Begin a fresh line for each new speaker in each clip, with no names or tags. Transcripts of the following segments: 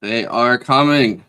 They are coming.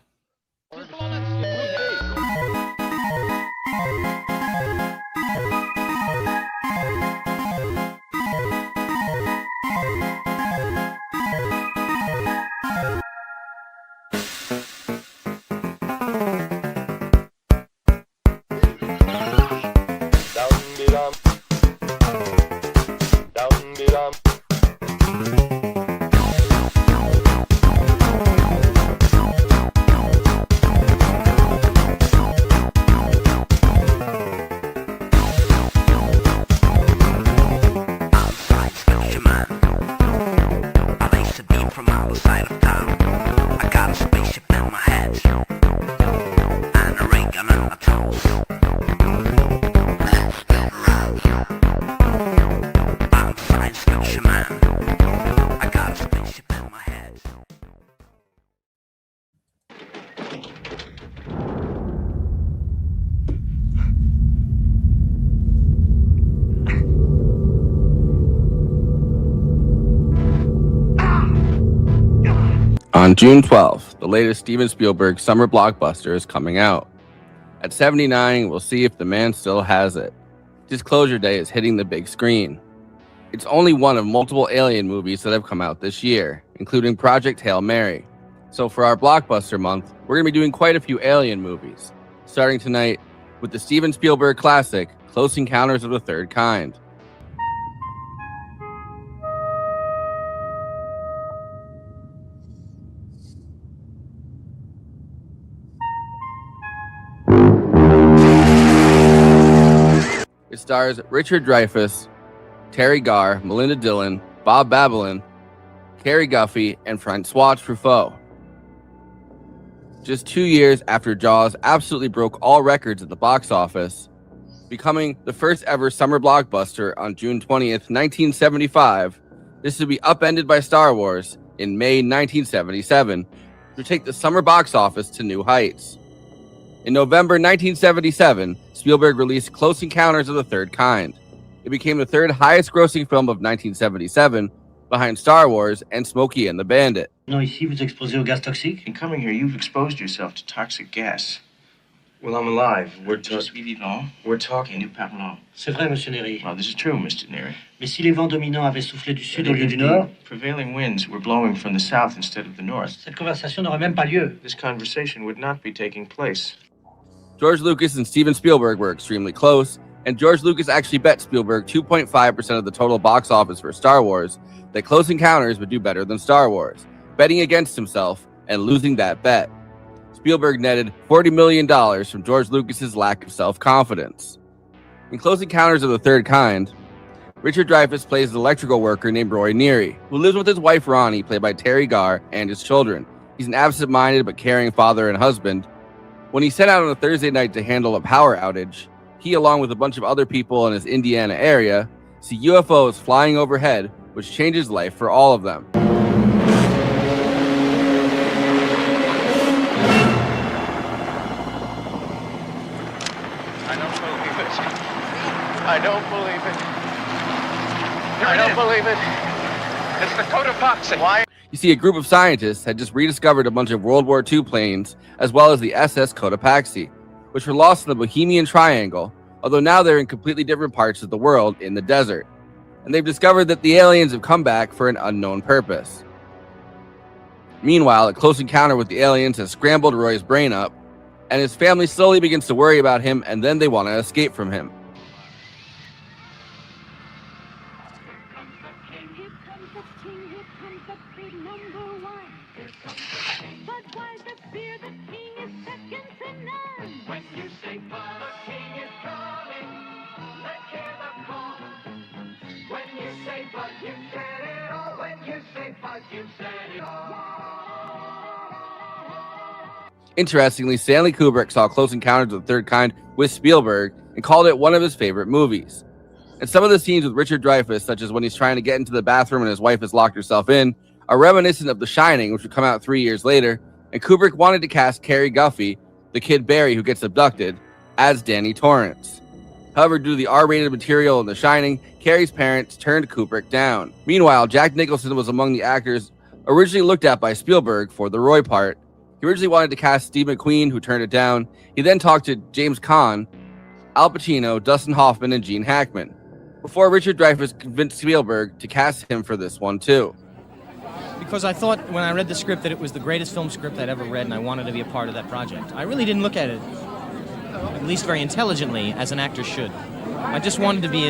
On June 12th, the latest Steven Spielberg summer blockbuster is coming out. At 79, we'll see if the man still has it. Disclosure Day is hitting the big screen. It's only one of multiple Alien movies that have come out this year, including Project Hail Mary. So for our blockbuster month, we're going to be doing quite a few Alien movies, starting tonight with the Steven Spielberg classic, Close Encounters of the Third Kind. It stars Richard Dreyfuss, Teri Garr, Melinda Dillon, Babalan, Carey Guffey, and Francois Truffaut. Just 2 years after Jaws absolutely broke all records at the box office, becoming the first ever summer blockbuster on June 20th, 1975, this would be upended by Star Wars in May 1977 to take the summer box office to new heights. In November 1977, Spielberg released Close Encounters of the Third Kind. It became the third highest grossing film of 1977, behind Star Wars and Smokey and the Bandit.
Non, ici, vous exposez au gaz toxique?
In coming here, you've exposed yourself to toxic gas. Well, I'm alive.
Je suis vivant.
We're talking.
Nous parlons. C'est vrai, Monsieur Neri.
Well, this is true, Mr. Neri.
Mais si les vents dominants avaient soufflé du sud au lieu du nord,
prevailing winds were blowing from the south instead of the north,
cette conversation n'aurait même pas lieu.
This conversation would not be taking place.
George Lucas and Steven Spielberg were extremely close, and George Lucas actually bet Spielberg 2.5% of the total box office for Star Wars that Close Encounters would do better than Star Wars, betting against himself and losing that bet. Spielberg netted $40 million from George Lucas's lack of self-confidence. In Close Encounters of the Third Kind, Richard Dreyfuss plays an electrical worker named Roy Neary, who lives with his wife Ronnie, played by Teri Garr, and his children. He's an absent-minded but caring father and husband. When he's sent out on a Thursday night to handle a power outage, he, along with a bunch of other people in his Indiana area, see UFOs flying overhead, which changes life for all of them.
I don't believe it. I don't believe it. I don't believe it. It's the Cotopaxi. Why?
You see, a group of scientists had just rediscovered a bunch of World War II planes, as well as the SS Cotopaxi, which were lost in the Bohemian Triangle, although now they're in completely different parts of the world in the desert. And they've discovered that the aliens have come back for an unknown purpose. Meanwhile, a close encounter with the aliens has scrambled Roy's brain up, and his family slowly begins to worry about him, and then they want to escape from him. Interestingly, Stanley Kubrick saw Close Encounters of the Third Kind with Spielberg and called it one of his favorite movies. And some of the scenes with Richard Dreyfuss, such as when he's trying to get into the bathroom and his wife has locked herself in, are reminiscent of The Shining, which would come out 3 years later, and Kubrick wanted to cast Carey Guffey, the kid Barry who gets abducted, as Danny Torrance. However, due to the R-rated material in The Shining, Carey's parents turned Kubrick down. Meanwhile, Jack Nicholson was among the actors Originally looked at by Spielberg for the Roy part, he originally wanted to cast Steve McQueen, who turned it down. He then talked to James Caan, Al Pacino, Dustin Hoffman, and Gene Hackman, before Richard Dreyfuss convinced Spielberg to cast him for this one too.
Because I thought when I read the script that it was the greatest film script I'd ever read, and I wanted to be a part of that project. I really didn't look at it, at least very intelligently, as an actor should. I just wanted to be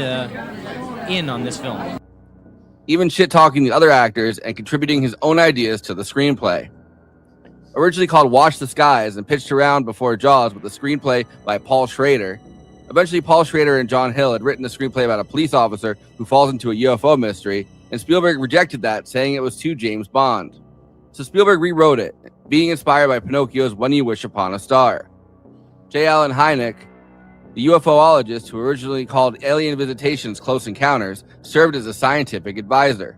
in on this film.
Even shit-talking the other actors and contributing his own ideas to the screenplay. Originally called Watch the Skies and pitched around before Jaws with a screenplay by Paul Schrader. Eventually, Paul Schrader and John Hill had written a screenplay about a police officer who falls into a UFO mystery, and Spielberg rejected that, saying it was too James Bond. So Spielberg rewrote it, being inspired by Pinocchio's When You Wish Upon a Star. J. Allen Hynek, the UFOologist who originally called Alien Visitations Close Encounters, served as a scientific advisor.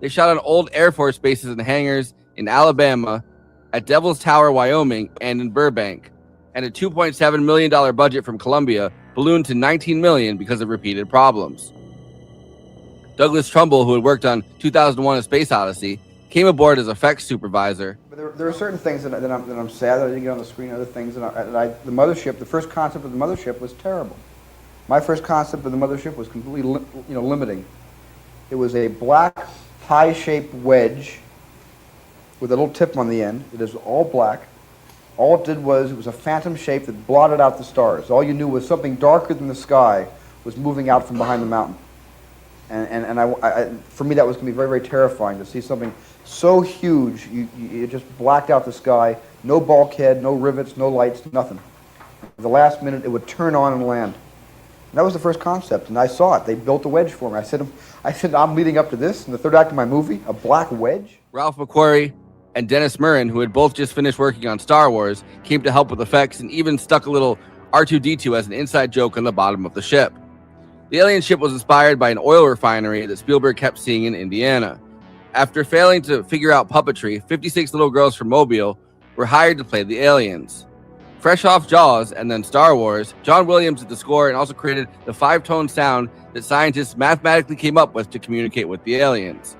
They shot on old Air Force bases and hangars in Alabama, at Devil's Tower, Wyoming, and in Burbank, and a $2.7 million budget from Columbia ballooned to $19 million because of repeated problems. Douglas Trumbull, who had worked on 2001: A Space Odyssey, came aboard as effects supervisor.
But there are certain things that I'm sad that I didn't get on the screen. Other things the mothership, the first concept of the mothership was terrible. My first concept of the mothership was completely limiting. It was a black pie-shaped wedge with a little tip on the end. It is all black. All it did was, it was a phantom shape that blotted out the stars. All you knew was something darker than the sky was moving out from behind the mountain. And for me, that was going to be very, very terrifying to see something so huge, it just blacked out the sky. No bulkhead, no rivets, no lights, nothing. At the last minute, it would turn on and land. And that was the first concept, and I saw it. They built a wedge for me. I said, I'm leading up to this in the third act of my movie, a black wedge.
Ralph McQuarrie and Dennis Muren, who had both just finished working on Star Wars, came to help with effects and even stuck a little R2-D2 as an inside joke on the bottom of the ship. The alien ship was inspired by an oil refinery that Spielberg kept seeing in Indiana. After failing to figure out puppetry, 56 little girls from Mobile were hired to play the aliens. Fresh off Jaws and then Star Wars, John Williams did the score and also created the 5-tone sound that scientists mathematically came up with to communicate with the aliens.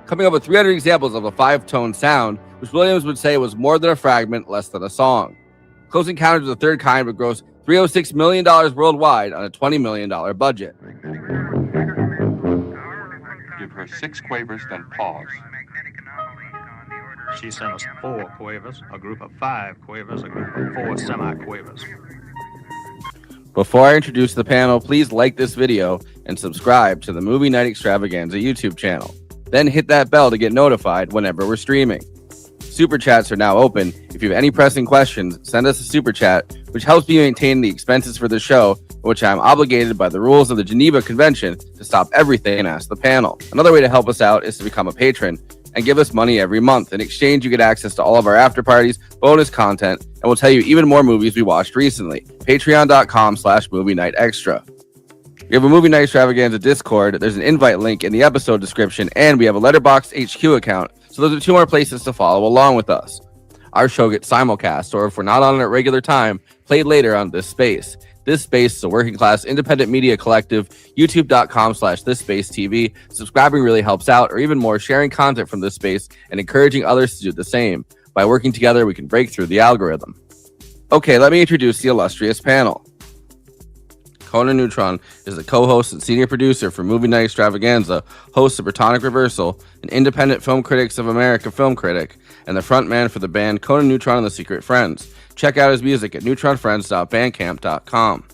Coming up with 300 examples of a 5-tone sound, which Williams would say was more than a fragment, less than a song. Close Encounters of the Third Kind would gross $306 million worldwide on a $20 million budget.
Give her 6 quavers, then pause.
She sent us 4 quavers, a group of 5 quavers, a group of 4 semi-quavers.
Before I introduce the panel, please like this video and subscribe to the Movie Night Extravaganza YouTube channel. Then hit that bell to get notified whenever we're streaming. Super chats are now open. If you have any pressing questions, send us a super chat, which helps me maintain the expenses for the show, which I am obligated by the rules of the Geneva Convention to stop everything and ask the panel. Another way to help us out is to become a patron and give us money every month. In exchange, you get access to all of our after parties, bonus content, and we'll tell you even more movies we watched recently. Patreon.com/Movie Night Extra. We have a Movie Night Extravaganza Discord. There's an invite link in the episode description, and we have a Letterboxd HQ account. So those are 2 more places to follow along with us. Our show gets simulcast, or if we're not on at regular time, played later on This Space. This Space is a working class independent media collective, youtube.com/ThisSpaceTV. Subscribing really helps out, or even more, sharing content from This Space and encouraging others to do the same. By working together, we can break through the algorithm. Okay, let me introduce the illustrious panel. Conan Neutron is the co-host and senior producer for Movie Night Extravaganza, host of Protonic Reversal, an independent Film Critics of America film critic, and the frontman for the band Conan Neutron and the Secret Friends. Check out his music at neutronfriends.bandcamp.com.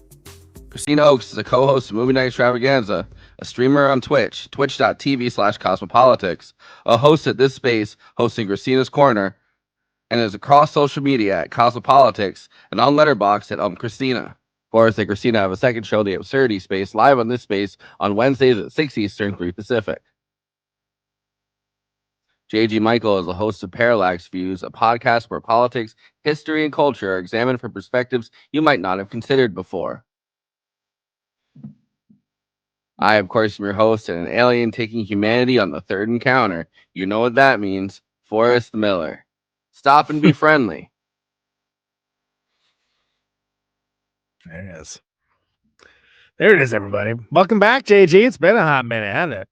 Kristina Oakes is a co-host of Movie Night Extravaganza, a streamer on Twitch, twitch.tv/cosmopolitics, a host at This Space, hosting Kristina's Corner, and is across social media at Cosmopolitics and on Letterboxd at Kristina. Forrest and Kristina have a second show, The Absurdity Space, live on This Space on Wednesdays at 6 Eastern, 3 Pacific. J.G. Michael is the host of Parallax Views, a podcast where politics, history, and culture are examined from perspectives you might not have considered before. I, of course, am your host and an alien taking humanity on the third encounter. You know what that means. Forrest Miller. Stop and be friendly.
There it is. There it is, everybody. Welcome back, JG. It's been a hot minute, hasn't it?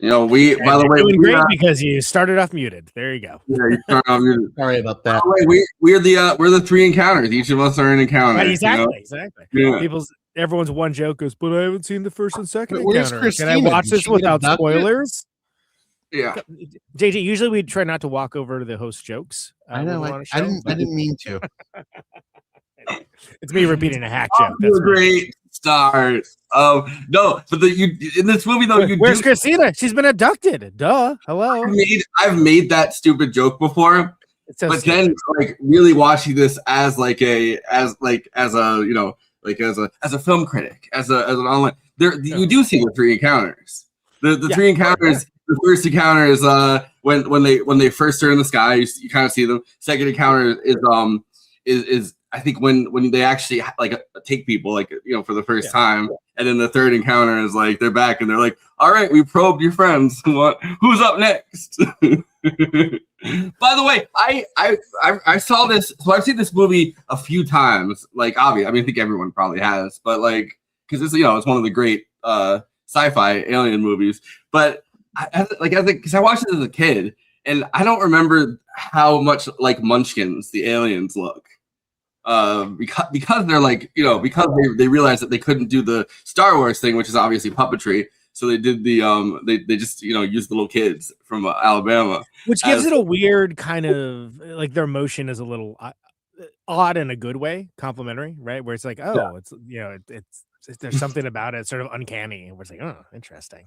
By the way,
doing great because you started off muted. There you go.
Yeah, you started off muted.
Sorry about that.
By the way, we're the 3 encounters. Each of us are an encounter.
Right, exactly.
Yeah.
Everyone's one joke goes, but I haven't seen the first and second
Where's
encounter. Can I
Kristina?
watch
Did
this
she get
without
abducted?
spoilers?
Yeah.
JJ, usually we try not to walk over to the host jokes.
I know. I didn't mean to.
It's me repeating a hack joke.
That's a great start. No, but in this movie though,
where's Kristina? She's been abducted. Duh. Hello.
I've made that stupid joke before, but then like really watching this as a film critic, as an online, you do see the 3 encounters. The 3 encounters. The first encounter is when they first turn in the sky. You kind of see them. Second encounter is I think when they actually like take people for the first time, and then the third encounter is like they're back and they're like, all right, we probed your friends. Who's up next? By the way, I saw this. So I've seen this movie a few times. Like obviously, I think everyone probably has, but like because it's it's one of the great sci-fi alien movies. But because I watched it as a kid, and I don't remember how much like Munchkins the aliens look. Because they're because they realized that they couldn't do the Star Wars thing, which is obviously puppetry. So they did they just used the little kids from Alabama,
which gives it a weird kind of like their motion is a little odd in a good way, complimentary, right? Where it's like, it's there's something about it sort of uncanny. Where it's like, oh, interesting.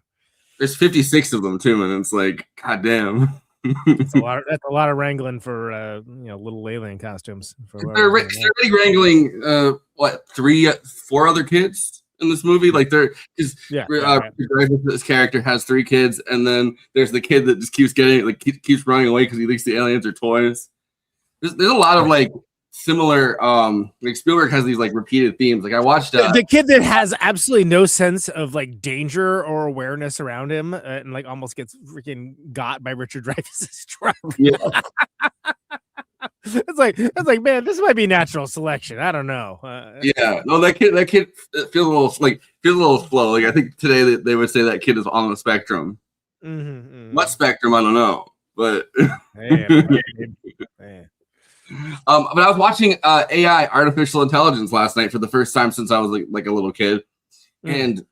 There's 56 of them too, and it's like, god damn.
That's a lot of wrangling for little alien costumes.
They're already wrangling 4 other kids in this movie. Like Dreyfuss' character has 3 kids, and then there's the kid that just keeps keeps running away because he thinks the aliens are toys. There's a lot of similar Spielberg has these repeated themes. I watched
the kid that has absolutely no sense of danger or awareness around him and almost gets freaking got by Richard Dreyfuss's truck.
Yeah.
it's like man, this might be natural selection. I don't know.
That kid feels a little slow. I think today they would say that kid is on the spectrum. What spectrum? I don't know, but but I was watching AI, artificial intelligence, last night for the first time since I was like a little kid, and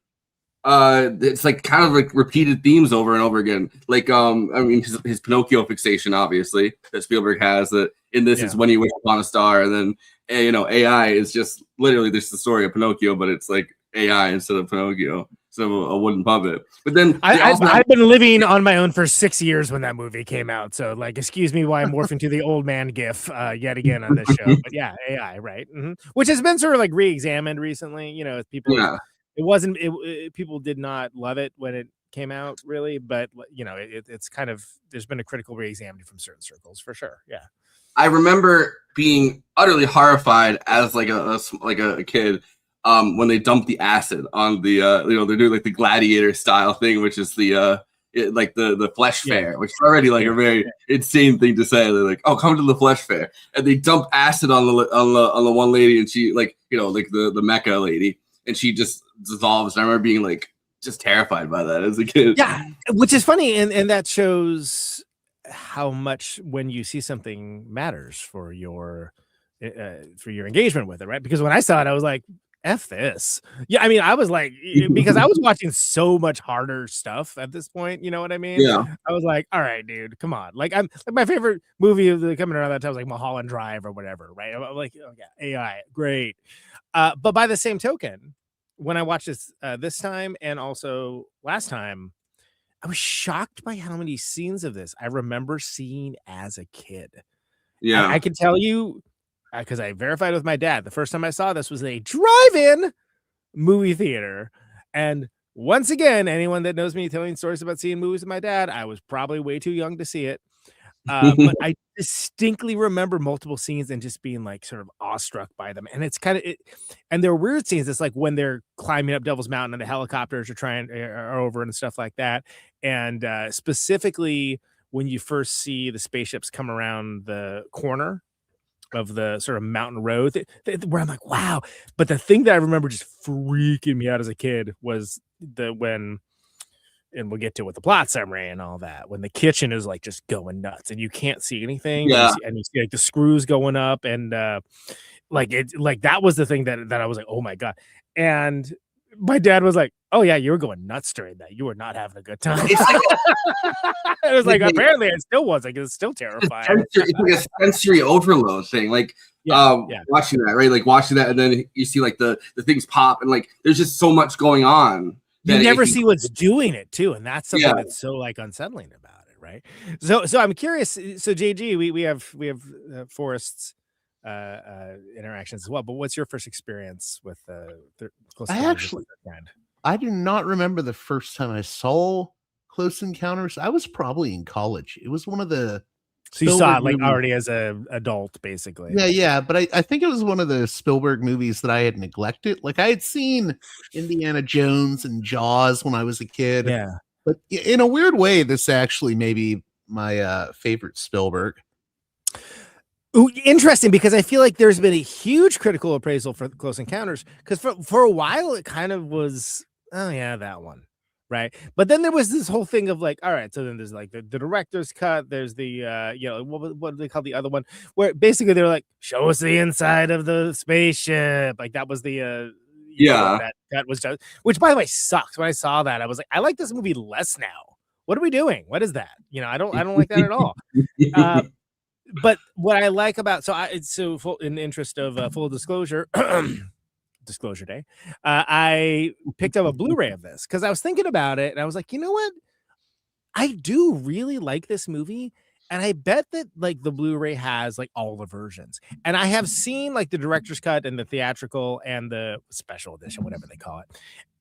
it's kind of repeated themes over and over again. His Pinocchio fixation, obviously, that Spielberg has. That in this is When You Wish Upon a Star, and then AI is just literally just the story of Pinocchio, but it's AI instead of Pinocchio. So a wooden puppet. But then
I've been living on my own for 6 years when that movie came out. So excuse me why I'm morphing to the old man gif yet again on this show. But yeah, AI, right? Which has been sort of re-examined recently. People, it wasn't. People did not love it when it came out, really. But it's kind of there's been a critical re-examining from certain circles for sure. Yeah,
I remember being utterly horrified as a kid. When they dump the acid on the they're doing the gladiator style thing, which is the flesh fair, which is already a very insane thing to say. They're like, oh, come to the flesh fair, and they dump acid on the one lady, and she the Mecca lady, and she just dissolves. And I remember being just terrified by that as a kid.
Yeah, which is funny, and that shows how much when you see something matters for your engagement with it, right? Because when I saw it, I was like, F this. Yeah, I was because I was watching so much harder stuff at this point, you know what I mean?
Yeah.
I was like, all right, dude, come on. I'm my favorite movie of the coming around that time was Mulholland Drive or whatever, right? I'm like, oh yeah, AI, great. But by the same token, when I watched this this time and also last time, I was shocked by how many scenes of this I remember seeing as a kid.
Yeah.
I can tell you, because I verified with my dad, the first time I saw this was a drive-in movie theater. And once again, anyone that knows me telling stories about seeing movies with my dad, I was probably way too young to see it. But I distinctly remember multiple scenes and just being sort of awestruck by them. And it's kind of and they're weird scenes. It's when they're climbing up Devil's Mountain and the helicopters are over and stuff like that. And specifically when you first see the spaceships come around the corner of the sort of mountain road where I'm like, wow. But the thing that I remember just freaking me out as a kid was when and we'll get to with the plot summary and all that, when the kitchen is like just going nuts and you can't see anything,
Yeah.
and you see like the screws going up, and like that was the thing that I was like, oh my god. And my dad was like, oh yeah, you were going nuts during that. You were not having a good time.
It's like
it was like, apparently it still was like, it's still terrifying.
it's like a sensory overload thing. Like watching that, right? Like watching that, and then you see like the things pop, and like there's just so much going on.
You never see what's doing it too, and that's something that's so like unsettling about it, right? So I'm curious. So JG, we have Forrest's interactions as well, but what's your first experience with
I do not remember the first time I saw Close Encounters. I was probably in college. It was one of the
so you saw it like already as a adult, basically.
Yeah, but I think it was one of the Spielberg movies that I had neglected. Like I had seen Indiana Jones and Jaws when I was a kid.
Yeah,
but in a weird way, this actually may be my favorite Spielberg.
Ooh, interesting, because I feel like there's been a huge critical appraisal for Close Encounters, because for a while it kind of was, oh yeah, that one, right? But then there was this whole thing of like, all right, so then there's like the director's cut, there's the what do they call the other one, where basically they're like, show us the inside of the spaceship, like that was the that was just, which by the way sucks. When I saw that, I was like, I like this movie less now. What are we doing? What is that? I don't like that at all. But what I like about in the interest of full disclosure, disclosure day, I picked up a Blu-ray of this because I was thinking about it, and I was like, you know what? I do really like this movie, and I bet that like the Blu-ray has like all the versions, and I have seen like the director's cut and the theatrical and the special edition, whatever they call it,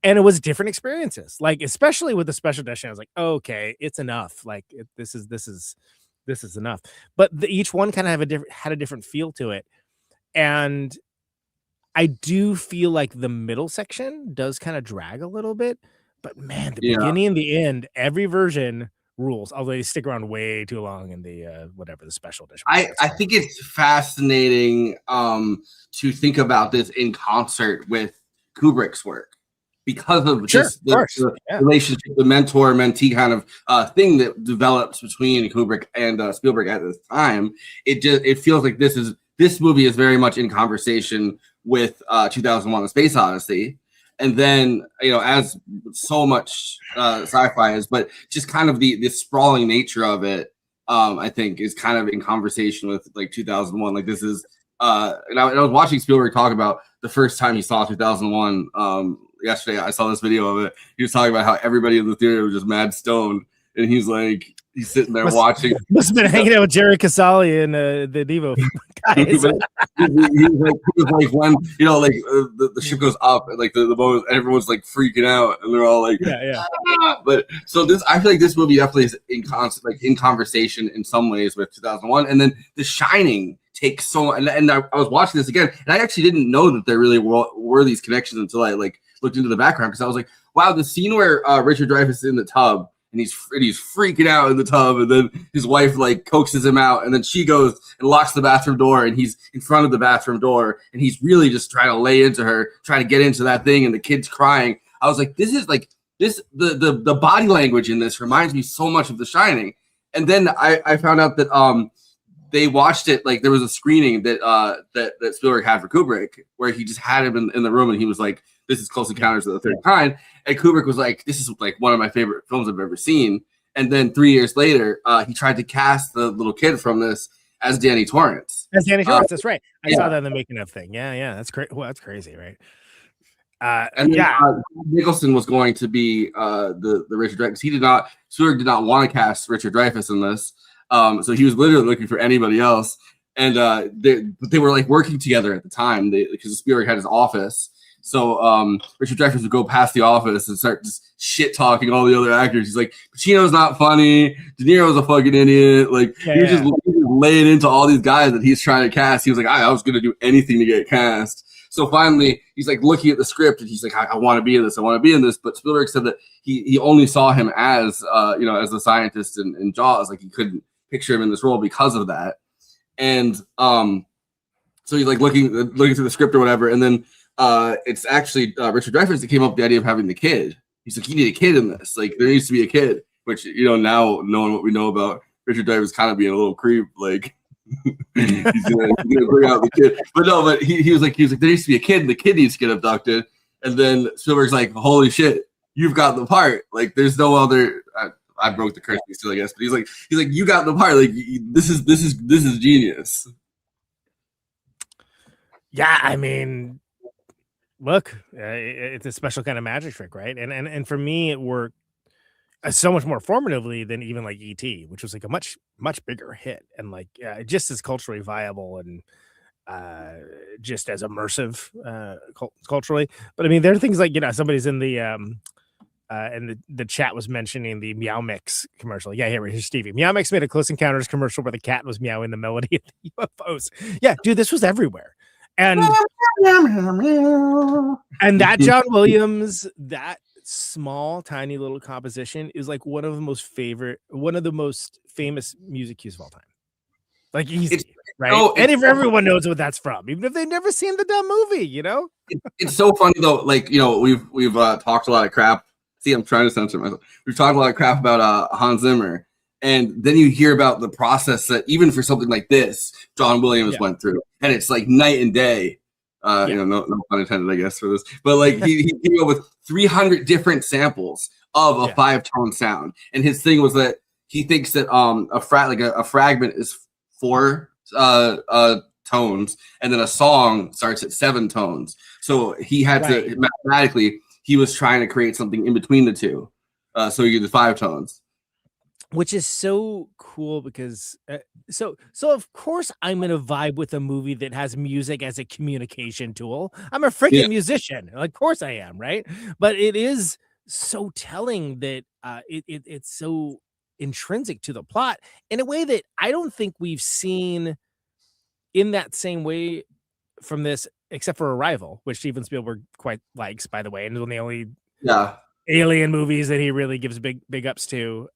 and it was different experiences. Like especially with the special edition, I was like, okay, it's enough. Like this is enough. But each one kind of had a different feel to it, and I do feel like the middle section does kind of drag a little bit. But man, the beginning and the end, every version rules. Although they stick around way too long in the whatever the special edition.
I think it's fascinating to think about this in concert with Kubrick's work, because of just the relationship, the mentor-mentee kind of thing that develops between Kubrick and Spielberg at this time. It feels like this movie is very much in conversation with 2001: A Space Odyssey, and then as so much sci-fi is, but just kind of the sprawling nature of it, I think is kind of in conversation with like 2001. Like this is, and I was watching Spielberg talk about the first time he saw 2001. Yesterday I saw this video of it. He was talking about how everybody in the theater was just mad stoned, and he's sitting there watching.
Must have been hanging out with Jerry Casale and the Devo guys.
he was like when the ship goes up, and like the boat, everyone's like freaking out, and they're all like,
yeah.
But so I feel like this movie definitely is in conversation in some ways with 2001, and then The Shining takes so. And I was watching this again, and I actually didn't know that there really were these connections until I looked into the background, because I was like, wow, the scene where Richard Dreyfuss is in the tub and he's freaking out in the tub, and then his wife coaxes him out, and then she goes and locks the bathroom door, and he's in front of the bathroom door, and he's really just trying to lay into her, trying to get into that thing, and the kid's crying. I was like, this is the body language in this reminds me so much of The Shining. And then I found out that they watched it, there was a screening that Spielberg had for Kubrick, where he just had him in the room, and he was like, this is Close Encounters of the Third Kind. And Kubrick was like, this is one of my favorite films I've ever seen. And then 3 years later, he tried to cast the little kid from this as Danny Torrance.
As Danny Torrance, that's right. I saw that in the making of thing. Yeah, that's great. Well, that's crazy, right?
And then, Nicholson was going to be the Richard Dreyfuss. Spielberg did not want to cast Richard Dreyfuss in this. So he was literally looking for anybody else. And they were working together at the time, because Spielberg had his office. So Richard Dreyfuss would go past the office and start just shit talking all the other actors. He's like, Pacino's not funny. De Niro's a fucking idiot. He was just laying into all these guys that he's trying to cast. He was like, I was going to do anything to get cast. So finally, he's looking at the script, and he's like, I want to be in this. I want to be in this. But Spielberg said that he only saw him as as the scientist in Jaws. He couldn't picture him in this role because of that. And so he's looking through the script or whatever, and then it's actually Richard Dreyfuss that came up with the idea of having the kid. He's like, you need a kid in this. Like, there needs to be a kid. Which, you know, now knowing what we know about Richard Dreyfuss kind of being a little creep, like he's gonna bring out the kid. But no, but he was like, there needs to be a kid, and the kid needs to get abducted. And then Spielberg's like, holy shit, you've got the part. Like, there's no other. I broke the curse still, I guess. But he's like, you got the part. Like, this is genius.
Yeah, I mean, look, it's a special kind of magic trick, right? And for me, it worked so much more formatively than even like E.T., which was like a much bigger hit and like just as culturally viable and just as immersive culturally. But I mean, there are things like, you know, somebody's in the chat was mentioning the Meow Mix commercial. Yeah, here's Stevie. Meow Mix made a Close Encounters commercial where the cat was meowing the melody of the UFOs. Yeah, dude, this was everywhere. And that John Williams, that small, tiny little composition is like one of the most famous music cues of all time. Like, easy, right? And if everyone knows what that's from, even if they've never seen the dumb movie, you know?
It's so funny though. Like, you know, we've talked a lot of crap. See, I'm trying to censor myself. We've talked a lot of crap about Hans Zimmer, and then you hear about the process that even for something like this, John Williams went through, and it's like night and day. You know, no pun intended, I guess, for this. But like he came up with 300 different samples of a 5-tone sound, and his thing was that he thinks that a fragment is 4 tones, and then a song starts at 7 tones. So he had to mathematically. He was trying to create something in between the two, so he did the 5 tones,
which is so cool because so of course I'm gonna vibe with a movie that has music as a communication tool. I'm a freaking musician, of course I am, right? But it is so telling that it's so intrinsic to the plot in a way that I don't think we've seen in that same way from this, except for Arrival, which Steven Spielberg quite likes, by the way, and one of the only alien movies that he really gives big ups to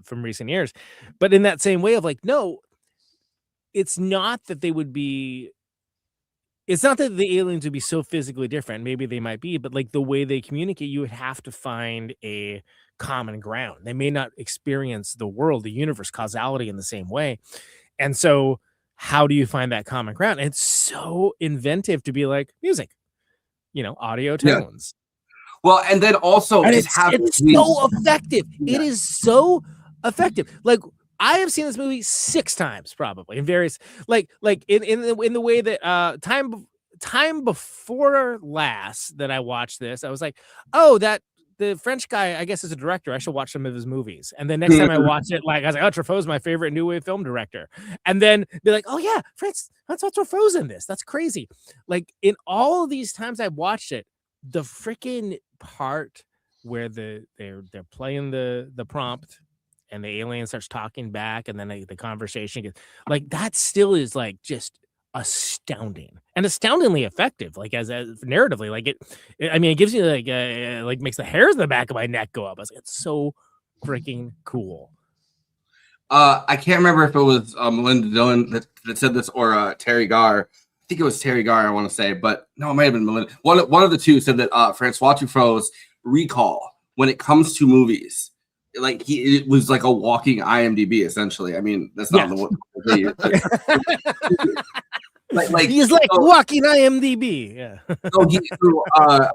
from recent years. But in that same way of like, no, it's not that they would be, it's not that the aliens would be so physically different. Maybe they might be, but like the way they communicate, you would have to find a common ground. They may not experience the world, the universe, causality in the same way. And so how do you find that common ground? And it's so inventive to be like music, you know, audio tones.
Well, and then also
and it's so effective. It is so effective. Like, I have seen this movie 6 times probably in various like in the way that time before last that I watched this, I was like, oh, that the French guy, I guess, is a director. I should watch some of his movies. And then next time I watched it, like I was like, oh, Truffaut's my favorite new wave film director. And then be like, oh yeah, that's what Truffaut's in this. That's crazy. Like, in all of these times I've watched it, the freaking part where they're playing the prompt and the alien starts talking back, and then the conversation gets like, that still is like just astounding and astoundingly effective, like as narratively, like I mean, it gives you like makes the hairs in the back of my neck go up. I was like, it's so freaking cool.
I can't remember if it was Melinda Dillon that said this or Teri Garr. I think it was Teri Garr, I want to say, but no, it might have been Melinda. One of the two said that Francois Truffaut's recall when it comes to movies, like it was like a walking IMDb essentially. I mean, that's not the one. Like
he's like walking IMDb. Yeah.
I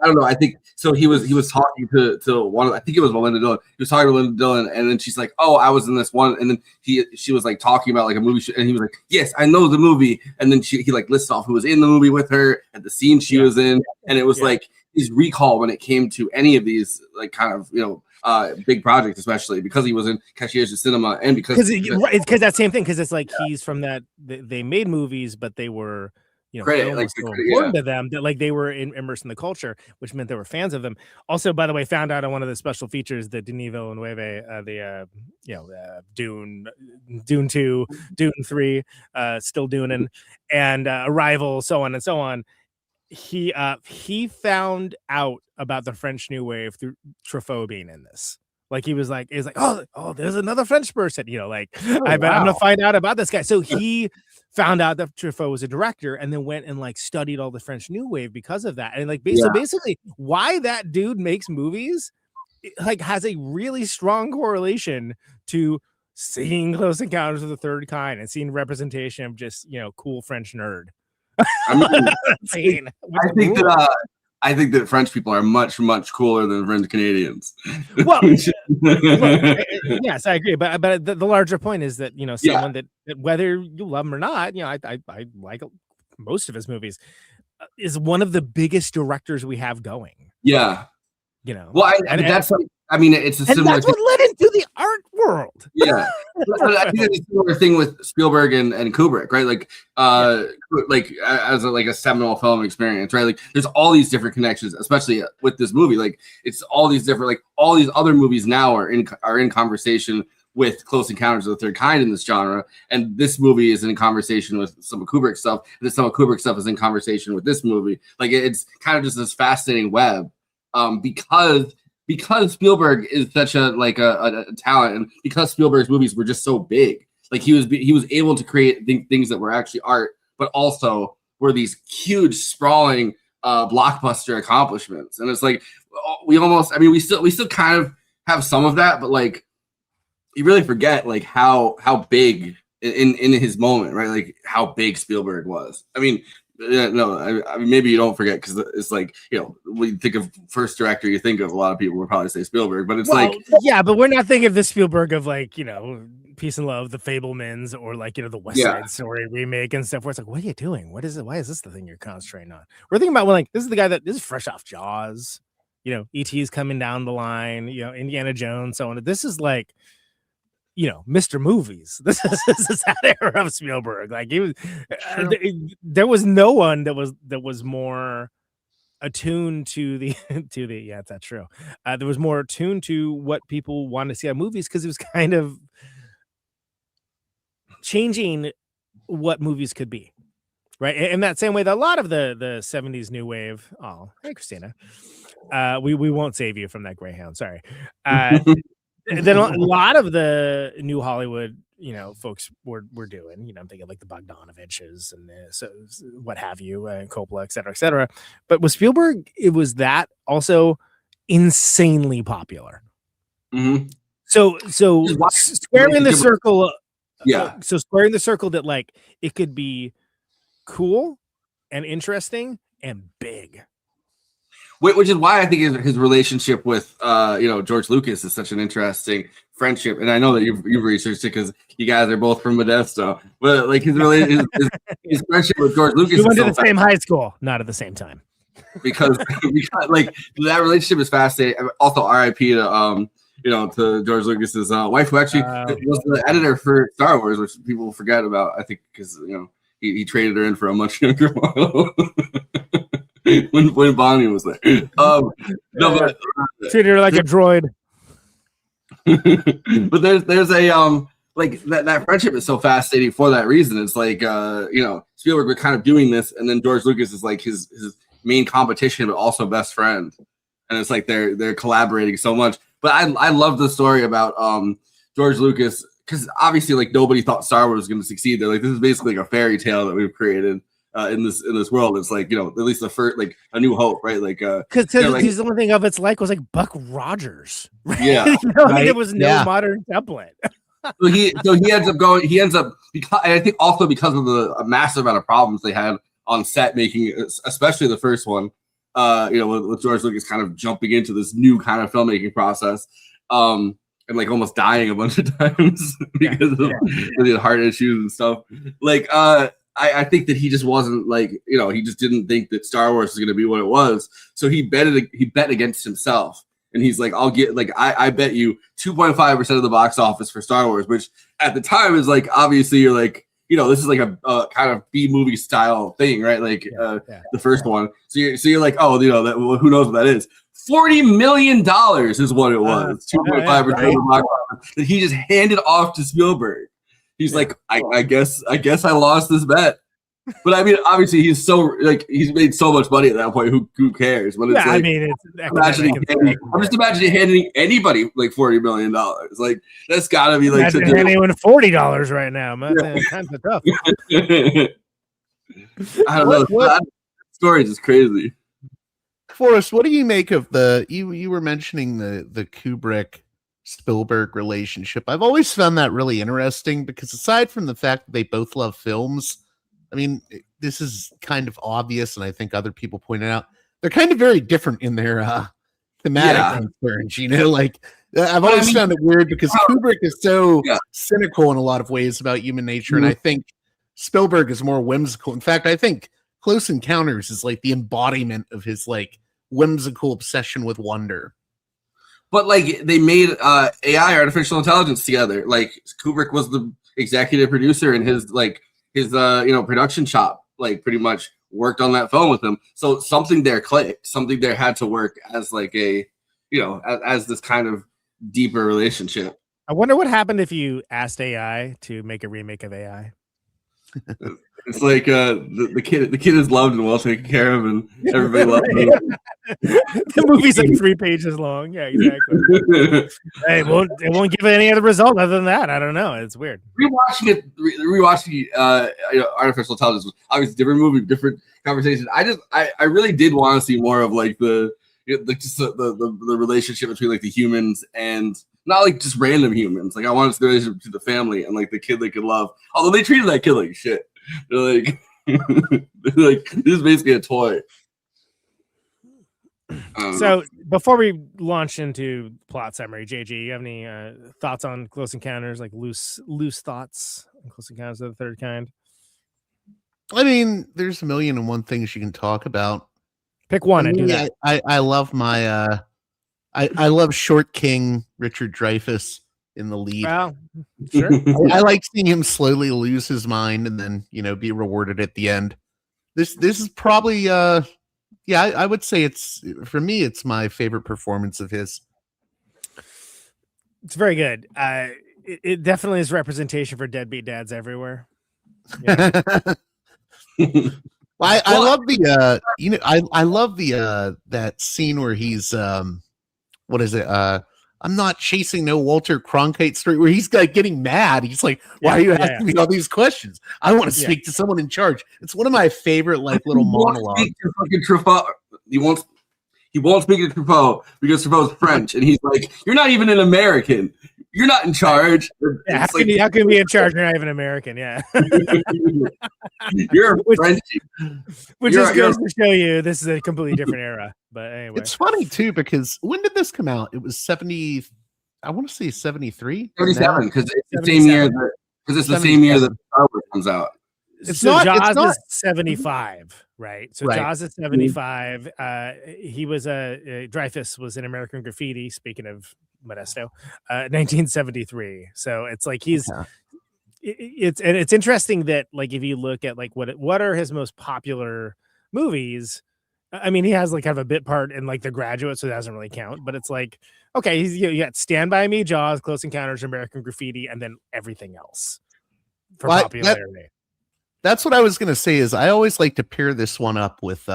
don't know. I think so. He was talking to one. I think it was Melinda Dillon. He was talking to Melinda Dillon, and then she's like, "Oh, I was in this one." And then she was like talking about like a movie, and he was like, "Yes, I know the movie." And then he like lists off who was in the movie with her and the scene she was in, and it was like his recall when it came to any of these like kind of big projects, especially because he was in Cashier's de Cinema, and because
that same thing, because it's like he's from that they made movies, but they were important to them that like they were immersed in the culture, which meant they were fans of them. Also, by the way, found out on one of the special features that Denis Villeneuve, Dune 2, Dune 3, still Dunin, and Arrival, so on and so on. He found out about the French New Wave through Truffaut being in this. Like he was like, oh, there's another French person, I'm gonna find out about this guy. So he found out that Truffaut was a director, and then went and like studied all the French New Wave because of that. And like, so basically, why that dude makes movies like has a really strong correlation to seeing Close Encounters of the Third Kind and seeing representation of just, you know, cool French nerd.
I mean, I think that French people are much, much cooler than French Canadians.
Well, look, yes, I agree. But the larger point is that, you know, someone that whether you love him or not, you know, I like most of his movies, is one of the biggest directors we have going.
Yeah.
You know,
well, that's like, I mean, it's a similar.
That's what led into the art world.
Yeah, I think it's a similar thing with Spielberg and Kubrick, right? Like, like as a seminal film experience, right? Like, there's all these different connections, especially with this movie. Like, it's all these different, like, all these other movies now are in conversation with Close Encounters of the Third Kind in this genre, and this movie is in conversation with some of Kubrick's stuff, and some of Kubrick's stuff is in conversation with this movie. Like, it's kind of just this fascinating web. Because Spielberg is such a talent, and because Spielberg's movies were just so big, like he was able to create things that were actually art, but also were these huge, sprawling blockbuster accomplishments. And it's like we still kind of have some of that, but like you really forget like how big in his moment, right? Like how big Spielberg was. I mean. No, I mean, maybe you don't forget because it's like, you know, when you think of first director, you think of a lot of people would probably say Spielberg, but it's
yeah, but we're not thinking of the Spielberg of like, you know, Peace and Love, The Fabelmans, or like, you know, the West Side Story remake and stuff where it's like, what are you doing? What is it? Why is this the thing you're concentrating on? We're thinking about this is the guy this is fresh off Jaws, you know, E.T.'s coming down the line, you know, Indiana Jones, so on. This is like, you know, Mr. Movies. This is that era of Spielberg. Like he was, there was no one that was more attuned to the yeah, that's true. There was more attuned to what people wanted to see on movies because it was kind of changing what movies could be, right? In that same way that a lot of the 70s new wave. Oh, hey Kristina, we won't save you from that Greyhound. Sorry. Then a lot of the new Hollywood, you know, folks were doing, you know, I'm thinking like the Bogdanoviches and so what have you, and Coppola, et cetera. But with Spielberg, it was that also insanely popular.
Mm-hmm.
So squaring the circle, So squaring the circle that like it could be cool and interesting and big.
Which is why I think his relationship with you know, George Lucas is such an interesting friendship, and I know that you've researched it because you guys are both from Modesto. But like his friendship with George Lucas,
we went to the same high school, not at the same time,
because like that relationship is fascinating. Also, R.I.P. to you know, to George Lucas's wife, who actually was the editor for Star Wars, which people forget about. I think because you know he traded her in for a much younger model. when Bonnie was there.
Treated her like a droid.
But there's a like that friendship is so fascinating for that reason. It's like you know, Spielberg was kind of doing this, and then George Lucas is like his main competition, but also best friend. And it's like they're collaborating so much. But I love the story about George Lucas, because obviously like nobody thought Star Wars was going to succeed. They're like, this is basically like a fairy tale that we've created. In this world, it's like, you know, at least the first, like A New Hope, right? Like
because the only thing of its like was like Buck Rogers, right?
Yeah,
you know, right? There was no modern template.
so he ends up because, and I think also because of the massive amount of problems they had on set making, especially the first one, you know, with George Lucas kind of jumping into this new kind of filmmaking process, and like almost dying a bunch of times because of the heart issues and stuff, like I think that he just wasn't like, you know, he just didn't think that Star Wars was going to be what it was. So he bet against himself. And he's like, I'll get like, I bet you 2.5% of the box office for Star Wars, which at the time is like, obviously you're like, you know, this is like a kind of B movie style thing, right? Like the first one. So you're like, oh, you know, that, well, who knows what that is? $40 million is what it was. 2.5% of the box office that he just handed off to Spielberg. He's like, I guess I lost this bet. But I mean, obviously he's made so much money at that point. Who cares? But it's like,
I mean,
I'm just imagining handing anybody like $40 million. Like that's gotta be like
handing anyone $40 right now, man. Times are tough.
I don't know. That story is just crazy.
Forrest, what do you make of you were mentioning the Kubrick Spielberg relationship? I've always found that really interesting because aside from the fact that they both love films, I mean, this is kind of obvious, and I think other people pointed out they're kind of very different in their thematic concerns. Like I've always found it weird because Kubrick is so cynical in a lot of ways about human nature, and I think Spielberg is more whimsical. In fact, I think Close Encounters is like the embodiment of his like whimsical obsession with wonder.
But like they made AI, artificial intelligence, together. Like Kubrick was the executive producer, and his production shop like pretty much worked on that film with him. So something there clicked. Something there had to work as like a as this kind of deeper relationship.
I wonder what happened if you asked AI to make a remake of AI.
It's like the kid is loved and well taken care of, and everybody loves him.
The movie's like 3 pages long. Yeah, exactly. Hey, it won't give any other result other than that. I don't know. It's weird.
Rewatching artificial intelligence was obviously different movie, different conversation. I really did want to see more of like the relationship between like the humans and not like just random humans. Like I wanted to see the relationship to the family and like the kid they could love. Although they treated that kid like shit. They're like, this is basically a toy.
So before we launch into plot summary, JG, you have any thoughts on Close Encounters? Like loose thoughts on Close Encounters of the Third Kind?
I mean, there's 1,000,001 things you can talk about.
Pick one and do that.
I love my I love Short King Richard Dreyfuss in the lead.
Well, sure.
I like seeing him slowly lose his mind and then be rewarded at the end. This is probably I would say it's my favorite performance of his.
It's very good. It definitely is representation for deadbeat dads everywhere. Yeah.
I love the I love the that scene where he's what is it? I'm not chasing no Walter Cronkite story, where he's like getting mad. He's like, why are you asking me all these questions? I want to speak to someone in charge. It's one of my favorite like little monologues.
He won't speak to Truffaut because Truffaut's French, and he's like, you're not even an American. You're not in charge.
Yeah, how can you be in charge? You're not even American. Yeah.
You're French.
Which just goes to show you this is a completely different era. But anyway.
It's funny too, because when did this come out? It was 70, I want to say 73.
77, because it's the same year that Star Wars comes out.
Jaws is 75, right? So right. Jaws is 75. He was Dreyfuss was in American Graffiti, speaking of Modesto, 1973. So it's like it's interesting that like if you look at like what are his most popular movies, I mean he has like kind of a bit part in like The Graduate, so it doesn't really count, but it's like okay, you got Stand By Me, Jaws, Close Encounters, American Graffiti, and then everything else for popularity.
That's what I was going to say is I always like to pair this one up with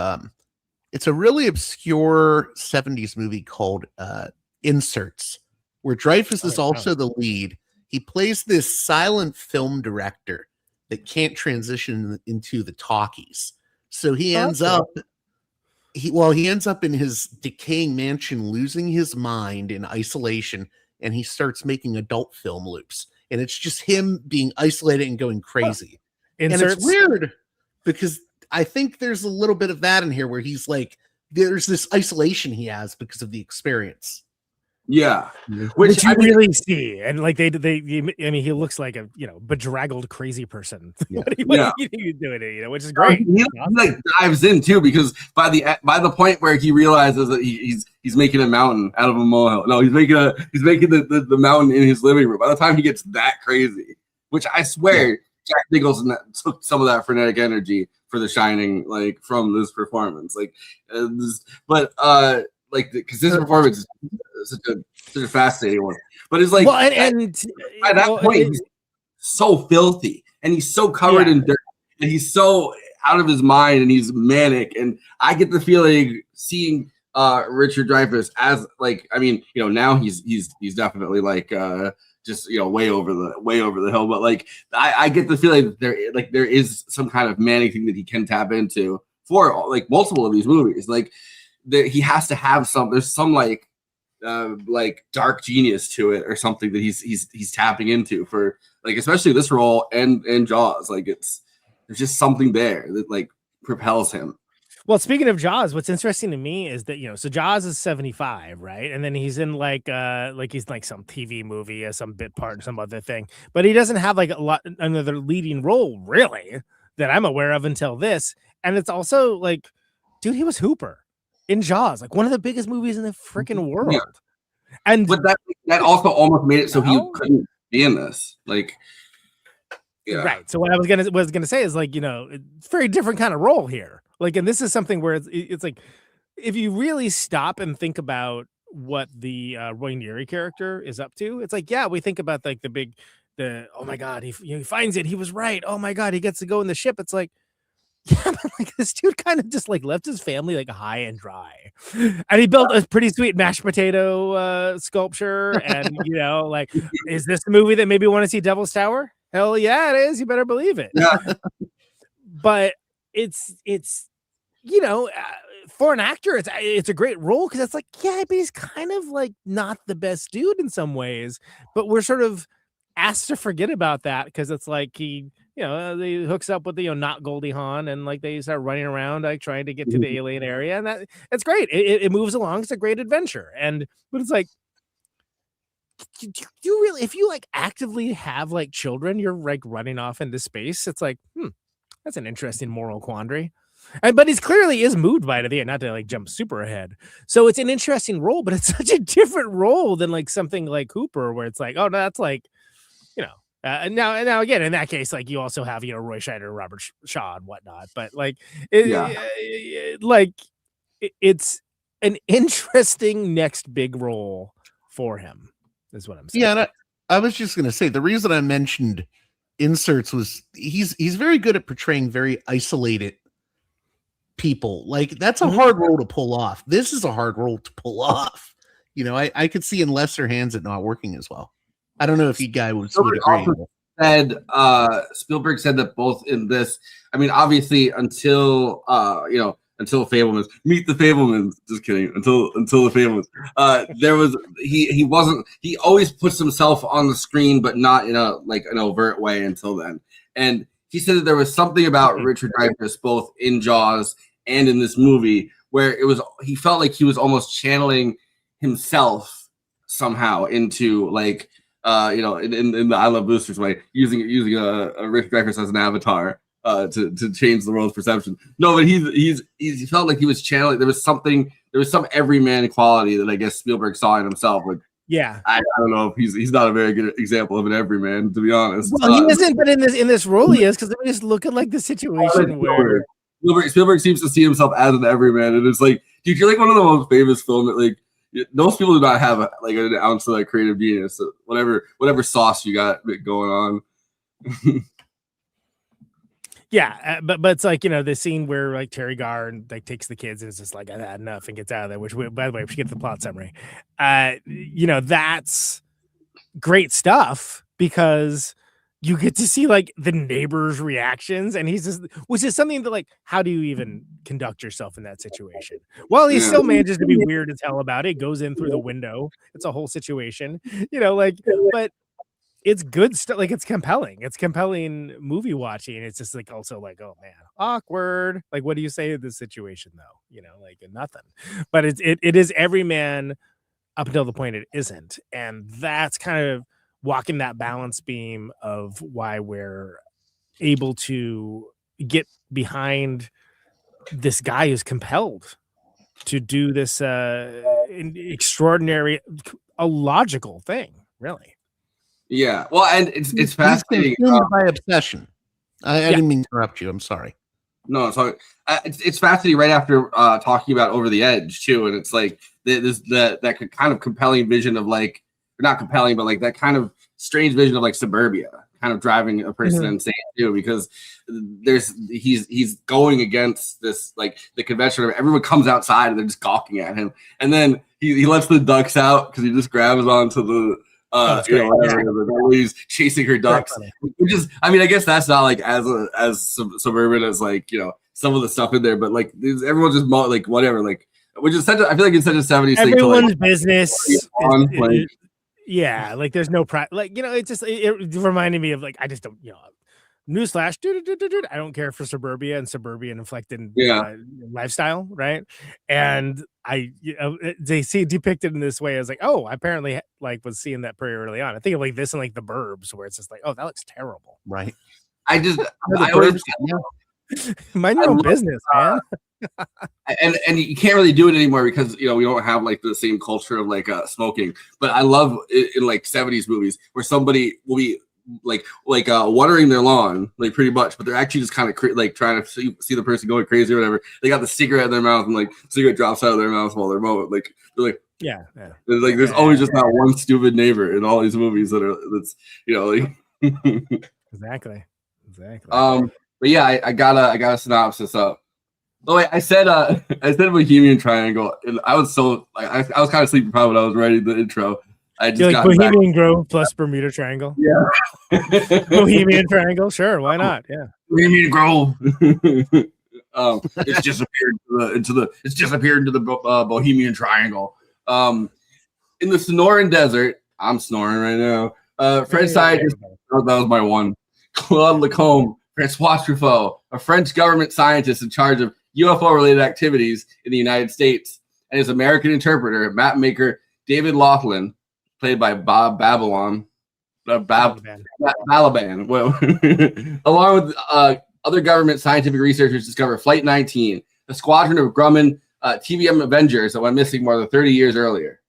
it's a really obscure 70s movie called Inserts, where Dreyfuss is also the lead. He plays this silent film director that can't transition into the talkies. So he ends up in his decaying mansion, losing his mind in isolation, and he starts making adult film loops. And it's just him being isolated and going crazy. Inserts. And it's weird because I think there's a little bit of that in here where he's like, there's this isolation he has because of the experience.
Yeah,
which you really see, and like I mean, he looks like a bedraggled crazy person.
Yeah.
what are you doing? Which is great.
He like dives in too, because by the point where he realizes that he's making a mountain out of a molehill. No, he's making the mountain in his living room. By the time he gets that crazy, which I swear Jack Nicholson took some of that frenetic energy for The Shining, like from this performance, because this performance is such a fascinating one. But it's like, and by that point, he's so filthy and he's so covered in dirt and he's so out of his mind and he's manic. And I get the feeling seeing Richard Dreyfuss as like, I mean, now he's definitely like just way over the hill. But like I get the feeling that there is some kind of manic thing that he can tap into for like multiple of these movies. Like he has to have there's some like dark genius to it or something that he's tapping into for like, especially this role and Jaws. Like there's just something there that like propels him.
Well, speaking of Jaws, what's interesting to me is that, so Jaws is 75, right? And then he's in he's like some TV movie or some bit part or some other thing, but he doesn't have like another leading role really that I'm aware of until this. And it's also like, dude, he was Hooper in Jaws, like one of the biggest movies in the freaking world.
Yeah.
And
but that also almost made it so he couldn't be in this. Like, yeah.
Right. So what I was gonna say is like, it's a very different kind of role here. Like, and this is something where it's like, if you really stop and think about what the Roy Neary character is up to, it's like, yeah, we think about like oh my God, he finds it, he was right. Oh my God, he gets to go in the ship. It's like, yeah, but like this dude kind of just like left his family like high and dry, and he built a pretty sweet mashed potato sculpture. And like, is this the movie that maybe want to see Devil's Tower? Hell yeah, it is. You better believe it.
Yeah.
But it's for an actor, it's a great role because it's like, yeah, but he's kind of like not the best dude in some ways, but we're sort of asked to forget about that because it's like he hooks up with not Goldie Hawn, and like they start running around like trying to get to the alien area, and that's great. It moves along. It's a great adventure, but it's like, you really, if you like actively have like children, you're like running off into space. It's like, that's an interesting moral quandary. But he clearly is moved by it at the end, not to like jump super ahead. So it's an interesting role, but it's such a different role than like something like Hooper, where it's like, oh no, that's like, now again, in that case, like you also have Roy Scheider, Robert Shaw, and whatnot. But like, it's an interesting next big role for him, is what I'm saying.
Yeah, and I was just gonna say the reason I mentioned inserts was he's very good at portraying very isolated people. Like that's a hard role to pull off. This is a hard role to pull off. I could see in lesser hands it not working as well. I don't know if you guys would agree.
Spielberg said that both in this, I mean, obviously until until Fabelmans, meet the Fabelmans. Just kidding. Until the Fabelmans, there was he always puts himself on the screen, but not in an overt way until then. And he said that there was something about Richard Dreyfuss, both in Jaws and in this movie, where he felt like he was almost channeling himself somehow into like in the I Love Boosters way, using a Richard Dreyfuss as an avatar to change the world's perception. No, but he felt like he was channeling. There was some everyman quality that I guess Spielberg saw in himself. Like, yeah, I don't know if he's not a very good example of an everyman, to be honest.
Well, he isn't, but in this role he is, because we just look at like the situation where
Spielberg seems to see himself as an everyman, and it's like, dude, you're like one of the most famous film that like most people do not have an ounce of like creative genius. So whatever sauce you got going on.
Yeah, but it's like, the scene where like Teri Garr like takes the kids and is just like, I've had enough, and gets out of there, which by the way, we should get to the plot summary. That's great stuff because you get to see like the neighbors' reactions, and he's just, which is something that like, how do you even conduct yourself in that situation? Well, he still manages to be weird as hell about it, goes in through the window. It's a whole situation, but it's good stuff. Like it's compelling movie watching. It's just like also like, oh man, awkward. Like, what do you say in this situation though? Like nothing. But it is every man up until the point it isn't, and that's kind of walking that balance beam of why we're able to get behind this guy who's compelled to do this extraordinary, illogical thing, really.
Yeah, well, and it's fascinating.
By obsession. I didn't mean to interrupt you. I'm sorry.
No, sorry. It's fascinating. Right after talking about Over the Edge too, and it's like that kind of compelling vision of like, not compelling, but like that kind of strange vision of like suburbia, kind of driving a person insane too, because he's going against this like the convention of everyone comes outside and they're just gawking at him, and then he lets the ducks out because he just grabs onto the. He's chasing her ducks, which is, I mean, I guess that's not like as suburban as like some of the stuff in there, but like everyone just like whatever, like which is I feel like it's such a 70s thing.
Everyone's business.
Like,
Yeah, like there's no like it reminded me of like I just don't newsflash, I don't care for suburbia and suburban inflected lifestyle, right? And they see it depicted in this way. I was like, oh, I apparently like was seeing that pretty early on. I think of like this and like The Burbs, where it's just like, oh, that looks terrible,
right?
I always
mind your own business, man.
and you can't really do it anymore because we don't have like the same culture of like smoking. But I love in like 70s movies where somebody will be like watering their lawn, like pretty much, but they're actually just kind of like trying to see the person going crazy or whatever. They got the cigarette in their mouth and like cigarette drops out of their mouth while they're mowing. Like they're like there's always just that one stupid neighbor in all these movies that's like
exactly.
But yeah, I got a synopsis up. Oh wait, I said Bohemian Triangle, and I was so like I was kind of sleepy probably when I was writing the intro. I just got
Bohemian Grove plus Bermuda Triangle.
Yeah.
Bohemian Triangle, sure, why not? Yeah.
Bohemian Grove. It's disappeared into the Bohemian Triangle. In the Sonoran Desert, I'm snoring right now. French scientist, that was my one. Claude Lacombe, Francois Truffaut, a French government scientist in charge of UFO-related activities in the United States, and his American interpreter, mapmaker David Laughlin, played by Babalan, along with other government scientific researchers, discover Flight 19, a squadron of Grumman TVM Avengers that went missing more than 30 years earlier.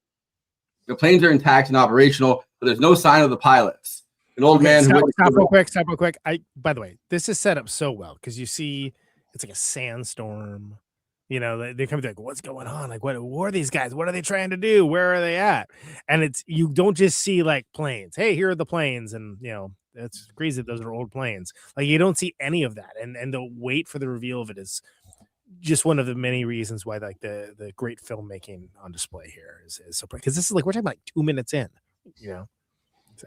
The planes are intact and operational, but there's no sign of the pilots. An old man.
Stop real quick. By the way, this is set up so well because you see it's like a sandstorm. They come to like, what's going on? Like, what are these guys? What are they trying to do? Where are they at? And you don't just see like planes. Hey, here are the planes, and it's crazy that those are old planes. Like you don't see any of that, and the wait for the reveal of it is just one of the many reasons why like the great filmmaking on display here is so because this is like we're talking about like 2 minutes in.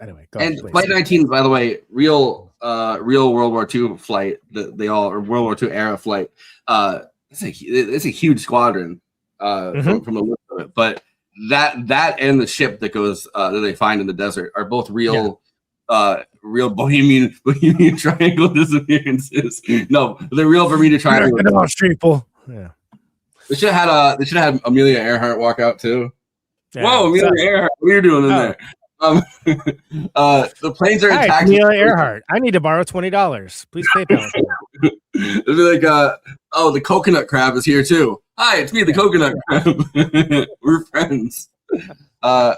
Anyway, go
and
ahead,
Flight 19, by the way, real World War II flight. World War II era flight. It's a huge squadron from the look of it. But that and the ship that goes that they find in the desert are both real Bohemian Triangle disappearances. No, they're real Bermuda Triangle.
People. Yeah.
They should have had Amelia Earhart walk out too.
Yeah,
whoa, Amelia Earhart, what are you doing in there? The planes are
Hi,
attacked.
Amelia Earhart. I need to borrow $20. Please PayPal.
It'd be like, the coconut crab is here too. Hi, it's me, the coconut crab. We're friends. The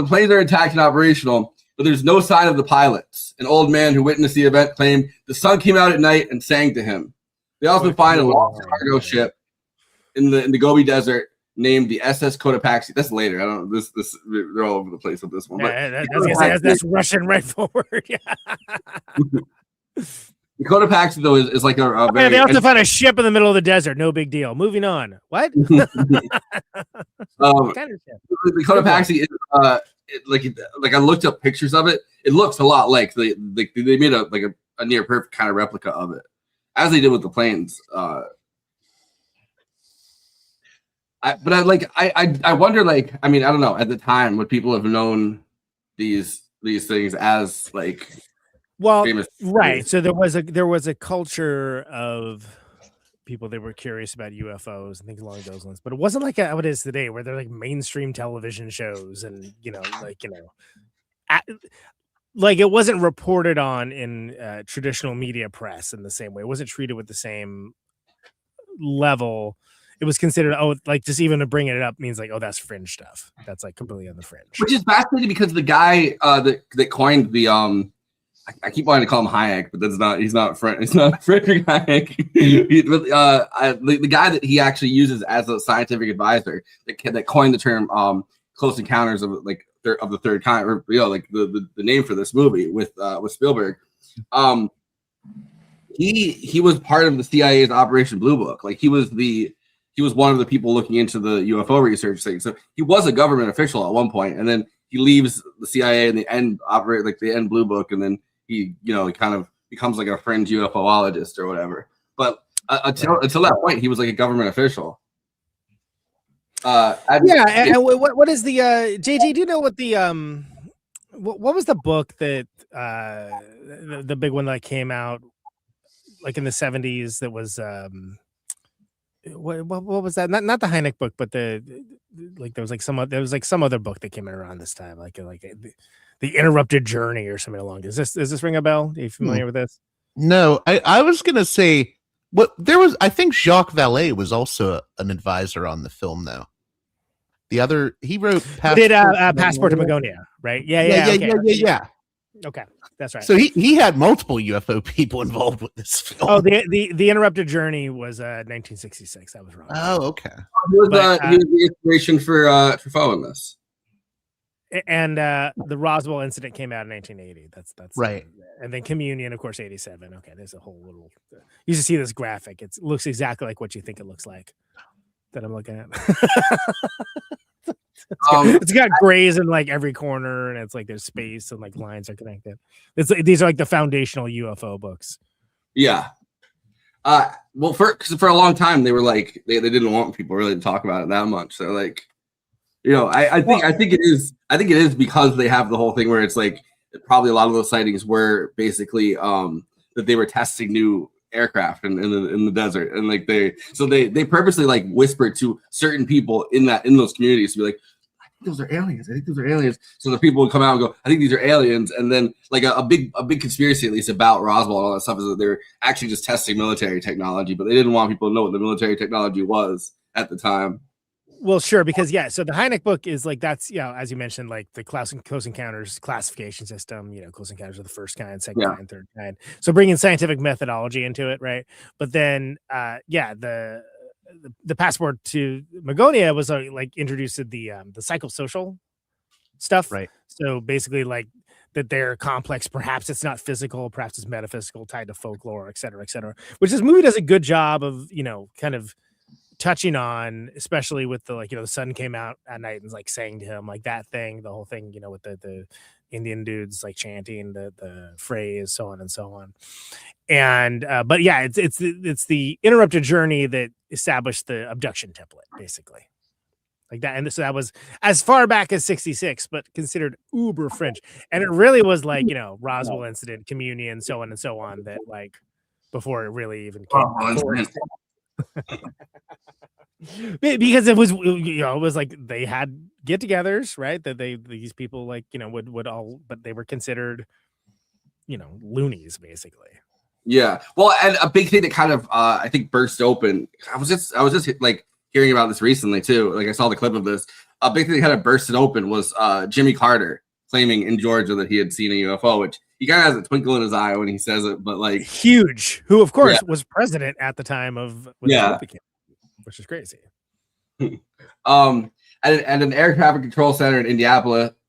planes are intact and operational, but there's no sign of the pilots. An old man who witnessed the event claimed the sun came out at night and sang to him. They also find a large cargo ship in the Gobi Desert named the SS Cotopaxi. That's later. I don't know. This they're all over the place with this one. But
that's Russian right forward. Yeah.
The Cotopaxi though is like a very.
They also found a ship in the middle of the desert. No big deal. Moving on. What?
The Cotopaxi is like I looked up pictures of it. It looks a lot like they made a near perfect kind of replica of it, as they did with the planes. I wonder, like, I mean, I don't know, at the time, would people have known these things as like famous
right? So there was a culture of people that were curious about UFOs and things along those lines, but it wasn't like how it is today, where they're like mainstream television shows and like it wasn't reported on in traditional media press in the same way. It wasn't treated with the same level. It was considered, like just even to bring it up means like, oh, that's fringe stuff. That's like completely on the fringe.
Which is fascinating because the guy that coined the I keep wanting to call him Hayek, but he's not Frederick Hayek. The guy that he actually uses as a scientific advisor that coined the term close encounters of the third kind, or like the name for this movie with Spielberg. He was part of the CIA's Operation Blue Book. Like he was one of the people looking into the UFO research thing. So he was a government official at one point, and then he leaves the CIA and the end Blue Book, and then he kind of becomes like a fringe UFOologist or whatever. But until that point, he was like a government official.
And what is the JJ? Do you know what the what was the book that the big one that came out like in the 70s that was what was that? Not the Hynek book, but there was some other book that came out around this time, like the Interrupted Journey or something along. Does this ring a bell? Are you familiar with this?
No, I was gonna say I think Jacques Vallée was also an advisor on the film though. He wrote
Passport to Magonia, right? Yeah. Okay, that's right.
So he had multiple UFO people involved with this film.
Oh, the Interrupted Journey was 1966. I was wrong.
Oh, okay.
He was the inspiration for Truffaut in this.
And the Roswell incident came out in 1980. That's
right.
And then Communion, of course, 87. Okay, there's a whole little. You just see this graphic. It looks exactly like what you think it looks like. That I'm looking at. It's got grays in like every corner, and it's like there's space and like lines are connected. These are like the foundational UFO books.
Yeah. Well, for a long time they were like they didn't want people really to talk about it that much. So like, I think it is because they have the whole thing where it's like probably a lot of those sightings were basically that they were testing new aircraft in the desert, and like they purposely like whispered to certain people in those communities to be like, I think those are aliens. So the people would come out and go, I think these are aliens, and then like a big conspiracy at least about Roswell and all that stuff is that they're actually just testing military technology, but they didn't want people to know what the military technology was at the time.
Well, sure, because so the Hynek book is like that's as you mentioned, like the Close Encounters classification system. Close Encounters are the first kind, second kind, third kind. So bringing scientific methodology into it, right? But then, the Passport to Magonia was like introduced to the psychosocial stuff,
right?
So basically, like that they're complex. Perhaps it's not physical, perhaps it's metaphysical, tied to folklore, et cetera, et cetera. Which this movie does a good job of, kind of touching on, especially with the the sun came out at night and like saying to him like that thing, the whole thing, with the Indian dudes like chanting the phrase, so on and so on. And but it's the Interrupted Journey that established the abduction template, basically, like that. And so that was as far back as 66, but considered uber French. And it really was like Roswell incident, Communion, so on and so on, that like before it really even came. Because it was like they had get-togethers, right? That these people like would all, but they were considered loonies, basically.
Yeah, well, and a big thing that kind of I think burst open. I was just like hearing about this recently too. Like I saw the clip of this. A big thing that kind of bursted open was Jimmy Carter claiming in Georgia that he had seen a UFO, which he kind of has a twinkle in his eye when he says it. But like
huge, who of course was president at the time of which is crazy.
And an air traffic control center in Indianapolis,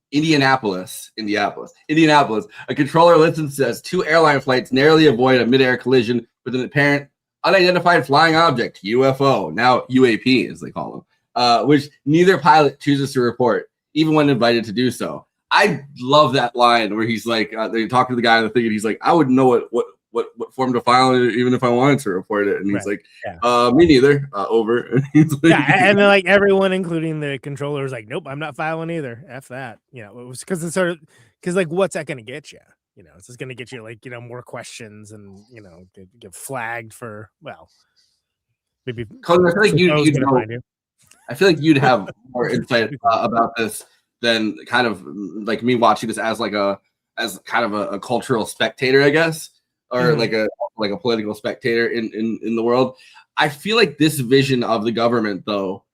a controller listens as two airline flights narrowly avoid a mid-air collision with an apparent unidentified flying object, UFO, now UAP as they call them, which neither pilot chooses to report, even when invited to do so. I love that line where he's like, they talk to the guy on the thing, and he's like, I wouldn't know what form to file it, even if I wanted to report it. And he's like, me neither. Over. And he's like,
and then like everyone, including the controller, was like, nope, I'm not filing either. F that. It was because like, what's that going to get you? It's just going to get you like more questions and get flagged for maybe.
Conan, I feel like you'd have more insight about this than kind of like me watching this as kind of a cultural spectator, I guess. Or like a political spectator in the world. I feel like this vision of the government though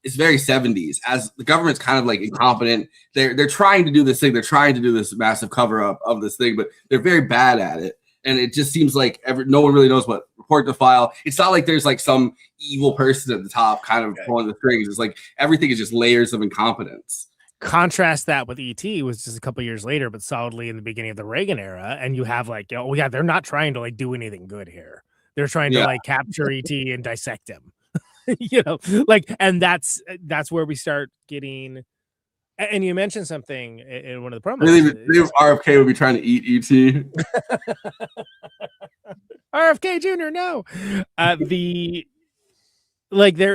is very 70s, as the government's kind of like incompetent. They're trying to do this thing, they're trying to do this massive cover up of this thing, but they're very bad at it. And it just seems like no one really knows what report to file. It's not like there's like some evil person at the top kind of pulling the strings. It's like everything is just layers of incompetence.
Contrast that with ET, was just a couple years later, but solidly in the beginning of the Reagan era, and you have like, they're not trying to like do anything good here. They're trying to like capture ET and dissect him, and that's where we start getting. And you mentioned something in one of the promos.
Really, RFK would be trying to eat ET.
RFK Jr. No,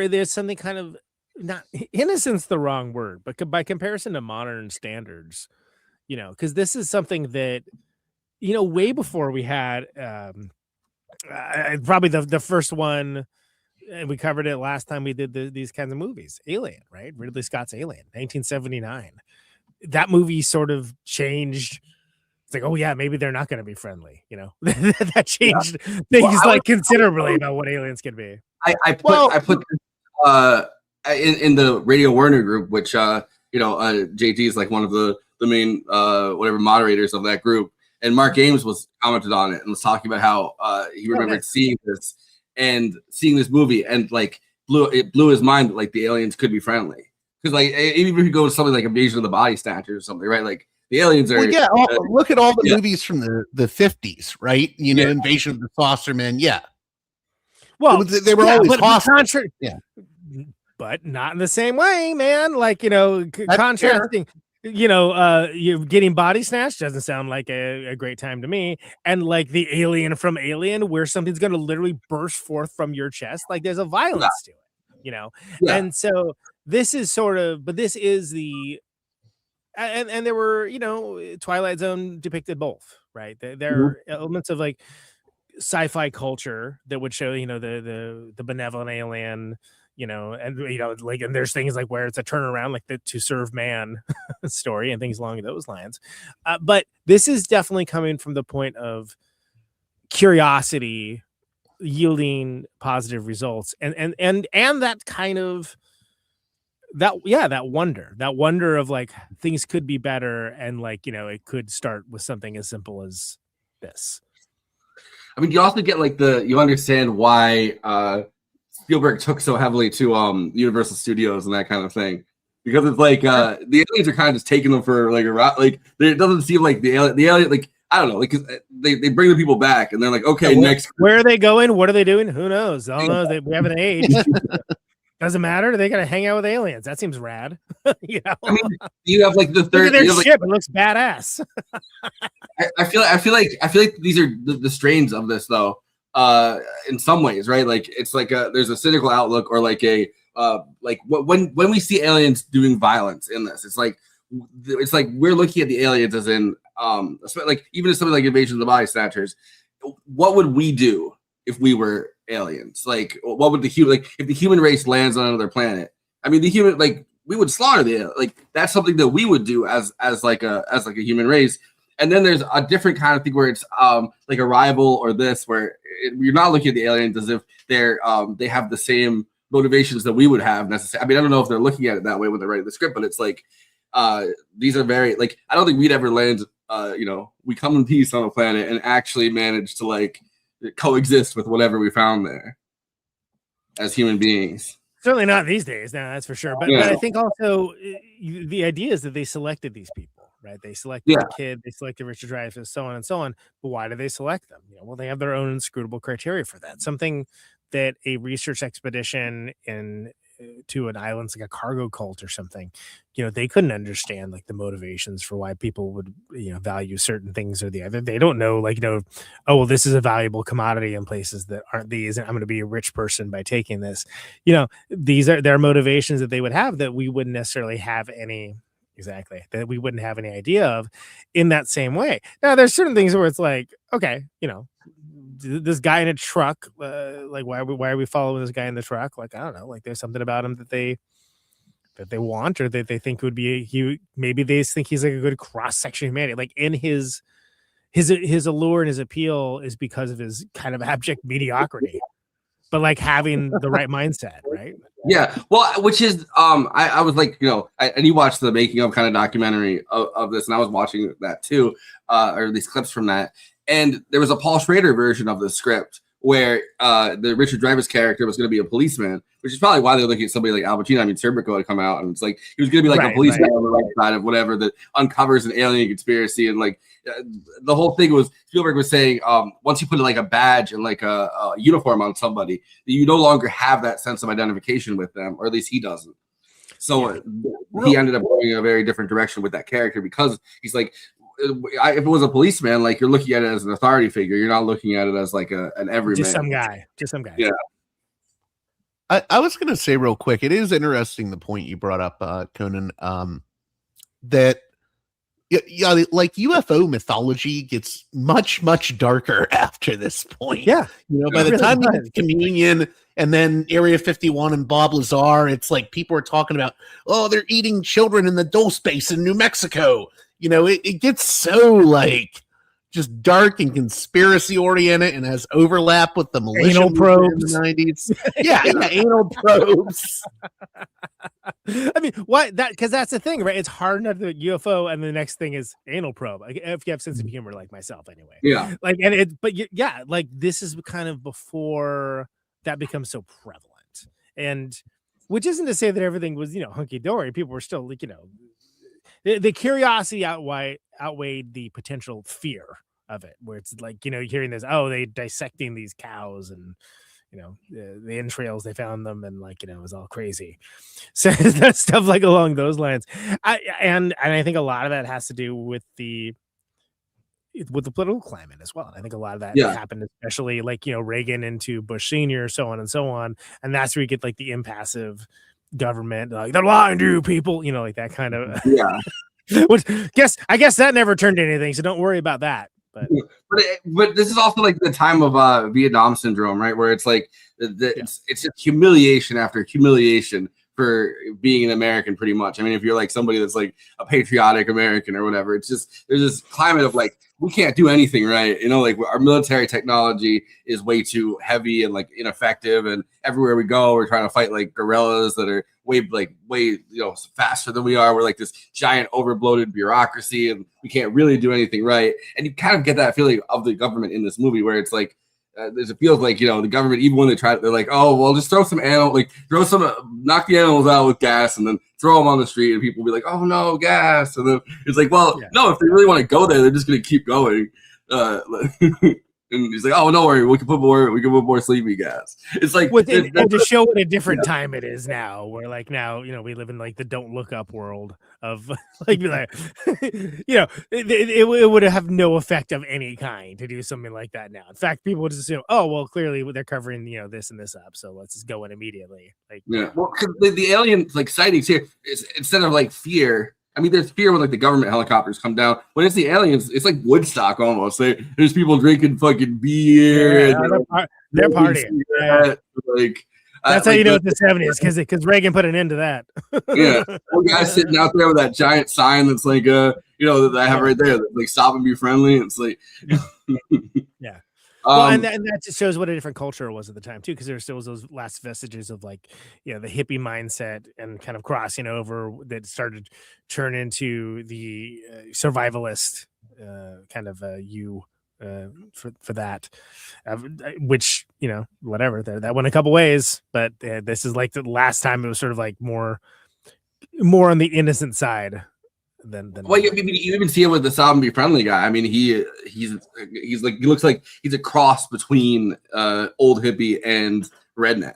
there's something kind of not innocence the wrong word, but by comparison to modern standards, because this is something that, way before we had probably the first one, and we covered it last time we did these kinds of movies, Alien, right? Ridley Scott's Alien, 1979. That movie sort of changed. It's like, oh yeah, maybe they're not going to be friendly. That changed things considerably about what aliens can be.
I put in the Radio Warner group, which JT is like one of the main whatever moderators of that group, and Mark Ames was commented on it and was talking about how he remembered seeing this movie and like blew his mind that like the aliens could be friendly, because like even if you go to something like Invasion of the Body Snatchers or something, right? Like the aliens are
look at all the movies from the 50s, right? Invasion of the Saucermen, well, they were always hostile.
But not in the same way, man. Like, contrasting, you getting body snatched doesn't sound like a great time to me. And like the alien from Alien, where something's going to literally burst forth from your chest, like there's a violence to it, And so this is but this is the, and there were, Twilight Zone depicted both, right? There are elements of like sci-fi culture that would show, the benevolent alien, and there's things like where it's a turnaround, like the To Serve Man story and things along those lines. But this is definitely coming from the point of curiosity yielding positive results, and that kind of that wonder of like things could be better, and like it could start with something as simple as this.
I mean, you also get like you understand why Spielberg took so heavily to Universal Studios and that kind of thing, because it's like the aliens are kind of just taking them for like a route. Like it doesn't seem like the alien like, I don't know, like they bring the people back and they're like, okay, next.
Where are they going? What are they doing? Who knows? All knows we haven't aged. Doesn't matter. They gotta hang out with aliens. That seems rad.
I mean, you have like the third.
Look at their ship. It looks badass.
I feel like these are the strains of this though. In some ways, right? Like it's like there's a cynical outlook, or like a like when we see aliens doing violence in this, it's like we're looking at the aliens as in like even if something like Invasion of the Body Snatchers, what would we do if we were aliens? Like what would if the human race lands on another planet? I mean, the human, like we would slaughter that's something that we would do as like a human race. And then there's a different kind of thing where it's like Arrival or this, where you're not looking at the aliens as if they have the same motivations that we would have necessarily. I mean, I don't know if they're looking at it that way when they're writing the script, but it's like these are very like, I don't think we'd ever land. We come in peace on a planet and actually manage to like coexist with whatever we found there as human beings.
Certainly not these days. No, that's for sure. But I think also the idea is that they selected these people, right? They selected the kid, they selected Richard Dreyfuss, so on and so on. But why do they select them? Well, they have their own inscrutable criteria for that. Something that a research expedition to an island, like a cargo cult or something, they couldn't understand like the motivations for why people would value certain things or the other. They don't know oh, well, this is a valuable commodity in places that aren't these, and I'm going to be a rich person by taking this. These are their motivations that they would have that we wouldn't necessarily have any that we wouldn't have any idea of in that same way. Now there's certain things where it's like, okay, this guy in a truck, like why are we following this guy in the truck? Like, I don't know, like there's something about him that they want, or that they think would be maybe they think he's like a good cross section of humanity. Like in his allure and his appeal is because of his kind of abject mediocrity, but like having the right mindset, right?
Yeah, well, which is I was like, and you watched the making of kind of documentary of this, and I was watching that too, or these clips from that. And there was a Paul Schrader version of the script where the Richard Dreyfuss character was going to be a policeman, which is probably why they're looking at somebody like Al Pacino. I mean, Serpico had come out, and it's like he was going to be like a policeman on the right side of whatever that uncovers an alien conspiracy. And like the whole thing was, Spielberg was saying, once you put like a badge and like a uniform on somebody, you no longer have that sense of identification with them, or at least he doesn't. So he ended up going in a very different direction with that character, because he's like, if it was a policeman, like you're looking at it as an authority figure, you're not looking at it as like an everyman.
Just some guy.
Yeah.
I was going to say real quick, it is interesting the point you brought up, Conan, that yeah, like UFO mythology gets much, much darker after this point.
Yeah.
By the time we get to Communion and then Area 51 and Bob Lazar, it's like people are talking about, oh, they're eating children in the Dole Space in New Mexico. It gets so like just dark and conspiracy oriented and has overlap with the militia
anal probes
in the 90s. Yeah, anal probes.
I mean, because that's the thing, right? It's hard enough to UFO, and the next thing is anal probe. Like, if you have sense of humor like myself, anyway.
Yeah.
Like, like this is kind of before that becomes so prevalent, and which isn't to say that everything was hunky dory. People were still like the curiosity outweighed the potential fear of it, where it's like hearing this, oh, they dissecting these cows and the entrails, they found them, and it was all crazy. So that stuff like along those lines. And I think a lot of that has to do with the political climate as well. And I think a lot of that happened, especially Reagan into Bush Senior, so on and so on. And that's where you get like the impassive government, like they're lying to you people, like that kind of which I guess that never turned to anything. So don't worry about that.
But this is also like the time of Vietnam syndrome, right? Where it's like it's just humiliation after humiliation for being an American, pretty much. I mean, if you're like somebody that's like a patriotic American or whatever, it's just there's this climate of like we can't do anything right. Like our military technology is way too heavy and like ineffective, and everywhere we go, we're trying to fight like guerrillas that are way faster than we are. We're like this giant overbloated bureaucracy, and we can't really do anything right. And you kind of get that feeling of the government in this movie, where it's like it feels like the government, even when they try, they're like, oh well, just throw some knock the animals out with gas, and then throw them on the street, and people will be like, oh no, gas, and then it's like, well, no, if they really want to go there, they're just gonna keep going. And he's like, oh, no worry, we can put more sleepy gas. It's like
and to show what a different time it is now, where like now, we live in like the don't look up world of like it would have no effect of any kind to do something like that now. In fact, people would just assume, oh well, clearly they're covering this and this up, so let's just go in immediately.
Well, because the alien like sightings here is, instead of like fear. I mean, there's fear when like the government helicopters come down. When it's the aliens, it's like Woodstock almost. There's people drinking fucking beer.
Yeah, they're partying. Yeah. That's how you know it's the 70s, because Reagan put an end to that.
Yeah, one guy sitting out there with that giant sign that's like that I have right there, that's like stop and be friendly. It's like,
yeah. Well, and that just shows what a different culture it was at the time too, because there still was those last vestiges of like the hippie mindset and kind of crossing over that started to turn into the survivalist kind of for that, which whatever that went a couple ways, but this is like the last time it was sort of like more on the innocent side. Than
well, you even see it with the Stop and Be Friendly guy. I mean, he's like, he looks like he's a cross between old hippie and redneck.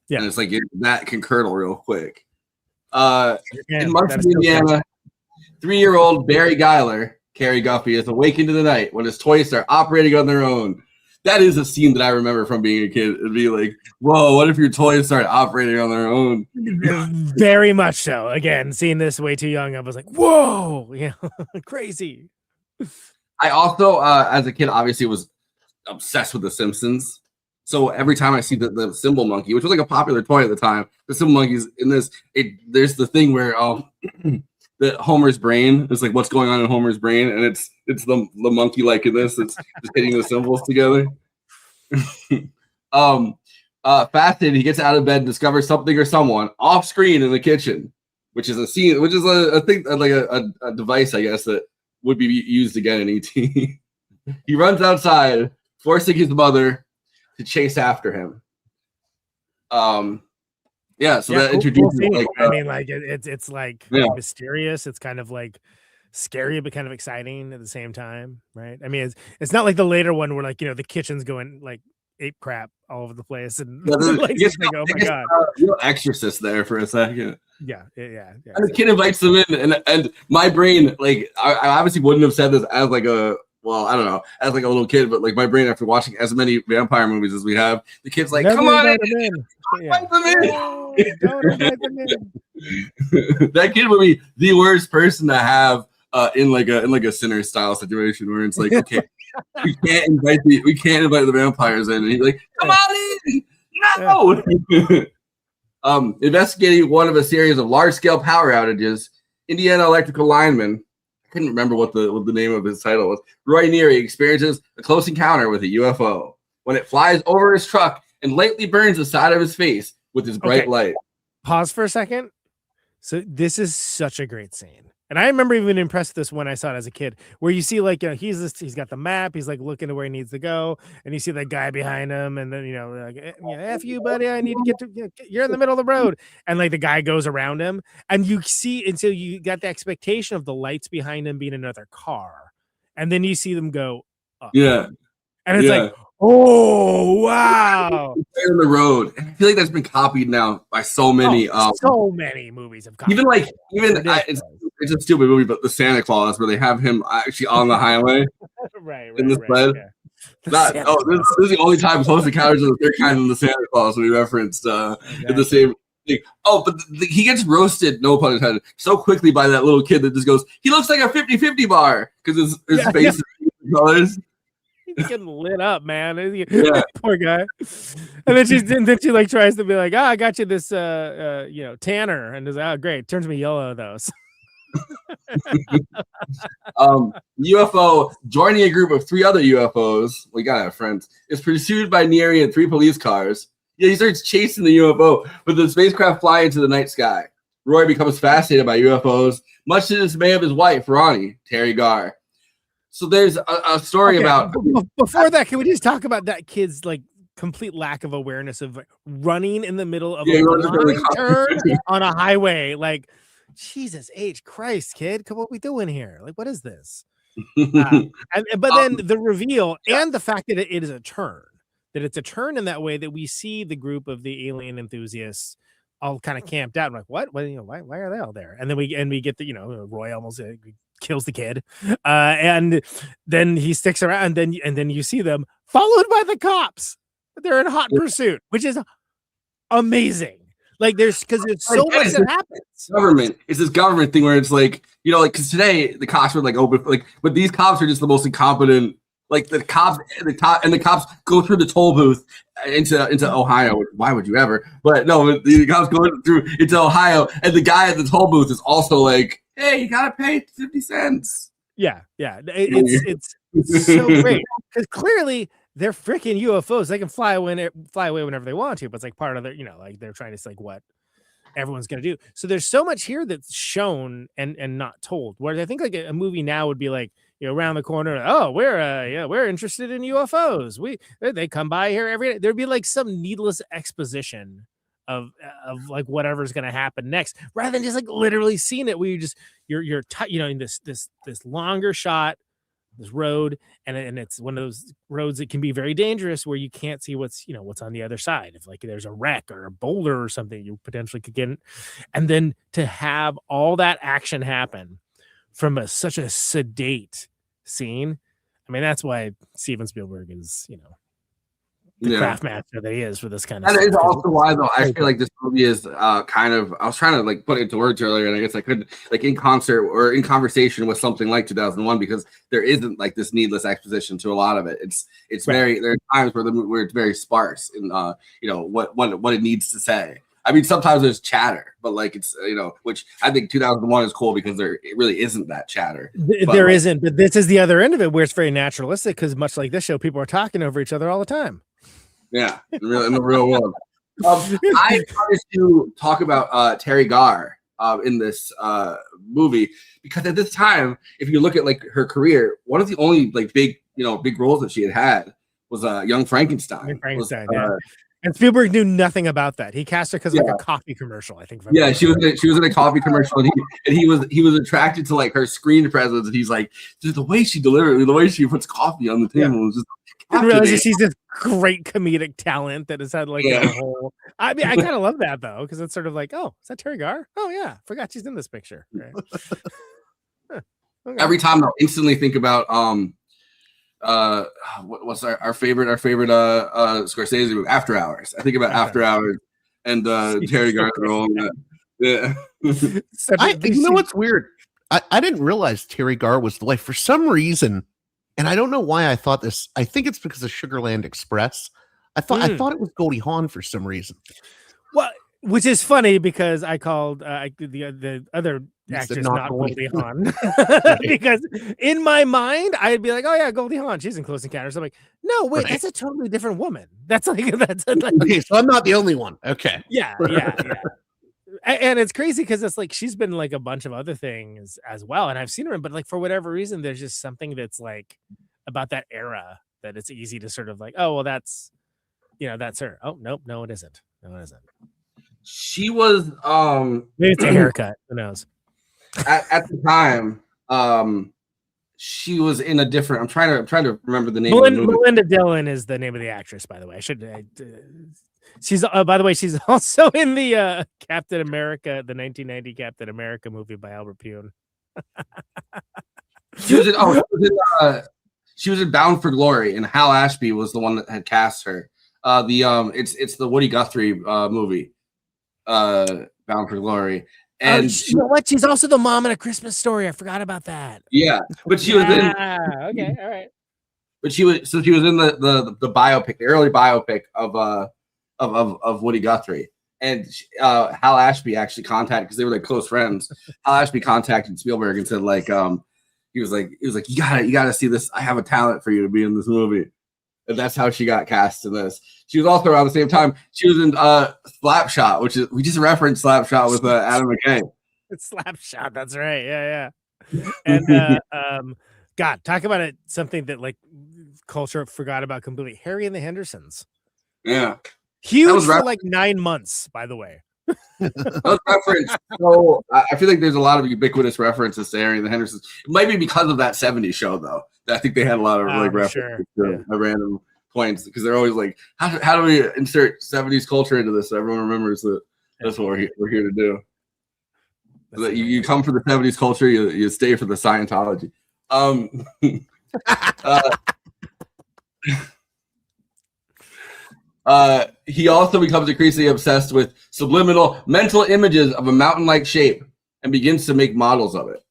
Yeah, and it's like that can curdle real quick. In Muncie, Indiana, 3-year-old Barry Geiler, Carey Guffey, is awakened in the night when his toys start operating on their own. That is a scene that I remember from being a kid. It'd be like, whoa, what if your toys start operating on their own?
Very much so. Again, seeing this way too young, I was like, whoa, crazy.
I also, as a kid, obviously was obsessed with The Simpsons. So every time I see the Symbol Monkey, which was like a popular toy at the time, the Symbol Monkey's in this, there's the thing where the Homer's brain is like what's going on in Homer's brain, and it's the monkey like in this. It's just hitting the symbols together. Fascinated, he gets out of bed and discovers something or someone off screen in the kitchen, which is a scene, which is a thing, like a device, I guess, that would be used again in E.T. He runs outside, forcing his mother to chase after him. Yeah, so that introduces
cool like I mean, like it's like mysterious. It's kind of like scary, but kind of exciting at the same time, right? I mean, it's not like the later one where like the kitchen's going like ape crap all over the place, and like, oh my god,
real Exorcist there for a second.
Yeah. And
the kid invites them in, and my brain, like I obviously wouldn't have said this as like a well, I don't know, as like a little kid, but like my brain after watching as many vampire movies as we have, the kid's like,
Never
come on
invite
in.
them in.
Invite them in.
No, don't invite them in.
That kid would be the worst person to have in like a Sinner style situation where it's like, okay, we can't invite the vampires in, and he's like, come on in. No. Investigating one of a series of large-scale power outages, Indiana electrical lineman, I couldn't remember what the name of his title was, Roy Neary experiences a close encounter with a UFO when it flies over his truck and lightly burns the side of his face with his bright light.
Pause for a second. So this is such a great scene. And I remember even impressed with this when I saw it as a kid, where you see like, he's got the map, he's like looking to where he needs to go, and you see that guy behind him, and then like, F you, buddy, I need to get to, you're in the middle of the road, and like the guy goes around him, and you see, and so you got the expectation of the lights behind him being another car, and then you see them go up.
Yeah,
and it's like, oh wow,
right on the road. I feel like that's been copied now by so many.
So many movies have copied.
It's a stupid movie, but the Santa Claus, where they have him actually on the highway,
right
in the sled. Yeah. This is the only time Close Encounters of the Third Kind and the Santa Claus we referenced in the same thing. Oh, but he gets roasted, no pun intended, so quickly by that little kid that just goes, he looks like a 50-50 bar because his face is colors.
He's getting lit up, man. Poor guy. And then she like tries to be like, I got you this tanner, and is great. Turns me yellow though.
UFO joining a group of 3 other UFOs. We gotta have friends. Is pursued by Neary and 3 police cars. Yeah, he starts chasing the UFO, but the spacecraft fly into the night sky. Roy becomes fascinated by UFOs, much to the dismay of his wife, Ronnie, Teri Garr. So there's a story about.
Before that, can we just talk about that kid's like complete lack of awareness of running in the middle of a line turn on a highway? Like, Jesus H. Christ, kid, what are we doing here? Like, what is this? But then the reveal and the fact that it is a turn, that it's a turn in that way that we see the group of the alien enthusiasts all kind of camped out. I'm like, what? Why are they all there? And then we get the Roy almost kills the kid, and then he sticks around, and then you see them followed by the cops. They're in hot pursuit, which is amazing. Like there's so much that happens.
It's this government thing where it's like, because today the cops were like open, like, but these cops are just the most incompetent. Like the cops go through the toll booth into Ohio. Why would you ever? But no, the cops go through into Ohio, and the guy at the toll booth is also like, "Hey, you gotta pay 50 cents."
Yeah. It's so great because clearly they're freaking UFOs. They can fly away whenever they want to, but it's like part of their, like they're trying to say what everyone's gonna do. So there's so much here that's shown and not told. Whereas I think like a movie now would be like, around the corner. Oh, we're interested in UFOs. They come by here every day. There'd be like some needless exposition of like whatever's gonna happen next, rather than just like literally seeing it. Where you're in this longer shot, this road, and it's one of those roads that can be very dangerous where you can't see what's on the other side. If like there's a wreck or a boulder or something, you potentially could get in. And then to have all that action happen from such a sedate scene. I mean, that's why Steven Spielberg is, the craft master that he is for this kind of
stuff. And it's also why, though, I
Okay.
feel like this movie is kind of, I was trying to like put it into words earlier, and I guess I couldn't, like in concert or in conversation with something like 2001, because there isn't like this needless exposition to a lot of it. It's
Right.
very, there are times where it's very sparse in what it needs to say. I mean, sometimes there's chatter, but like it's, which I think 2001 is cool because it really isn't that chatter.
There isn't, but this is the other end of it where it's very naturalistic, because much like this show, people are talking over each other all the time.
Yeah, in the real world. I wanted to talk about Teri Garr in this movie, because at this time, if you look at like her career, one of the only like big roles that she had was Young Frankenstein.
Young Frankenstein, yeah. And Spielberg knew nothing about that. He cast her because of like a coffee commercial, I think.
Yeah, she was in a coffee commercial, and he was attracted to like her screen presence, and he's like, just the way she delivered, the way she puts coffee on the table was just.
I didn't realize that she's this great comedic talent that has had like a whole. I mean, I kind of love that though, because it's sort of like, oh, is that Teri Garr? Oh yeah, forgot she's in this picture. Right.
Okay. Every time I'll instantly think about what's our favorite Scorsese movie, After Hours. I think about After Hours and Teri Garr's role in that. Yeah.
You know what's weird? I didn't realize Teri Garr was the wife for some reason, and I don't know why I thought this. I think it's because of Sugarland Express. I thought it was Goldie Hawn for some reason.
Well, which is funny because I called the other actress not Goldie Hawn because in my mind I'd be like, oh yeah, Goldie Hawn, she's in Close Encounters. I'm like, no, wait, that's a totally different woman. That's like
okay, so I'm not the only one. Okay,
yeah. And it's crazy because it's like she's been like a bunch of other things as well, and I've seen her in, but like for whatever reason, there's just something that's like about that era that it's easy to sort of like, oh well, that's that's her. Oh nope, no, it isn't. No, it isn't.
She was
maybe it's a haircut. Who knows?
At the time, she was in a different. I'm trying to remember the name.
Melinda Dillon is the name of the actress, by the way. She's by the way, she's also in the Captain America, the 1990 Captain America movie by Albert Pune.
She was in Bound for Glory, and Hal Ashby was the one that had cast her. It's the Woody Guthrie movie, Bound for Glory. And
you know what? She's also the mom in A Christmas Story. I forgot about that.
Yeah, but she was in.
Okay, all right.
But she was in the biopic, the early biopic of Woody Guthrie, and Hal Ashby actually contacted, because they were like close friends. Hal Ashby contacted Spielberg and said he was like you gotta see this. I have a talent for you to be in this movie, and that's how she got cast in this. She was also around the same time. She was in Slapshot, which is, we just referenced Slapshot with Adam McKay.
It's Slapshot. That's right. Yeah. And God, talk about it. Something that like culture forgot about completely. Harry and the Hendersons.
Yeah.
Huge for like 9 months, by the way.
That was reference. So I feel like there's a lot of ubiquitous references to Harry and the Hendersons. It might be because of that 70s show, though. I think they had a lot of references to random points, because they're always like, how do we insert 70s culture into this so everyone remembers that that's what we're here to do. So that you come for the 70s culture, you stay for the Scientology. He also becomes increasingly obsessed with subliminal mental images of a mountain-like shape and begins to make models of it.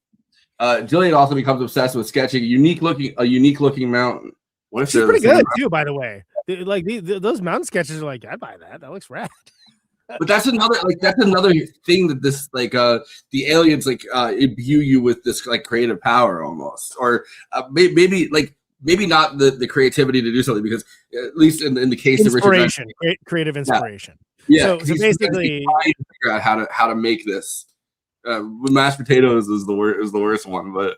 Gillian also becomes obsessed with sketching a unique looking mountain. What if
she's pretty good too, by the way. Like those mountain sketches are like, I'd buy that. That looks rad.
But that's another thing that this the aliens imbue you with this like creative power almost, or maybe not the creativity to do something, because at least in the case of Richard,
creative inspiration.
Yeah.
So basically,
trying to figure out how to make this. Mashed potatoes is the worst one, but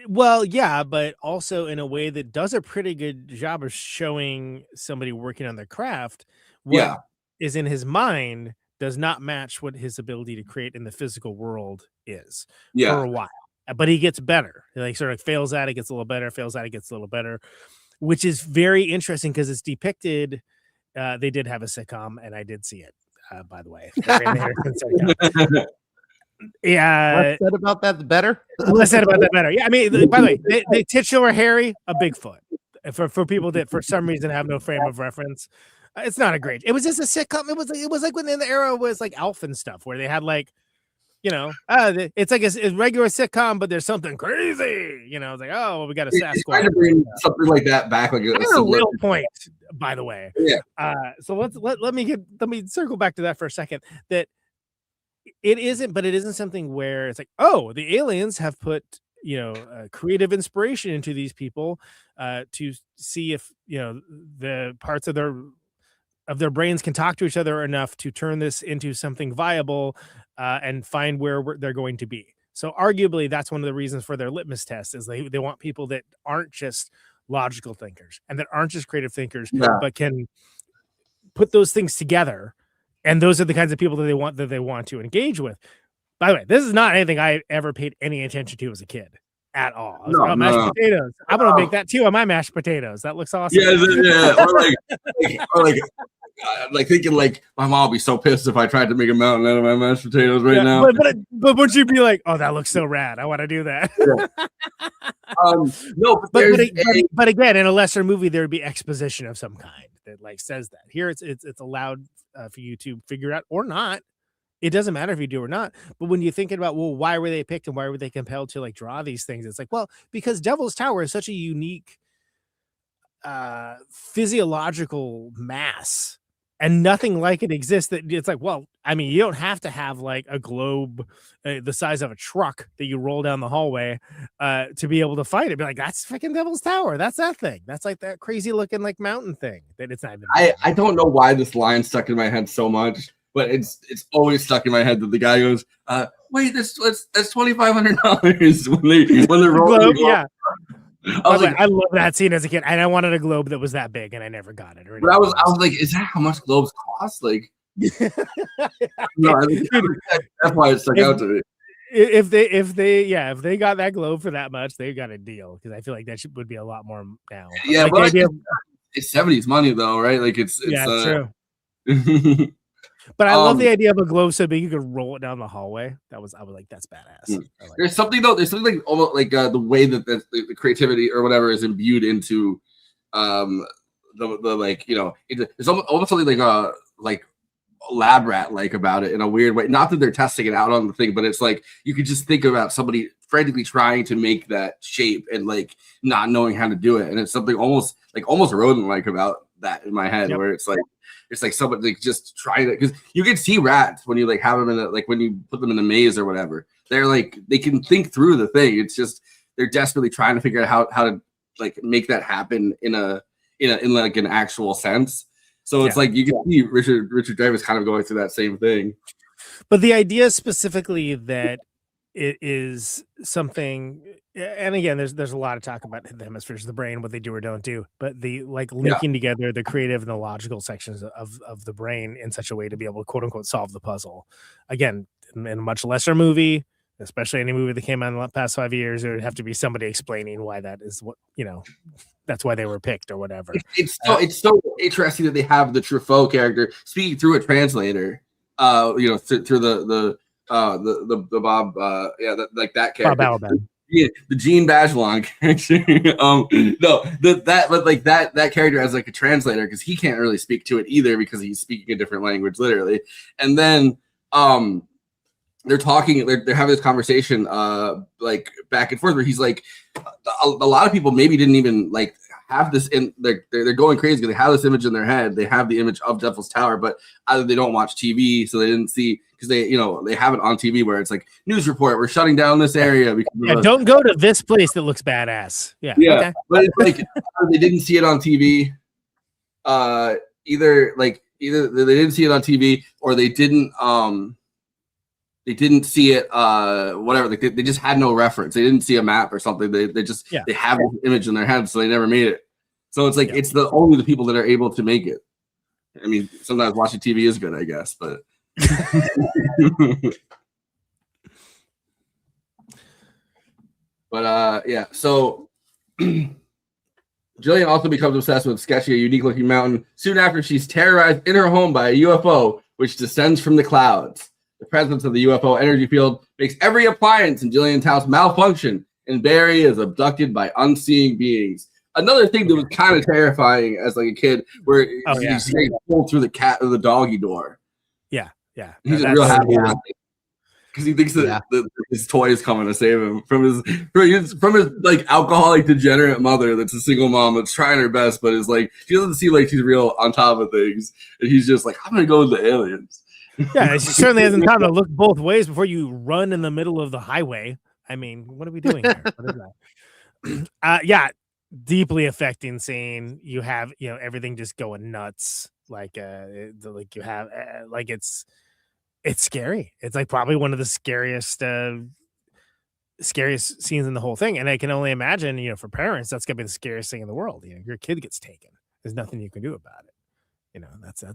well, yeah, but also in a way that does a pretty good job of showing somebody working on their craft. What is in his mind does not match what his ability to create in the physical world is for a while. But he gets better. He like sort of fails at it, gets a little better, fails at it, gets a little better, which is very interesting because it's depicted. They did have a sitcom, and I did see it, by the way. Yeah.
Less said about that, the better.
Less said about that, better. Yeah, I mean, by the way, the titular Harry, a Bigfoot. For people that for some reason have no frame of reference, it's not a great. It was just a sitcom. It was like when in the era was like Alf and stuff, where they had like, it's like a regular sitcom, but there's something crazy. It's like, oh, well, we got a Sasquatch.
Trying to bring something like that back, like
a real point, by the way.
Yeah.
So let me circle back to that for a second. That it isn't something where it's like, oh, the aliens have put creative inspiration into these people to see if the parts of their brains can talk to each other enough to turn this into something viable and find where they're going to be. So arguably that's one of the reasons for their litmus test is they want people that aren't just logical thinkers and that aren't just creative thinkers, but can put those things together. And those are the kinds of people that they want to engage with. By the way, this is not anything I ever paid any attention to as a kid at all. Mashed potatoes. I'm gonna make that too on my mashed potatoes. That looks awesome.
Yeah. like thinking like my mom would be so pissed if I tried to make a mountain out of my mashed potatoes right now.
But would you be like, oh, that looks so rad, I want to do that?
No,
but again, in a lesser movie, there would be exposition of some kind that like says that. Here, it's allowed for you to figure out or not. It doesn't matter if you do or not. But when you're thinking about, well, why were they picked and why were they compelled to like draw these things? It's like, well, because Devil's Tower is such a unique physiological mass and nothing like it exists, that it's like, well, I mean, you don't have to have like a globe the size of a truck that you roll down the hallway to be able to fight it. Be like, that's freaking Devil's Tower. That's that thing. That's like that crazy looking like mountain thing that it's not even.
I don't know why this line stuck in my head so much, but it's always stuck in my head that the guy goes, wait, that's $2,500 when they're rolling.
Yeah. I love that scene as a kid, and I wanted a globe that was that big, and I never got it.
But I was like, is that how much globes cost? Like, no, that's why it stuck out to me.
If they got that globe for that much, they got a deal, because I feel like that would be a lot more now.
Yeah,
like,
but it's 70s money though, right? Like it's
true. But I love the idea of a globe so big you could roll it down the hallway. I was like, that's badass.
There's something like almost like the way that the creativity or whatever is imbued into the like, you know, it's almost something like lab rat like about it in a weird way. Not that they're testing it out on the thing, but it's like you could just think about somebody frantically trying to make that shape and like not knowing how to do it, and it's something almost rodent like about that in my head. Yep. Where it's like somebody like just trying to, because you can see rats when you like have them in like when you put them in a maze or whatever, they're like they can think through the thing. It's just they're desperately trying to figure out how to like make that happen in like an actual sense. So it's like you can see Richard Dreyfuss kind of going through that same thing.
But the idea specifically that it is something, and again, there's a lot of talk about the hemispheres of the brain, what they do or don't do, but the like linking together the creative and the logical sections of the brain in such a way to be able to quote unquote solve the puzzle. Again, in a much lesser movie, especially any movie that came out in the past 5 years, there would have to be somebody explaining why that is what, you know, that's why they were picked or whatever.
It's so interesting that they have the Truffaut character speaking through a translator, you know, through the Bob, like that character.
Bob Babalan.
Yeah, the Gene Babalan character. That character as like a translator, because he can't really speak to it either because he's speaking a different language, literally. And then they're talking, they're having this conversation like back and forth where he's like, a lot of people maybe didn't even like have this in, they're going crazy because they have this image in their head. They have the image of Devil's Tower, but either they don't watch TV, so they didn't see, because they, you know, they have it on TV where it's like news report, we're shutting down this area because
don't go to this place that looks badass. Okay.
But it's like they didn't see it on TV. Either they didn't see it on TV, or they didn't see it whatever, like they just had no reference. They didn't see a map or something. They just they have an image in their head, so they never made it. So it's like it's only the people that are able to make it. I mean, sometimes watching TV is good, I guess, but so Jillian also becomes obsessed with sketching a unique looking mountain soon after she's terrorized in her home by a UFO which descends from the clouds. The presence of the UFO energy field makes every appliance in Jillian's house malfunction, and Barry is abducted by unseeing beings. Another thing that was kind of terrifying as like a kid, where he's getting pulled through the cat or the doggy door.
Yeah.
He's real happy because he thinks that his toy is coming to save him from his like alcoholic degenerate mother that's a single mom that's trying her best, but is like she doesn't seem like she's real on top of things, and he's just like, I'm gonna go with the aliens.
Yeah, she certainly hasn't time to look both ways before you run in the middle of the highway. I mean, what are we doing here? What is that? Deeply affecting scene. You have, you know, everything just going nuts. Like you have like it's scary. It's like probably one of the scariest scenes in the whole thing. And I can only imagine, you know, for parents, that's gonna be the scariest thing in the world. You know, your kid gets taken. There's nothing you can do about it. You know, that's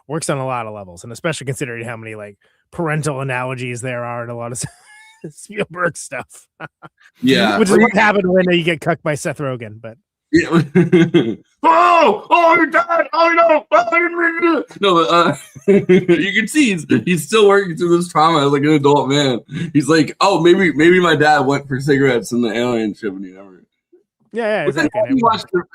works on a lot of levels, and especially considering how many like parental analogies there are in a lot of Spielberg stuff.
Yeah,
which is what happened when you get cucked by Seth Rogen. But
Yeah. Oh, you're dead. Oh no. Oh, I didn't mean to do it. No, you can see he's still working through this trauma as like an adult man. He's like, oh, maybe my dad went for cigarettes in the alien ship and he never.
Yeah,
But then
exactly.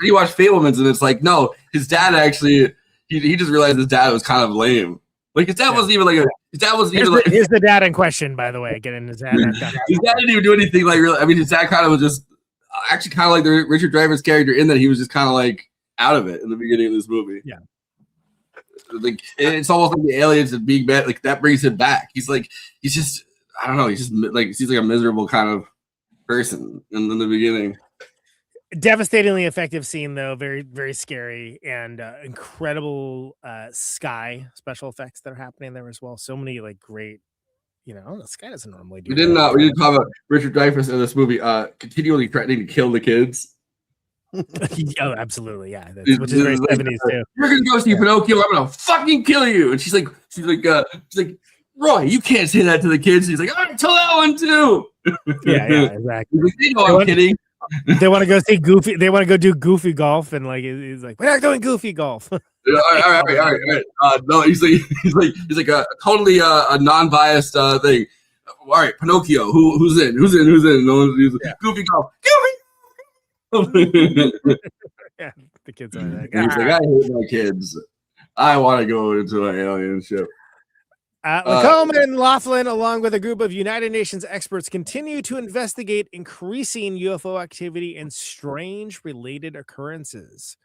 you watch Fablemans and it's like, no, his dad actually he just realized his dad was kind of lame. Like his dad wasn't even like his dad wasn't even like
here's the dad in question, by the way, getting his dad.
his dad didn't even do anything like real. I mean, his dad kind of was just actually kind of like the Richard Dreyfuss character in that he was just kind of like out of it in the beginning of this movie.
Yeah.
Like it's almost like the aliens and being bad, like that brings him back. He's just I don't know, he's just like seems like a miserable kind of person in the beginning.
Devastatingly effective scene though, very very scary, and incredible sky special effects that are happening there as well. So many like great, the sky doesn't normally do.
We didn't talk about Richard Dreyfuss in this movie continually threatening to kill the kids.
Oh, absolutely, yeah. Which is very 70s too.
You're gonna go see Pinocchio. I'm gonna fucking kill you. And she's like, Roy, you can't say that to the kids. And he's like, I tell that one too.
Yeah, exactly.
They know I'm kidding.
They want to go see Goofy. They want to go do Goofy golf, and like he's like, we're not doing Goofy golf.
All right. No, he's like a totally a non-biased thing. All right, Pinocchio. Who's in? No one's using Goofy golf.
Yeah, the kids are like,
He's like, I hate my kids. I want to go into an alien ship.
Lacombe and Laughlin, along with a group of United Nations experts, continue to investigate increasing UFO activity and strange related occurrences.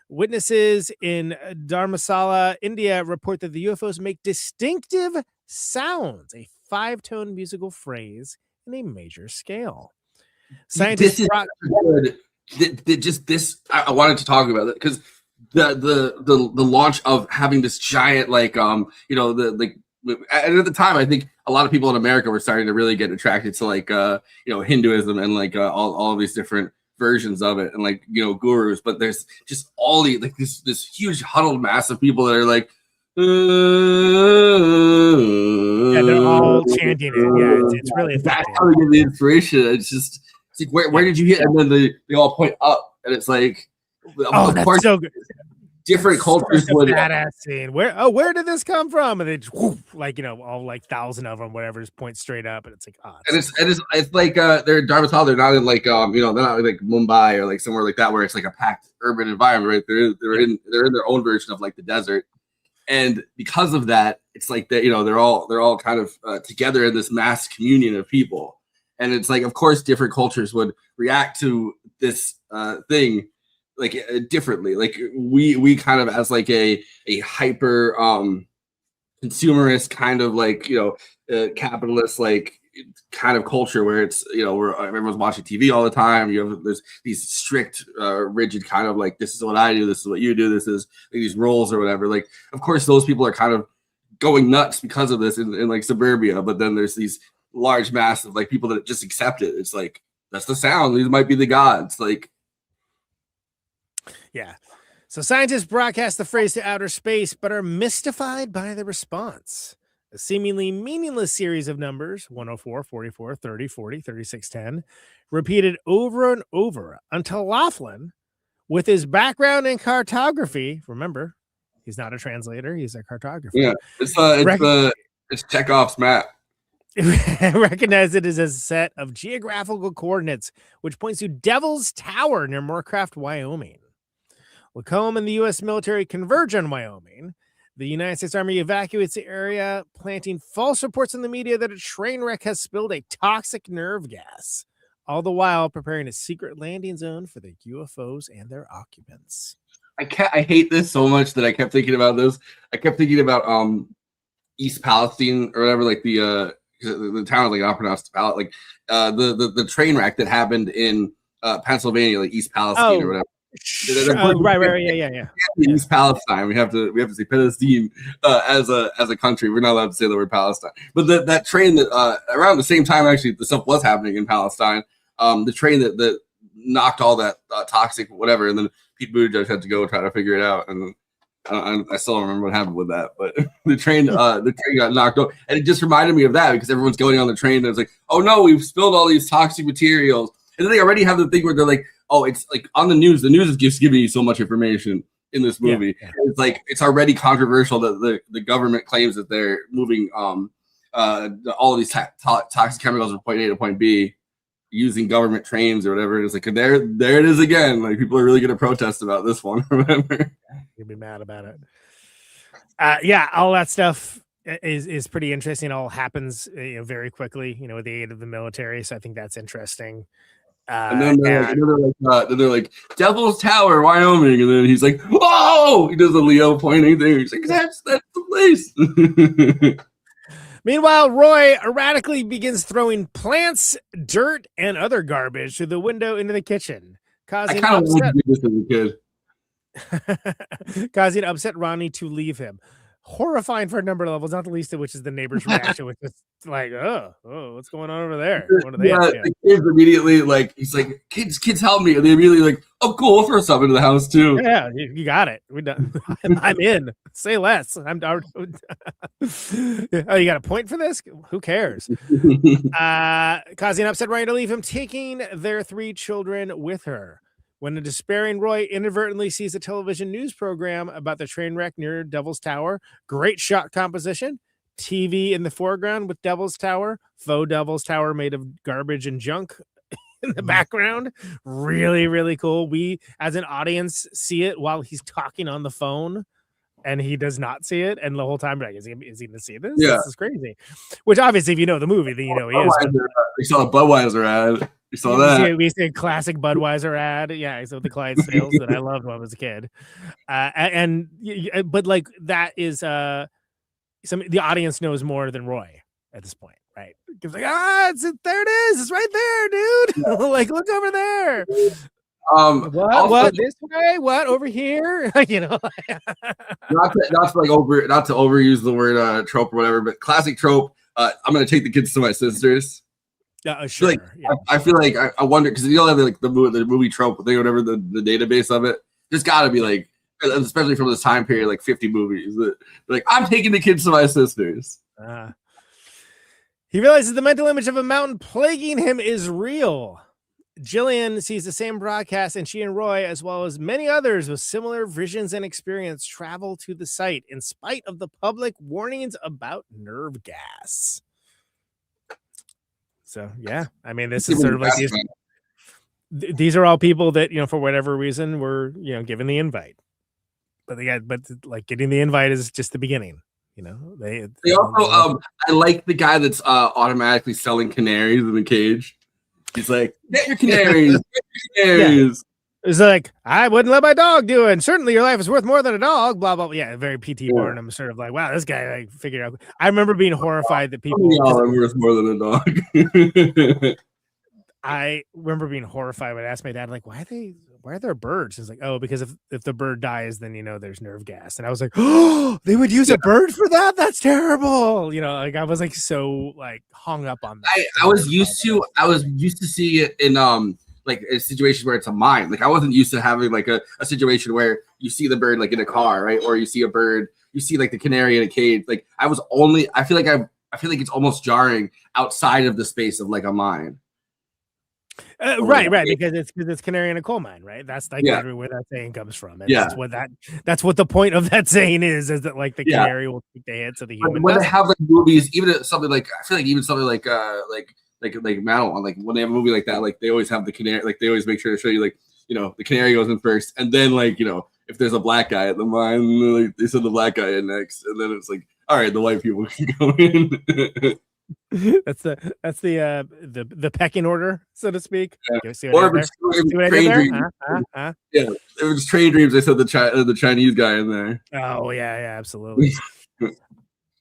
Witnesses in Dharmasala, India, report that the UFOs make distinctive sounds, a 5-tone musical phrase in a major scale. Scientists I wanted to talk about it because the launch of having this giant and at the time, I think a lot of people in America were starting to really get attracted to Hinduism and all of these different versions of it and gurus. But there's just all the this huge huddled mass of people that are like, yeah, they're all chanting it. Yeah, it's really effective.
That's how they get the inspiration. It's like where did you hit? And then they all point up, and it's like,
of course, so good.
Different cultures would
badass scene. Where did this come from? And they just all 1,000 of them, whatever, just point straight up, and it's like,
it's like they're in Dharmasala. They're not in they're not like Mumbai or somewhere like that where it's like a packed urban environment, right? They're in their own version of the desert, and because of that, it's like that they're all kind of together in this mass communion of people, and it's like of course different cultures would react to this thing differently. We kind of as a hyper consumerist kind of capitalist kind of culture where it's where everyone's watching TV all the time. There's these strict rigid kind of this is what I do, this is what you do, this is these roles or whatever. Of course those people are kind of going nuts because of this in suburbia, but then there's these large mass of people that just accept it. It's like that's the sound, these might be the gods.
Yeah. So scientists broadcast the phrase to outer space, but are mystified by the response. A seemingly meaningless series of numbers, 104, 44, 30, 40, 36, 10, repeated over and over until Laughlin, with his background in cartography, remember, he's not a translator, he's a cartographer.
Yeah, it's Chekhov's map.
Recognize it as a set of geographical coordinates, which points to Devil's Tower near Moorcraft, Wyoming. Lacombe and the U.S. military converge on Wyoming. The United States Army evacuates the area, planting false reports in the media that a train wreck has spilled a toxic nerve gas, all the while preparing a secret landing zone for the UFOs and their occupants.
I hate this so much that I kept thinking about this. I kept thinking about East Palestine or whatever, the town is not pronounced the train wreck that happened in Pennsylvania, East Palestine or whatever.
Right, yeah.
East Palestine. We have to say Palestine as a country. We're not allowed to say the word Palestine. But that train that around the same time actually the stuff was happening in Palestine. The train that knocked all that toxic whatever, and then Pete Buttigieg had to go try to figure it out. And I still don't remember what happened with that. But the train got knocked over, and it just reminded me of that because everyone's going on the train and it's like, oh no, we've spilled all these toxic materials. And then they already have the thing where they're like, oh, it's like on the news. The news is just giving you so much information in this movie.
Yeah.
It's like it's already controversial that the government claims that they're moving all of these toxic chemicals from point A to point B using government trains or whatever. It's like there it is again. Like people are really going to protest about this one. Remember?
You'll be mad about it. Yeah, all that stuff is pretty interesting. It all happens very quickly, with the aid of the military. So I think that's interesting.
And then they're like Devil's Tower, Wyoming, and then he's like, "Whoa!" He does the Leo pointing thing. He's like, "That's the place."
Meanwhile, Roy erratically begins throwing plants, dirt, and other garbage through the window into the kitchen, causing
I kind of wanted to do this as a kid.
causing upset Ronnie to leave him. Horrifying for a number of levels, not the least of which is the neighbor's reaction, which is like, oh, what's going on over there? What are they up to?
The kids immediately he's like, kids help me, and they immediately like, oh cool, we'll throw stuff into the house too.
Yeah, you got it. We're done. I'm in. Say less. I'm oh, you got a point for this? Who cares? Causing upset Ronnie to leave him, taking their 3 children with her. When a despairing Roy inadvertently sees a television news program about the train wreck near Devil's Tower, great shot composition, TV in the foreground with Devil's Tower, faux Devil's Tower made of garbage and junk in the background. Really, really cool. We, as an audience, see it while he's talking on the phone, and he does not see it. And the whole time, like, is he going to see this?
Yeah.
This is crazy. Which, obviously, if you know the movie, then you know he is.
We saw a Budweiser ad. You saw that.
We see a classic Budweiser ad. Yeah, so the Clydesdales that I loved when I was a kid. But like that is the audience knows more than Roy at this point, right? It's like, there it is. It's right there, dude. Like, look over there. What this way? What over here?
not to overuse the word trope or whatever, but classic trope. I'm gonna take the kids to my sisters.
Sure.
I feel like I wonder because you have like the movie trope thing, whatever the database of it. There's got to be like, especially from this time period, like 50 movies that like I'm taking the kids to my sisters.
He realizes the mental image of a mountain plaguing him is real. Jillian sees the same broadcast, and she and Roy, as well as many others with similar visions and experience, travel to the site in spite of the public warnings about nerve gas. So, yeah, I mean, this is sort of like these are all people that, for whatever reason were, given the invite. But getting the invite is just the beginning. They
also, I like the guy that's automatically selling canaries in the cage. He's like, get your canaries.
Yeah. It's like, I wouldn't let my dog do it. And certainly your life is worth more than a dog, blah, blah, blah. Yeah, very P.T. Barnum, sort of like, wow, this guy like figured out. I remember being horrified that people
are worth more than a dog.
I remember being horrified when I asked my dad, like, why are there birds? It's like, oh, because if the bird dies, then there's nerve gas. And I was like, oh, they would use a bird for that? That's terrible. I was like so like hung up on that.
I was used to seeing it in like a situation where it's a mine. Like I wasn't used to having like a situation where you see the bird like in a car, right? Or you see a bird, you see like the canary in a cage. Like I feel like it's almost jarring outside of the space of like a mine.
Right, because it's canary in a coal mine, right? That's like where that saying comes from. And that's what the point of that saying is that like the canary will take the hits of the human.
When they have like movies, even something like I feel like even something like Madeline, like when they have a movie like that, like they always have the canary, like they always make sure to show you like the canary goes in first, and then like if there's a black guy at the mine, like, they send the black guy in next, and then it's like, all right, the white people can go in.
That's the pecking order, so to speak.
Yeah. Or if it was Train Dreams. They said the Chinese guy in there.
Oh yeah, absolutely.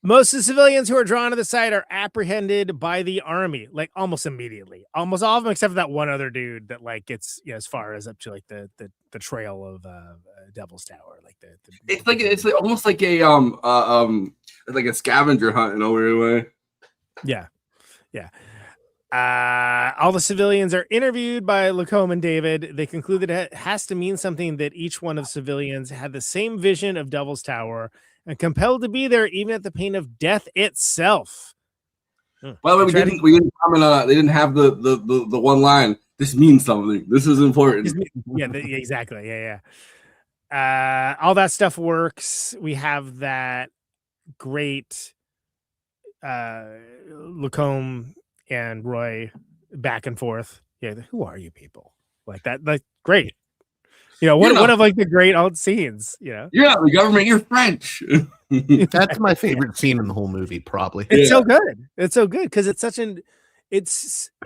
Most of the civilians who are drawn to the site are apprehended by the army, like almost immediately. Almost all of them, except for that one other dude that like gets as far as up to like the trail of Devil's Tower. Like
it's almost like a like a scavenger hunt in a weird way.
Yeah. All the civilians are interviewed by Lacombe and David. They conclude that it has to mean something that each one of civilians had the same vision of Devil's Tower and compelled to be there even at the pain of death itself.
By the way, we didn't comment on. They didn't have the one line. this means something. This is important.
Yeah, exactly. Yeah. All that stuff works. We have that great Lacombe and Roy back and forth. Yeah, who are you people? Like that, like great. You know, one of like the great old scenes. You know,
you're not the government. You're French.
That's my favorite scene in the whole movie, probably.
It's so good. It's so good because it's such it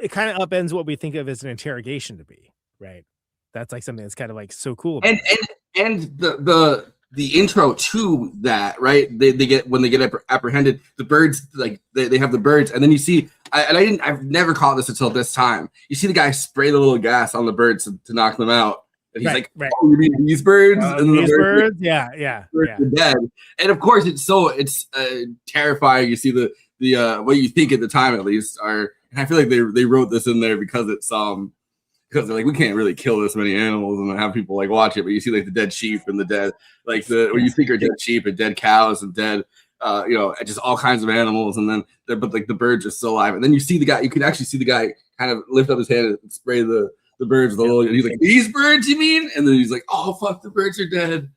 kind of upends what we think of as an interrogation to be, right? That's like something that's kind of like so cool.
And the intro to that, right? They get when they get apprehended, the birds, like they have the birds, and then you see, I've never caught this until this time. You see the guy spray the little gas on the birds to knock them out, and he's like, "Oh, you mean these birds?" And
these birds, yeah.
Birds are dead. And of course, it's terrifying. You see the what you think at the time at least are, and I feel like they wrote this in there because it's because they're like, we can't really kill this many animals and have people like watch it, but you see like the dead sheep and the dead, like what you think are dead sheep and dead cows and dead, just all kinds of animals, and then but like the birds are still alive, and then you see the guy, you can actually see the guy kind of lift up his hand and spray the birds with a little, and he's like, these birds, you mean? And then he's like, oh fuck, the birds are dead.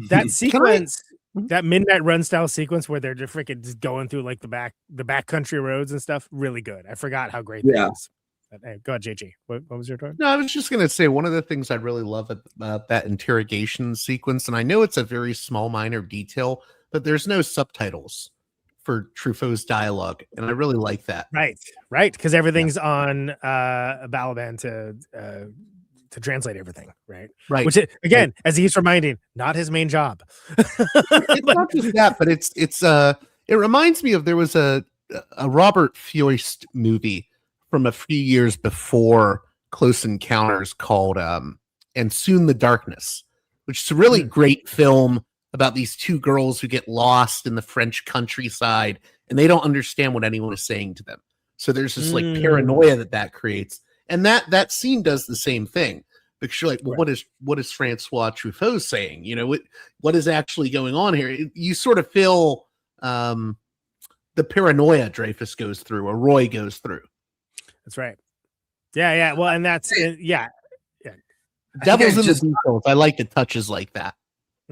That sequence, that Midnight Run style sequence where they're just freaking just going through like the back country roads and stuff, really good. I forgot how great that is. Hey, go ahead, JG. What was your turn?
No, I was just going to say one of the things I really love about that interrogation sequence, and I know it's a very small, minor detail, but there's no subtitles for Truffaut's dialogue, and I really like that.
Right, because everything's on Babalan to translate everything, right? Which again, as he's reminding, not his main job.
It's not just that, but it reminds me of there was a Robert Frost movie from a few years before Close Encounters called And Soon the Darkness, which is a really great film about these two girls who get lost in the French countryside and they don't understand what anyone is saying to them. So there's this like paranoia that creates. And that scene does the same thing, because you're like, well, what is Francois Truffaut saying? You know, what is actually going on here? You sort of feel the paranoia Dreyfuss goes through, or Roy goes through.
That's right. Yeah. Well, and that's yeah.
Devil's in the details. I like the touches like that.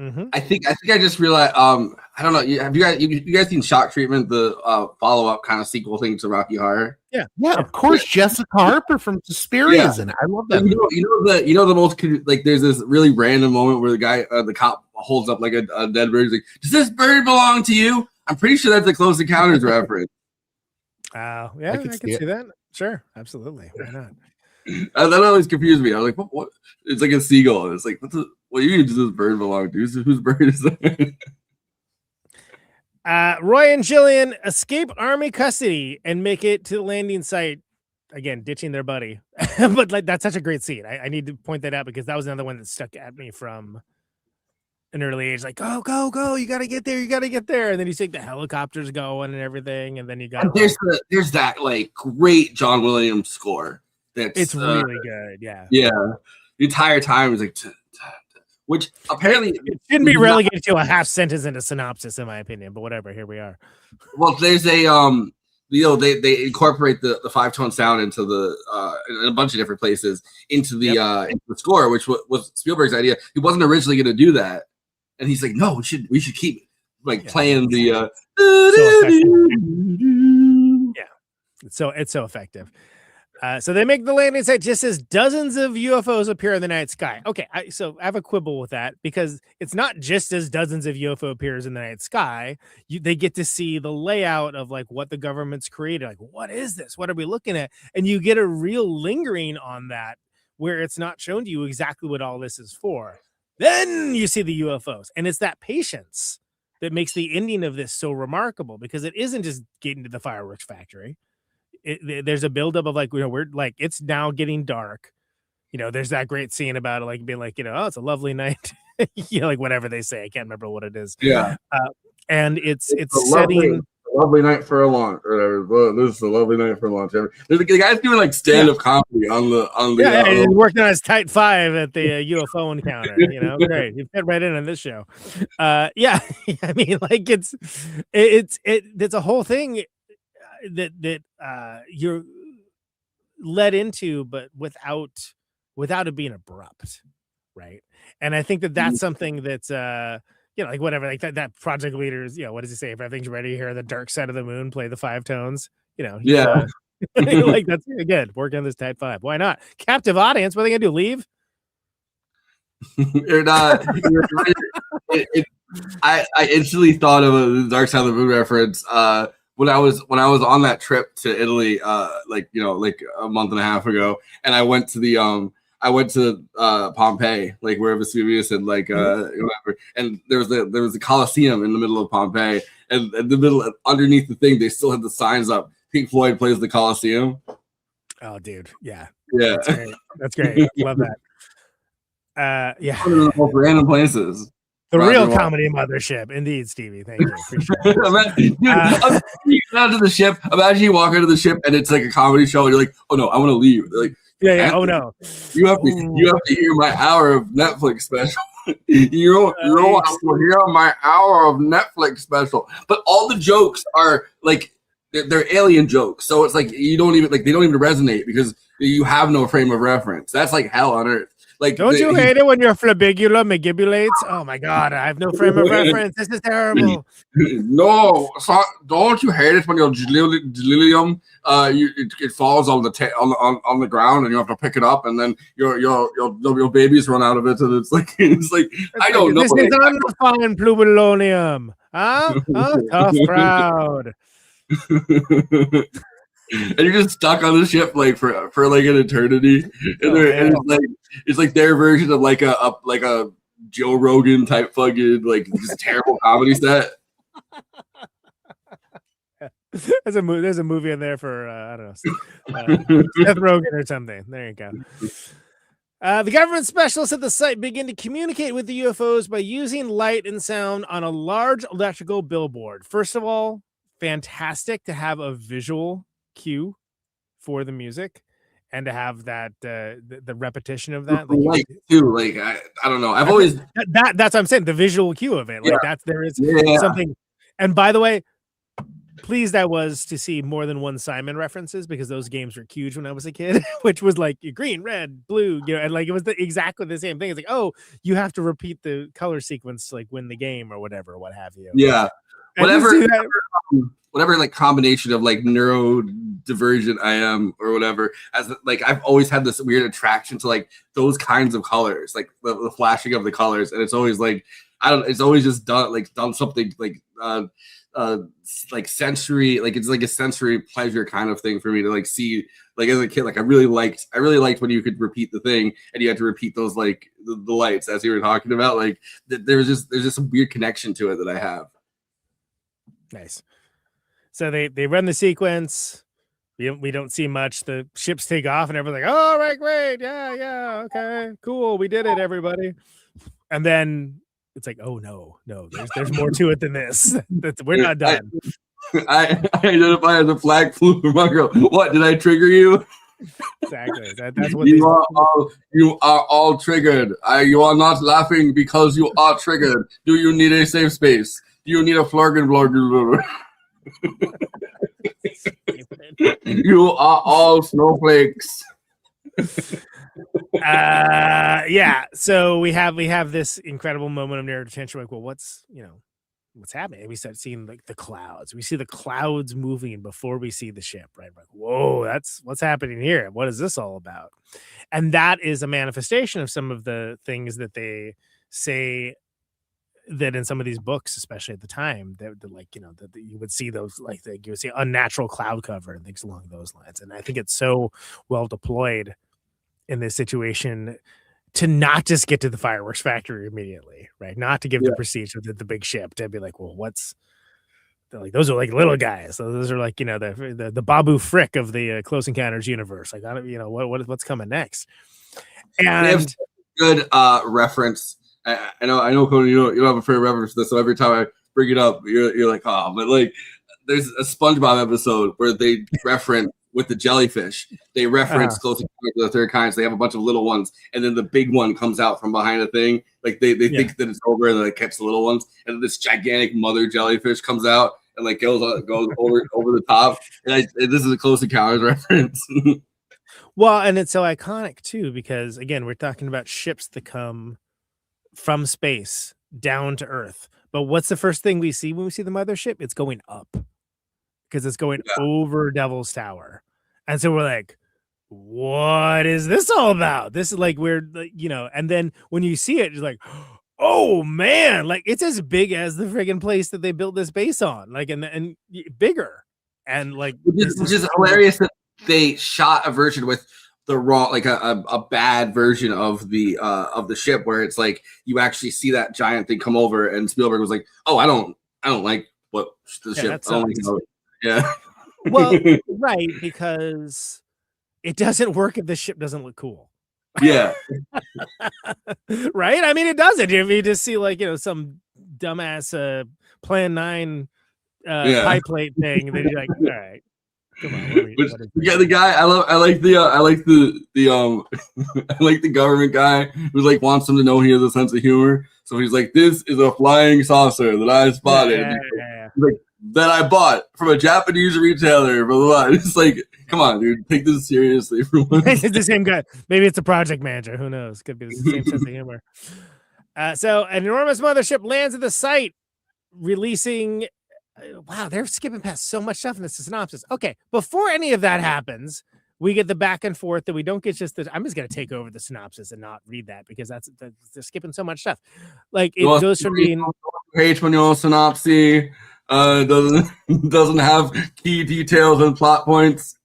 Mm-hmm.
I think I just realized. I don't know. Have you guys seen Shock Treatment, the follow up kind of sequel thing to Rocky Horror?
Yeah.
Of course. Jessica Harper from Suspiria is in it. I love that.
You know the most, like, there's this really random moment where the guy, the cop, holds up like a dead bird. He's like, "Does this bird belong to you?" I'm pretty sure that's a Close Encounters reference.
Yeah, I can see that. Sure, absolutely. Why not?
That always confused me. I was like, what? It's like a seagull. And it's like, what you mean, does this bird belong to? Whose bird is that?
Roy and Jillian escape army custody and make it to the landing site. Again, ditching their buddy. But like, that's such a great scene. I need to point that out because that was another one that stuck at me from an early age. Like, go, you gotta get there, and then you see the helicopters going and everything, and then you got
there's that like great John Williams score.
It's really good. Yeah.
The entire time is like, which apparently
it shouldn't be relegated to a half sentence in a synopsis, in my opinion. But whatever, here we are.
Well, there's a they incorporate the 5-tone sound into in a bunch of different places into the score, which was Spielberg's idea. He wasn't originally going to do that, and he's like, "No, we should keep like playing the."
It's so effective. So they make the landing site just as dozens of UFOs appear in the night sky. Okay, so I have a quibble with that, because it's not just as dozens of UFO appears in the night sky. They get to see the layout of like what the government's created. Like, what is this? What are we looking at? And you get a real lingering on that, where it's not shown to you exactly what all this is for. Then you see the UFOs, and it's that patience that makes the ending of this so remarkable, because it isn't just getting to the fireworks factory. There's a buildup of like, we're like, it's now getting dark. There's that great scene about it, like being like, oh, it's a lovely night. Like whatever they say, I can't remember what it is.
Yeah.
And it's
setting a lovely night for a launch or whatever. Well, this is a lovely night for a launch. The guy's doing like stand-up comedy on the
he's working on his tight 5 at the UFO encounter. Great. You fit right in on this show. I mean, like it's a whole thing that led into, but without it being abrupt, right? And I think that that's something that's like whatever, like that project leaders, what does he say? If everything's ready, here the dark side of the moon, play the 5 tones.
Yeah.
Like that's again working on this type 5. Why not? Captive audience. What are they gonna do? Leave?
You're not. I instantly thought of the Dark Side of the Moon reference when I was on that trip to Italy, like a month and a half ago, and I went to Pompeii, like where Vesuvius and whatever, and there was the Colosseum in the middle of Pompeii, and in the middle underneath the thing they still had the signs up. Pink Floyd plays the Colosseum.
Oh, dude, yeah. That's great. Love that. Yeah.
Random places.
The real comedy mothership, indeed, Stevie. Thank you. Appreciate it.
You get out to the ship. Imagine you walk into the ship and it's like a comedy show, and you're like, "Oh no, I want to leave." They're like,
yeah. Oh no,
you have to hear my hour of Netflix special. you don't want to hear my hour of Netflix special. But all the jokes are like they're alien jokes, so it's like they don't even resonate because you have no frame of reference. That's like hell on earth. Like,
don't you hate it when your flabigula megibulates? Oh my god, I have no frame of reference. This is terrible.
No, don't you hate it when your delirium it falls on the ground and you have to pick it up and then your babies run out of it and it's like I don't know.
This is unrefined plumulonium. Huh? Tough crowd.
And you're just stuck on the ship like for like an eternity, and it's like their version of like a Joe Rogan type fucking like just terrible comedy set.
There's a movie in there for I don't know, Seth Rogen or something. There you go. The government specialists at the site begin to communicate with the UFOs by using light and sound on a large electrical billboard. First of all, fantastic to have a visual cue for the music and to have that the repetition of that
I don't know, I've always
that's what I'm saying, the visual cue of it, like there is something. And by the way, pleased I was to see more than one Simon references, because those games were huge when I was a kid, which was like green, red, blue, and like it was exactly the same thing. It's like, oh, you have to repeat the color sequence to like win the game or whatever, what have you.
Whatever like combination of like neurodivergent I am or whatever, as like I've always had this weird attraction to like those kinds of colors, like the flashing of the colors, and it's always like it's always just done something like sensory, like it's like a sensory pleasure kind of thing for me to like see. Like as a kid, like I really liked when you could repeat the thing and you had to repeat those like the lights as you were talking about. Like there's just a weird connection to it that I have.
Nice. So they run the sequence. We don't see much. The ships take off and everyone's like, oh, all right, great. Yeah. Okay, cool. We did it, everybody. And then it's like, oh, no, there's more to it than this. We're not done.
I identify as a flag flew from my girl. What, did I trigger you?
Exactly. That's what
you are all triggered. You are not laughing because you are triggered. Do you need a safe space? Do you need a flurgan? You are all snowflakes.
Yeah. So we have this incredible moment of narrative tension. Like, well, what's happening? And we start seeing like the clouds. We see the clouds moving before we see the ship, right? Like, whoa, that's what's happening here. What is this all about? And that is a manifestation of some of the things that they say that in some of these books, especially at the time, that you would see those you would see unnatural cloud cover and things along those lines. And I think it's so well deployed in this situation to not just get to the fireworks factory immediately, right? Not to give the prestige of the big ship, to be like, well, those are like little guys. So those are like, the Babu Frick of the Close Encounters universe. Like, what's coming next? And
good reference. I know, Conan, you don't have a favorite reference to this, so every time I bring it up, you're like, oh, but like, there's a SpongeBob episode where they reference with the jellyfish. They reference Close Encounters of the Third Kind, so they have a bunch of little ones, and then the big one comes out from behind a thing. Like they think that it's over, and then they catch the little ones, and this gigantic mother jellyfish comes out and like goes over the top. And this is a Close Encounters reference.
Well, and it's so iconic too, because again, we're talking about ships that come from space down to Earth. But what's the first thing we see when we see the mothership? It's going up because it's going over Devil's Tower. And so we're like, what is this all about? This is like weird, and then when you see it, it's like, oh man, like it's as big as the friggin' place that they built this base on, like and bigger. And like
which is hilarious that they shot a version with the wrong, like a bad version of the ship, where it's like you actually see that giant thing come over, and Spielberg was like, "Oh, I don't like what the ship." I don't like how yeah.
Well, right, because it doesn't work if the ship doesn't look cool.
Yeah.
Right? I mean, it doesn't. If you just see like, some dumbass Plan 9 pie plate thing, then you're like, all right. Come on.
The guy I like the I like the government guy who like wants them to know he has a sense of humor. So he's like, "This is a flying saucer that I spotted." He's like, that I bought from a Japanese retailer, blah, blah, blah. It's like, come on, dude, take this seriously for once.
It's the same guy. Maybe it's a project manager. Who knows? Could be the same sense of humor. So an enormous mothership lands at the site, releasing. Wow, they're skipping past so much stuff in this synopsis. Okay, before any of that happens, we get the back and forth that we don't get just the. I'm just going to take over the synopsis and not read that because they're skipping so much stuff. Like it goes from being
page manual synopsis. Doesn't have key details and plot points.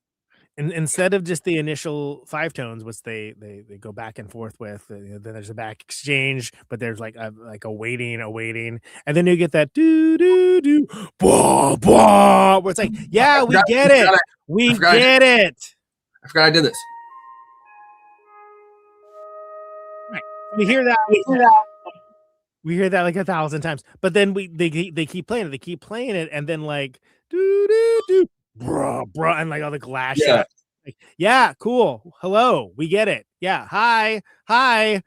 And instead of just the initial 5 tones, which they go back and forth with, then there's a back exchange, but there's like a waiting, and then you get that do do do blah blah, where it's like, yeah, we get it, we get it.
I forgot I did this.
Right. We hear that. We hear that like 1,000 times, but then they keep playing it, and then like do do do bruh, and like all the glass shots. Like, yeah, cool. Hello, we get it. Yeah, hi. And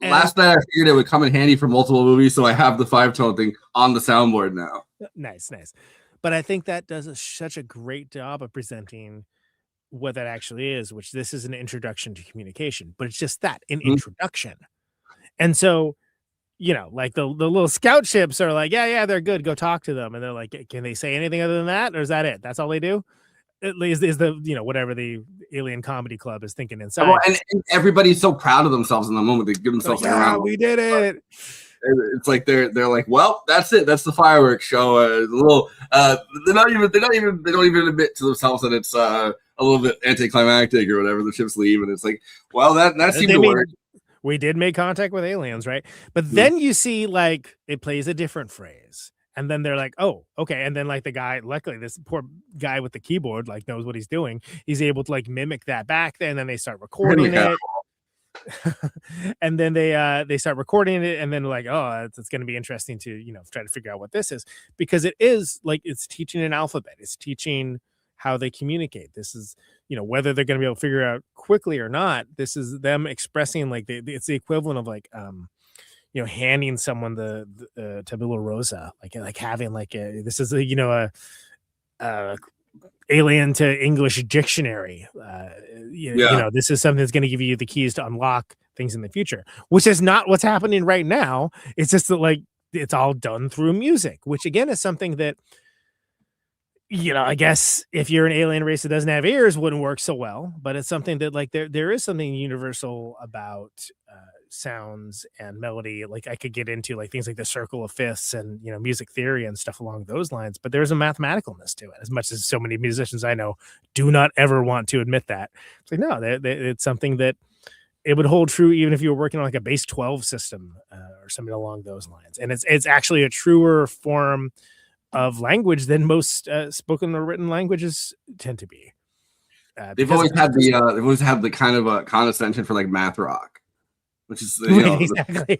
last night I figured it would come in handy for multiple movies, so I have the 5-tone thing on the soundboard now.
Nice. But I think that does such a great job of presenting what that actually is, which this is an introduction to communication, but it's just that, an introduction. And so, like the little scout ships are like, yeah, they're good. Go talk to them. And they're like, can they say anything other than that? Or is that it? That's all they do? At least is the, whatever the alien comedy club is thinking inside.
Well, and everybody's so proud of themselves in the moment. They give themselves
like, yeah, we did it.
It's like they're like, well, that's it. That's the fireworks show. They don't even admit to themselves that it's a little bit anticlimactic or whatever. The ships leave, and it's like, well, that seemed to work.
We did make contact with aliens, right? But then you see like it plays a different phrase, and then they're like, oh, okay. And then like the guy, luckily this poor guy with the keyboard like knows what he's doing. He's able to like mimic that back there, and then they start recording it. And then they start recording it, and then like, oh, it's going to be interesting to try to figure out what this is, because it is like it's teaching an alphabet. It's teaching how they communicate. This is whether they're going to be able to figure out quickly or not. This is them expressing like it's the equivalent of like handing someone the tabula rosa, like having like this is a alien to English dictionary. This is something that's going to give you the keys to unlock things in the future, which is not what's happening right now. It's just that like it's all done through music, which again is something that I guess if you're an alien race that doesn't have ears, wouldn't work so well. But it's something that like there is something universal about sounds and melody. Like I could get into like things like the circle of fifths and music theory and stuff along those lines. But there's a mathematicalness to it. As much as so many musicians I know do not ever want to admit that. It's like no, it's something that it would hold true even if you were working on like a base 12 system or something along those lines. And it's actually a truer form of language than most spoken or written languages tend to be.
They've always had the kind of a condescension for like math rock, which is exactly.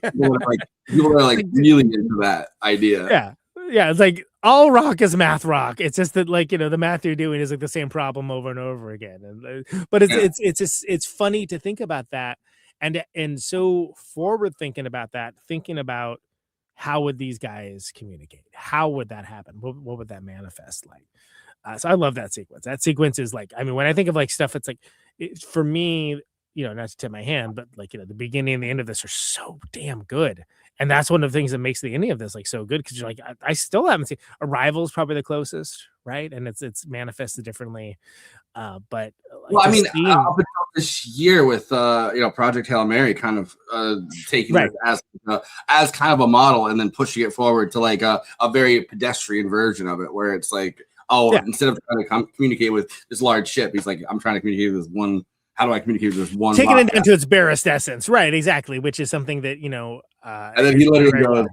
people are like really into that idea.
Yeah, it's like all rock is math rock. It's just that like the math you're doing is like the same problem over and over again. But it's funny to think about that and so forward thinking about that, thinking about how would these guys communicate? How would that happen? What would that manifest like? So I love that sequence. That sequence is like, I mean, when I think of like stuff, it's like for me, not to tip my hand, but like, the beginning and the end of this are so damn good. And that's one of the things that makes the ending of this like so good, because you're like, I still haven't seen Arrival's probably the closest, right? And it's manifested differently. But
well, I mean, up until this year with Project Hail Mary kind of taking
right.
it as kind of a model and then pushing it forward to like a very pedestrian version of it, where it's like, instead of trying to communicate with this large ship, he's like, I'm trying to communicate with this one. How do I communicate with this one?
Taking it down to its barest essence, right? Exactly, which is something that
and then he literally goes.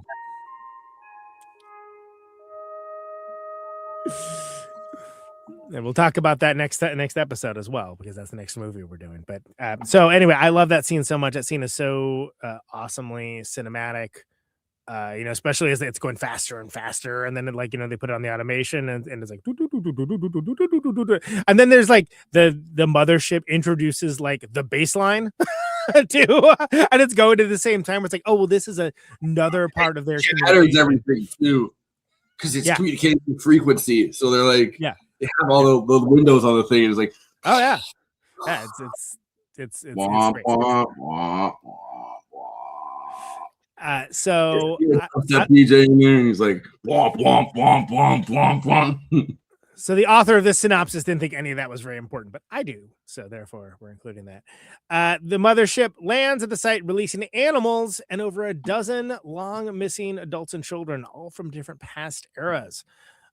And we'll talk about that next episode as well, because that's the next movie we're doing. But so anyway, I love that scene so much. That scene is so awesomely cinematic. Especially as it's going faster and faster, and then they put it on the automation, and it's like, and then there's like the mothership introduces like the bass line too, and it's going to the same time. It's like, oh well, this is another part of their
shatters everything too, because it's communicating with frequency. So they're like, they have all the windows on the thing. And it's like,
oh yeah, it's
wah,
great.
Wah, wah, wah.
So
PJ in there, and he's like, womp, womp, womp, womp, womp, womp.
So the author of this synopsis didn't think any of that was very important, but I do. So therefore, we're including that. The mothership lands at the site, releasing animals and over a dozen long missing adults and children, all from different past eras.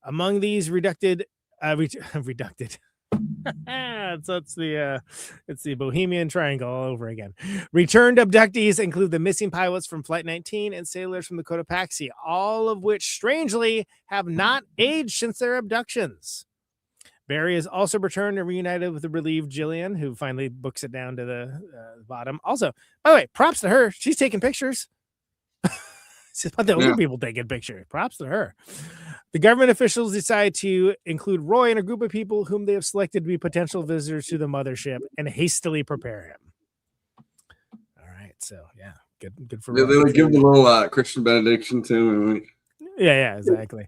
Among these reducted. So it's the Bohemian Triangle all over again. Returned abductees include the missing pilots from Flight 19 and sailors from the Cotopaxi, all of which strangely have not aged since their abductions. Barry is also returned and reunited with the relieved Jillian, who finally books it down to the bottom. Also, by the way, props to her. She's taking pictures. She's about the older people taking pictures. Props to her. The government officials decide to include Roy in a group of people whom they have selected to be potential visitors to the mothership and hastily prepare him. All right, so good for Roy.
They give the little Christian benediction to him.
Yeah, exactly.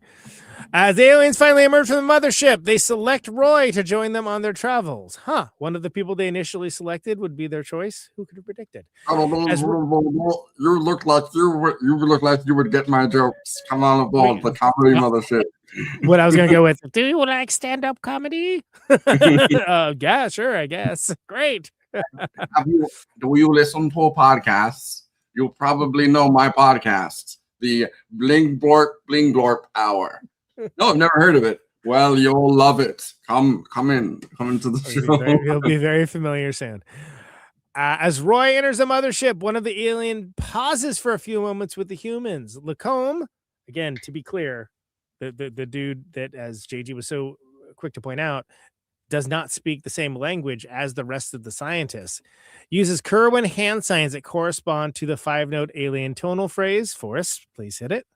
As the aliens finally emerge from the mothership, they select Roy to join them on their travels. One of the people they initially selected would be their choice. Who could have predicted?
You look like you would get my jokes. Come on aboard the comedy mothership.
What I was gonna go with? Do you like stand-up comedy? Yeah, sure, I guess. Great.
Do you listen to podcasts? You probably know my podcast, the Bling Blorp Hour. No, I've never heard of it. Well, you'll love it. Come into the show.
He'll be very familiar soon. As Roy enters the mothership, one of the alien pauses for a few moments with the humans. Lacombe, again, to be clear, the dude that, as JG was so quick to point out, does not speak the same language as the rest of the scientists, uses Kerwin hand signs that correspond to the 5-note alien tonal phrase. Forrest, please hit it.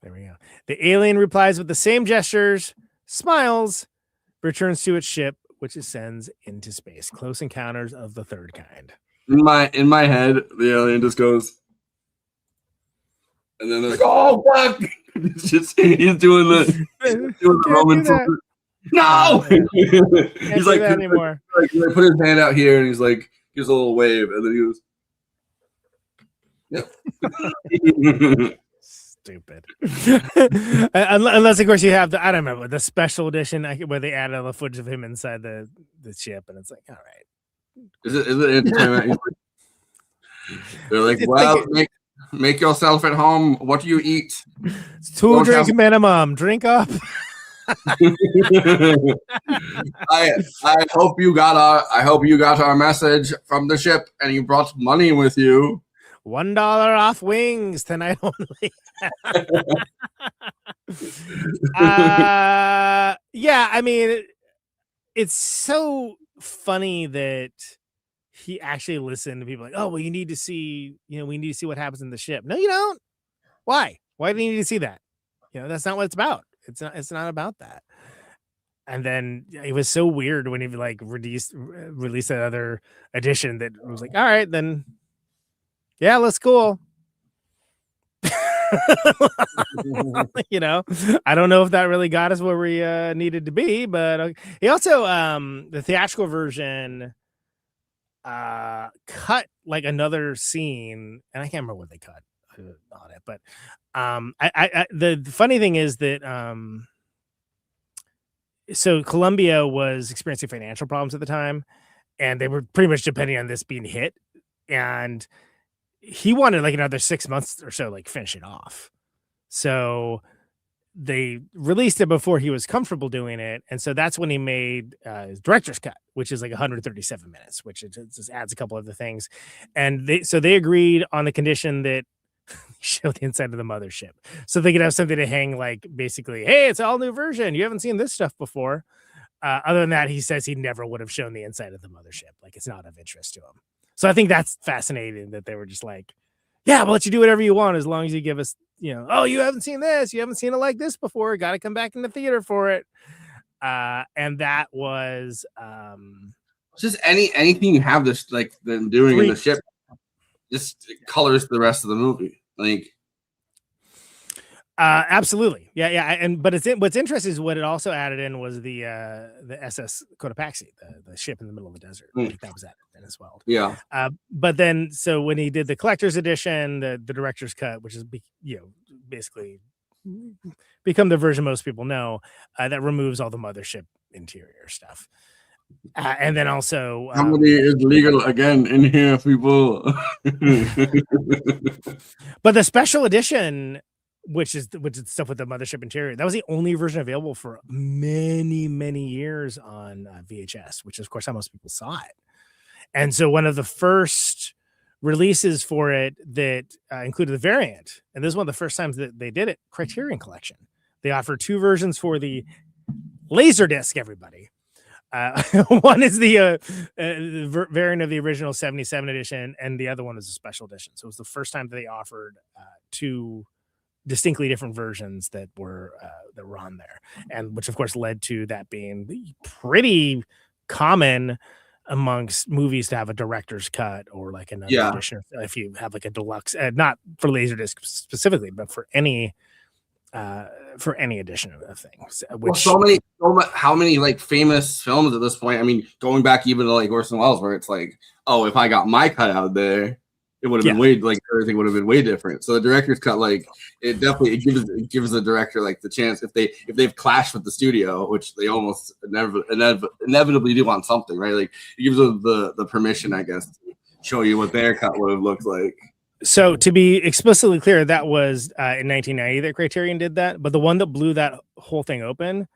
There we go. The alien replies with the same gestures, smiles, returns to its ship, which it sends into space. Close Encounters of the Third Kind.
In my head, the alien just goes, and then they're like, "Oh fuck!" he's doing the Roman. No, he's like,
anymore.
Like, he put his hand out here, and he's like, gives a little wave, and then he goes,
Stupid. Unless, of course, you have I don't remember the special edition where they added all the footage of him inside the ship, and it's like, all right.
Is it entertainment? They're like, well, make yourself at home. What do you eat?
It's 2 drinks minimum. Drink up.
I hope you got our message from the ship, and you brought money with you.
$1 off wings tonight only. Yeah, I mean, it's so funny that he actually listened to people like, oh, well, you need to see, we need to see what happens in the ship. No, you don't. Why? Why do you need to see that? That's not what it's about. It's not about that. And then it was so weird when he like released that other edition that was like, all right, then. Yeah, looks cool. You know, I don't know if that really got us where we needed to be, but he also the theatrical version cut like another scene, and I can't remember what they cut on it, but the funny thing is that so Columbia was experiencing financial problems at the time, and they were pretty much depending on this being hit, and he wanted like another 6 months or so, like finish it off. So they released it before he was comfortable doing it, and so that's when he made his director's cut, which is like 137 minutes, which it just adds a couple other things. And they agreed on the condition that show the inside of the mothership, so they could have something to hang, like basically, hey, it's all new version, you haven't seen this stuff before. Other than that, he says he never would have shown the inside of the mothership, like it's not of interest to him. So I think that's fascinating that they were just like, yeah, we'll let you do whatever you want as long as you give us, you know, oh, you haven't seen this, you haven't seen it like this before, got to come back in the theater for it. And that was
just anything you have this like them doing in the ship just colors the rest of the movie. Like
absolutely. Yeah. But what's interesting is what it also added in was the SS Cotopaxi, the ship in the middle of the desert. Like that was added in as well.
Yeah.
But then, so when he did the collector's edition, the director's cut, which is, you know, basically become the version most people know, that removes all the mothership interior stuff. And then also
comedy is legal again in here, people.
But the special edition, which is stuff with the mothership interior, that was the only version available for many years on VHS, which is of course how most people saw it. And so one of the first releases for it that included the variant, and this is one of the first times that they did it, Criterion Collection. They offered two versions for the Laserdisc, everybody. One is the variant of the original 77 edition, and the other one is a special edition. So it was the first time that they offered two distinctly different versions that were on there, and which of course led to that being pretty common amongst movies to have a director's cut or like another edition. If you have like a deluxe, not for Laserdisc specifically, but for any edition of things. Which
How many like famous films at this point? I mean, going back even to like Orson Welles, where it's like, oh, if I got my cut out there, it would have been way, like everything would have been way different. So the director's cut, like it definitely gives the director like the chance if they've clashed with the studio, which they almost inevitably do on something, right? Like it gives them the permission, I guess, to show you what their cut would have looked like.
So to be explicitly clear, that was in 1990 that Criterion did that. But the one that blew that whole thing open,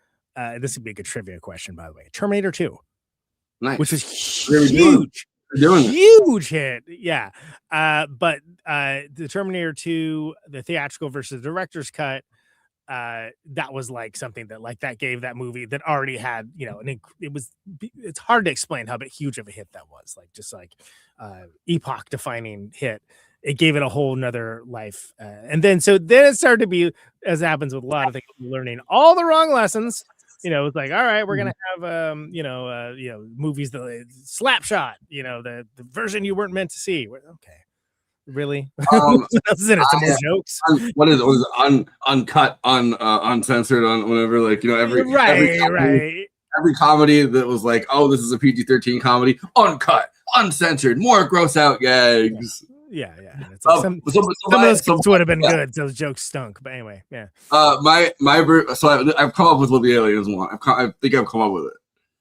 this would be a good trivia question, by the way. Terminator 2,
nice,
which was huge. Huge hit, yeah. But the Terminator 2, the theatrical versus the director's cut, that was like something that like that gave that movie that already had, you know, it's hard to explain how huge of a hit that was, like just like epoch defining hit. It gave it a whole nother life, and then it started to be, as happens with a lot of things, learning all the wrong lessons. You know, it's like, all right, we're gonna have movies, the Slapshot, you know, the version you weren't meant to see. Okay, really? What else is in it? Some more jokes.
What is it? Uncut, uncensored, on whatever. Like, you know, every comedy that was like, oh, this is a PG-13 comedy, uncut, uncensored, more gross out gags.
Yeah. It's like some of those jokes would have been good. Those jokes stunk, but anyway, yeah.
I've come up with what the aliens want. I think I've come up with it.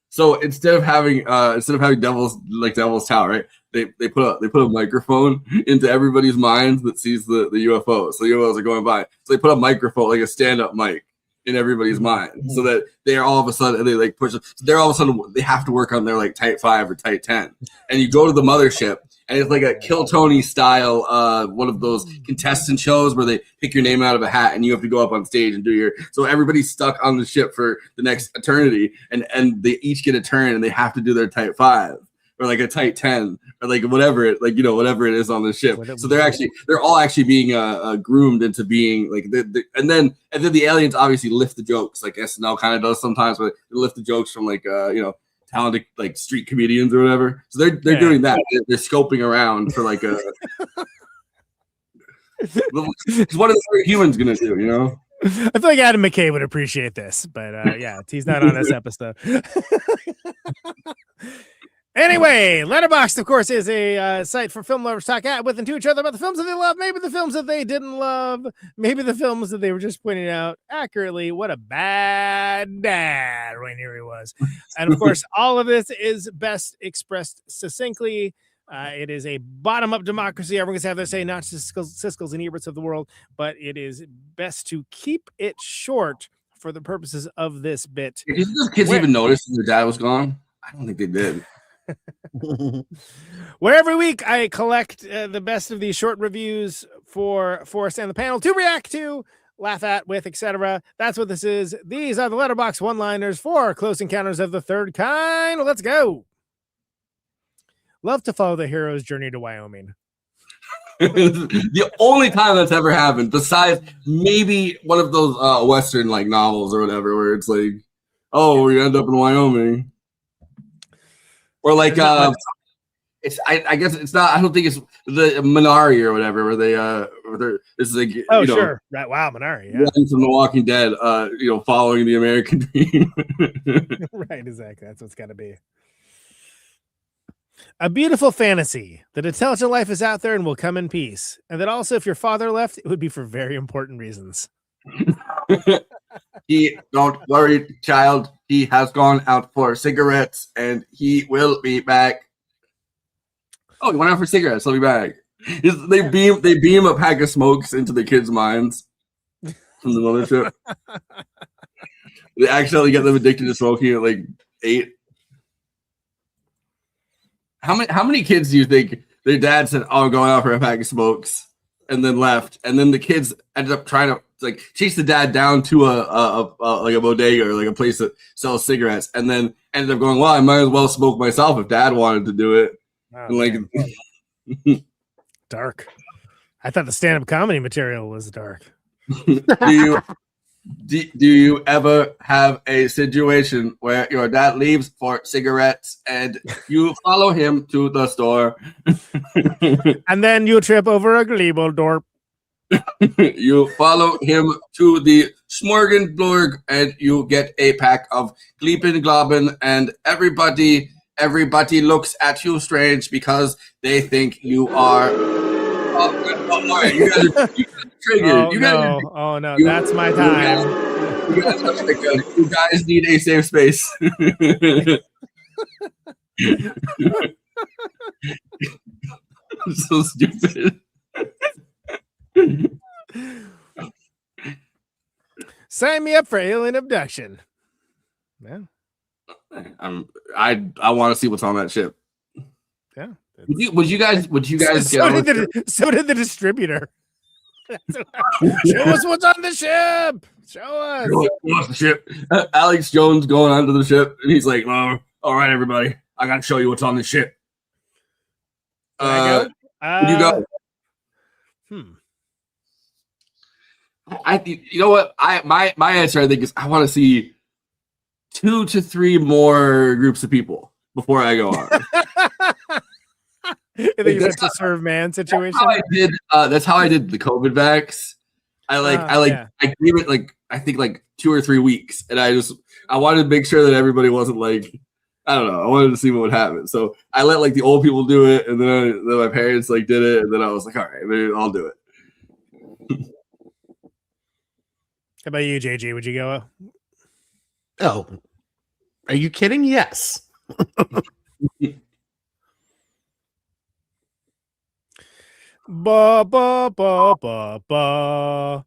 So instead of having Devil's Tower, right? They put a microphone into everybody's minds that sees the UFOs. So the UFOs are going by. So they put a microphone, like a stand-up mic, in everybody's mind, so that they're all of a sudden they have to work on their like Type 5 or Type 10. And you go to the mothership, and it's like a Kill Tony style, one of those contestant shows where they pick your name out of a hat and you have to go up on stage and do so everybody's stuck on the ship for the next eternity, and they each get a turn and they have to do their Type 5 or like a Type 10 or like whatever it whatever it is on the ship. So they're all actually being groomed into being like and then the aliens obviously lift the jokes like SNL kind of does sometimes, where they lift the jokes from like talented like street comedians or whatever. So they're doing that. They're scoping around for like a What are humans gonna do? You know.
I feel like Adam McKay would appreciate this, but yeah, he's not on this episode. Anyway, Letterboxd, of course, is a site for film lovers to talk at with and to each other about the films that they love, maybe the films that they didn't love, maybe the films that they were just pointing out accurately. What a bad dad Rainieri was. And of course, all of this is best expressed succinctly. It is a bottom-up democracy. Everyone's have their say, not Siskel's and Eberts of the world, but it is best to keep it short for the purposes of this bit.
Did those kids even notice their dad was gone? I don't think they did.
Where every week I collect the best of these short reviews for Forrest and the panel to react to, laugh at, with, etc. That's what this is. These are the Letterboxd one-liners for Close Encounters of the Third Kind. Let's go. Love to follow the hero's journey to Wyoming.
The only time that's ever happened, besides maybe one of those Western like novels or whatever, where it's like, oh, we end up in Wyoming. Or like it's I guess it's not. I don't think it's the Minari or whatever where it's like
sure right. Wow, Minari, yeah,
from The Walking Dead, following the American dream.
Right, exactly. That's what's got to be a beautiful fantasy that intelligent life is out there and will come in peace, and that also if your father left, it would be for very important reasons.
Don't worry, child. He has gone out for cigarettes, and he will be back. Oh, he went out for cigarettes. He'll be back. They beam a pack of smokes into the kids' minds from the mothership. They accidentally get them addicted to smoking at like 8. How many kids do you think their dad said, "Oh, I'm going out for a pack of smokes," and then left, and then the kids ended up trying to like chase the dad down to a bodega or like a place that sells cigarettes, and then ended up going, well, I might as well smoke myself if dad wanted to do it.
Oh,
and like
dark. I thought the stand-up comedy material was dark.
Do you ever have a situation where your dad leaves for cigarettes and you follow him to the store
and then you trip over a glebel door?
You follow him to the Smorgasbord and you get a pack of Gleepin Globbin, and everybody looks at you strange because they think you are. You guys are triggered.
Oh no, that's my time.
You guys need a safe space. I'm so stupid.
Sign me up for alien abduction. Yeah.
I want to see what's on that ship.
Yeah.
Would you guys
so did the distributor. Show us what's on the ship. Show us.
What's the ship? Alex Jones going onto the ship, and he's like, "Oh, all right, everybody, I got to show you what's on the ship."
Go?
You go. You know what? My answer, I think, is I want to see 2 to 3 more groups of people before I go on.
I think that's a serve man situation.
That's how I did the COVID vax. I gave it I think 2 or 3 weeks, and I wanted to make sure that everybody wasn't like, I don't know. I wanted to see what would happen, so I let the old people do it, and then my parents did it, and then I was like, all right, maybe I'll do it.
How about you, JG? Would you go?
Oh, are you kidding? Yes.
Ba ba ba ba ba.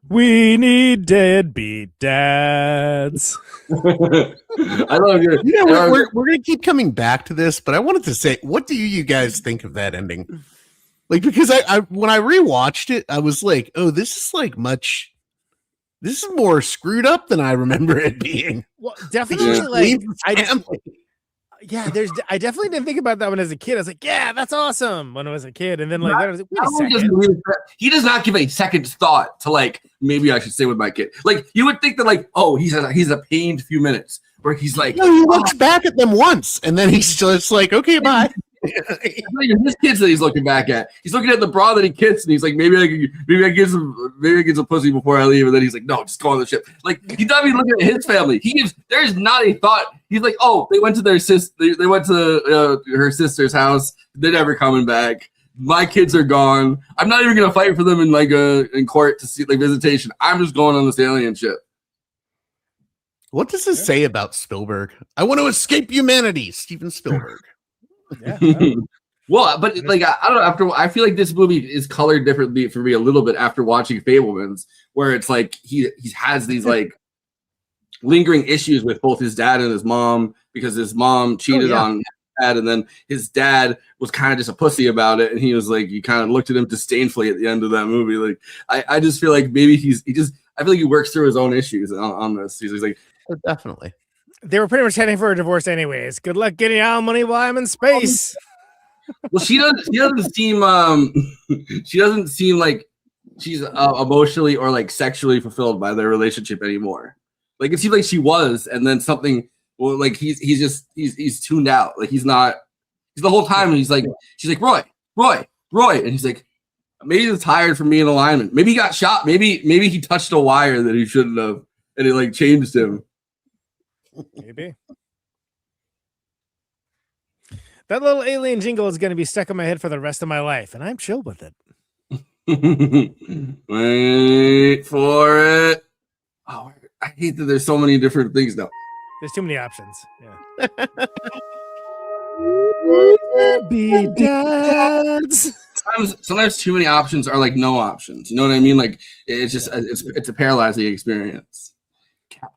We need deadbeat dads.
I love you.
We're gonna keep coming back to this, but I wanted to say, what do you guys think of that ending? Because I when I rewatched it, I was like, oh, this is more screwed up than I remember it being.
Well, definitely, I definitely didn't think about that one as a kid. I was like, yeah, that's awesome when I was a kid. And then I was like, wait a second.
He does not give a second thought to maybe I should stay with my kid. You would think that he's a pained few minutes where he's like,
no, he looks back at them once and then he's just like, okay, bye.
his kids that he's looking back at. He's looking at the bra that he kissed, and he's like, maybe I get some pussy before I leave. And then he's like, no, just go on the ship. Like, he's not even looking at his family. There's not a thought. He's like, oh, they went to their they went to her sister's house. They're never coming back. My kids are gone. I'm not even gonna fight for them in court to see like visitation. I'm just going on this alien ship.
What does this say about Spielberg? I want to escape humanity, Steven Spielberg.
Yeah.
Well, but like I don't know. I feel like this movie is colored differently for me a little bit after watching Fabelmans, where it's like he has these like lingering issues with both his dad and his mom because his mom cheated on his dad, and then his dad was kind of just a pussy about it, and he was like, you kind of looked at him disdainfully at the end of that movie. Like I just feel like maybe I feel like he works through his own issues on this. He's like.
Definitely.
They were pretty much heading for a divorce anyways. Good luck getting out money while I'm in space.
Well, she doesn't seem like she's emotionally or like sexually fulfilled by their relationship anymore. Like it seems like she was, and then something. Well, like he's tuned out. Like he's not. He's the whole time. And she's like Roy, and he's like, maybe he's tired from being in alignment. Maybe he got shot. Maybe he touched a wire that he shouldn't have, and it like changed him.
Maybe. That little alien jingle is going to be stuck in my head for the rest of my life, and I'm chill with it.
Wait for it. Oh, I hate that there's so many different things now.
There's too many options. Yeah. Be dads.
Sometimes too many options are like no options. You know what I mean? Like it's just it's a paralyzing experience.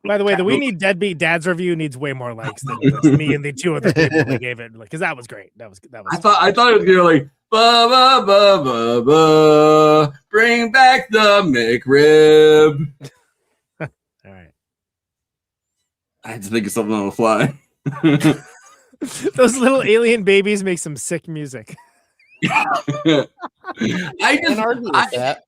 By the way, the We Need Deadbeat Dads review needs way more likes than me and the two other people that gave it, because that was great. That was.
I thought it was gonna like ba ba ba ba ba, bring back the McRib.
All right.
I had to think of something on the fly.
Those little alien babies make some sick music.
I
Can't argue with that.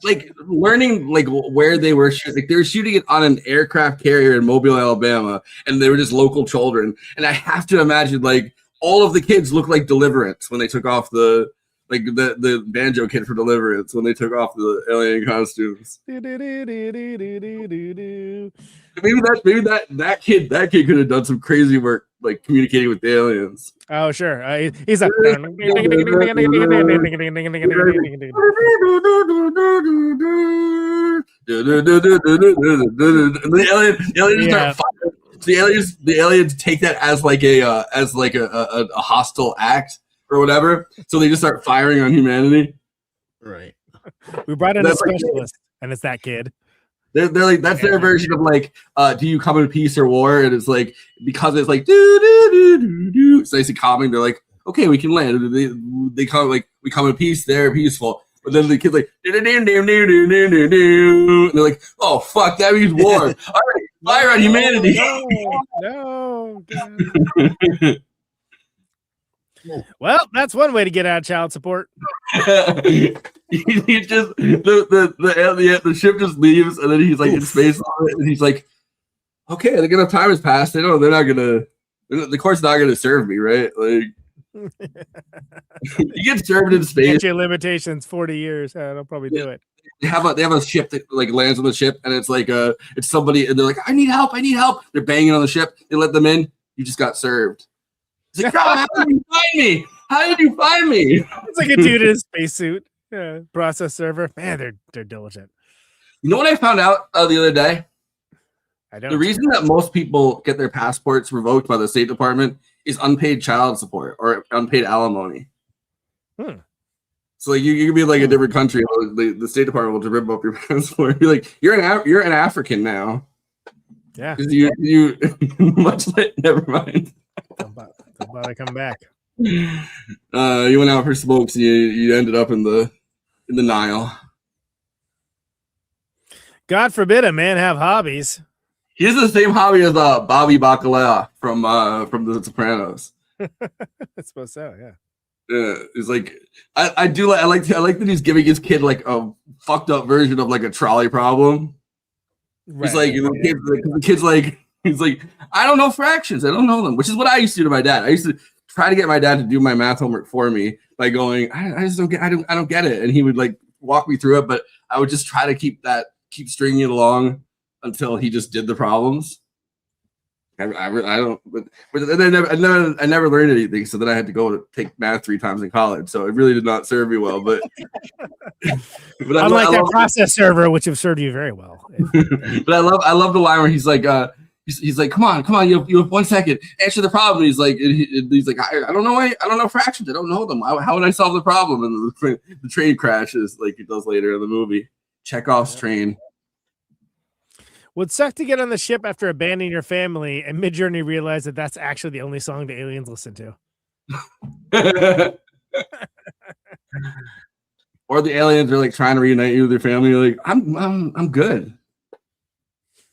Like learning like where they were shooting. Like they were shooting it on an aircraft carrier in Mobile, Alabama, and they were just local children. And I have to imagine like all of the kids look like Deliverance when they took off the banjo kid for Deliverance when they took off the alien costumes. Maybe that kid could have done some crazy work like communicating with the aliens.
Oh sure, he's like
the aliens take that as like a hostile act or whatever, so they just start firing on humanity.
Right.
We brought in a specialist, and it's that kid.
They're like that's their version of like do you come in peace or war? And it's like because it's like do do do do do. It's nice and calming. They're like, okay, we can land. They come like we come in peace. They're peaceful. But then the kid's like do do do do do do do do. And they're like, oh fuck, that means war. All right, fire on humanity.
No. Well, that's one way to get out of child support.
He just the ship just leaves, and then he's like in space on it, and he's like, okay, I think enough time has passed. They're not gonna. The court's not gonna serve me, right? Like, you get served in space.
Your limitations 40 years. They'll probably do it.
They have a ship that like lands on the ship, and it's like it's somebody, and they're like, I need help. They're banging on the ship. They let them in. You just got served. He's like, how did you find me? How did you find me?
It's like a dude in a spacesuit. Yeah, process server. Man, they're diligent.
You know what I found out the other day?
I don't.
The reason that most people get their passports revoked by the State Department is unpaid child support or unpaid alimony. So like you can be like a different country. The State Department will just rip up your passport. Be like, you're an African now.
Yeah.
You much like never mind.
I'm about to come back.
You went out for smokes. You ended up in the Nile.
God forbid a man have hobbies.
He has the same hobby as Bobby Bacala from The Sopranos.
I suppose so. Yeah.
Yeah, it's like I like that he's giving his kid like a fucked up version of like a trolley problem. Right. He's like the kid's like he's like I don't know fractions. I don't know them, which is what I used to do to my dad. I used to try to get my dad to do my math homework for me by going, I just don't get it. And he would like walk me through it, but I would just try to keep stringing it along until he just did the problems. I don't, but then I never learned anything. So then I had to go to take math 3 times in college. So it really did not serve me well. But,
unlike that process server, which have served you very well.
But I love the line where he's like, come on, you have 1 second, answer the problem. He's like, I don't know fractions. I don't know them. How would I solve the problem? And the train crashes like it does later in the movie. Chekhov's train.
Would suck to get on the ship after abandoning your family and mid-journey realize that that's actually the only song the aliens listen to.
Or the aliens are like trying to reunite you with your family. You're like, I'm good.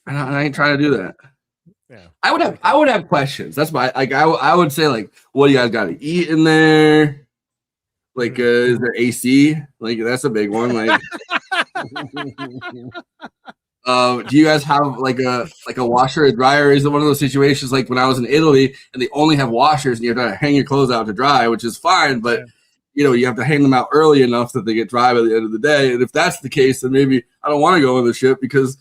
I ain't trying to do that.
Yeah.
I would have questions. That's why I would say like, what do you guys got to eat in there? Like, is there AC? Like, that's a big one. Like, do you guys have like a washer or dryer? Is it one of those situations like when I was in Italy and they only have washers and you have to hang your clothes out to dry, which is fine, but you have to hang them out early enough that they get dry by the end of the day. And if that's the case, then maybe I don't want to go on the ship because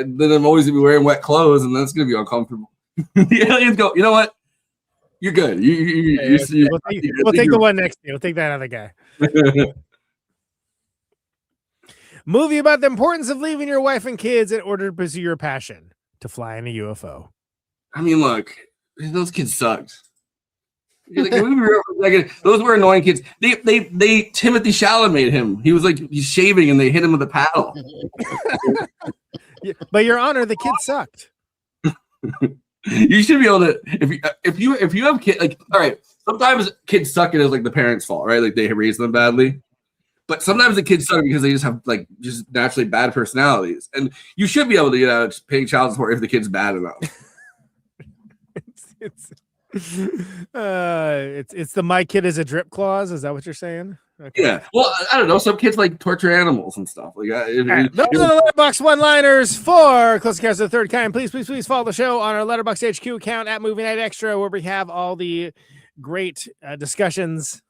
then I'm always gonna be wearing wet clothes and that's gonna be uncomfortable. The aliens go, you know what? You're good.
We'll take the one next to you. We'll take that other guy. Movie about the importance of leaving your wife and kids in order to pursue your passion, to fly in a UFO.
I mean, look, those kids sucked. Like, those were annoying kids. They Timothy Chalamet him. He was like, he's shaving and they hit him with a paddle.
But Your Honor, the kids sucked.
You should be able to if you have kids, like, all right, sometimes kids suck and it's like the parents' fault, right? Like they raised them badly. But sometimes the kids suck because they just have like just naturally bad personalities, and you should be able to get out of paying child support if the kid's bad enough.
It's the my kid is a drip clause. Is that what you're saying? Okay.
Yeah. Well, I don't know. Some kids like torture animals and stuff. Like
those are the Letterboxd one-liners for Close Encounters of the Third Kind. Please follow the show on our Letterboxd HQ account at Movie Night Extra, where we have all the great discussions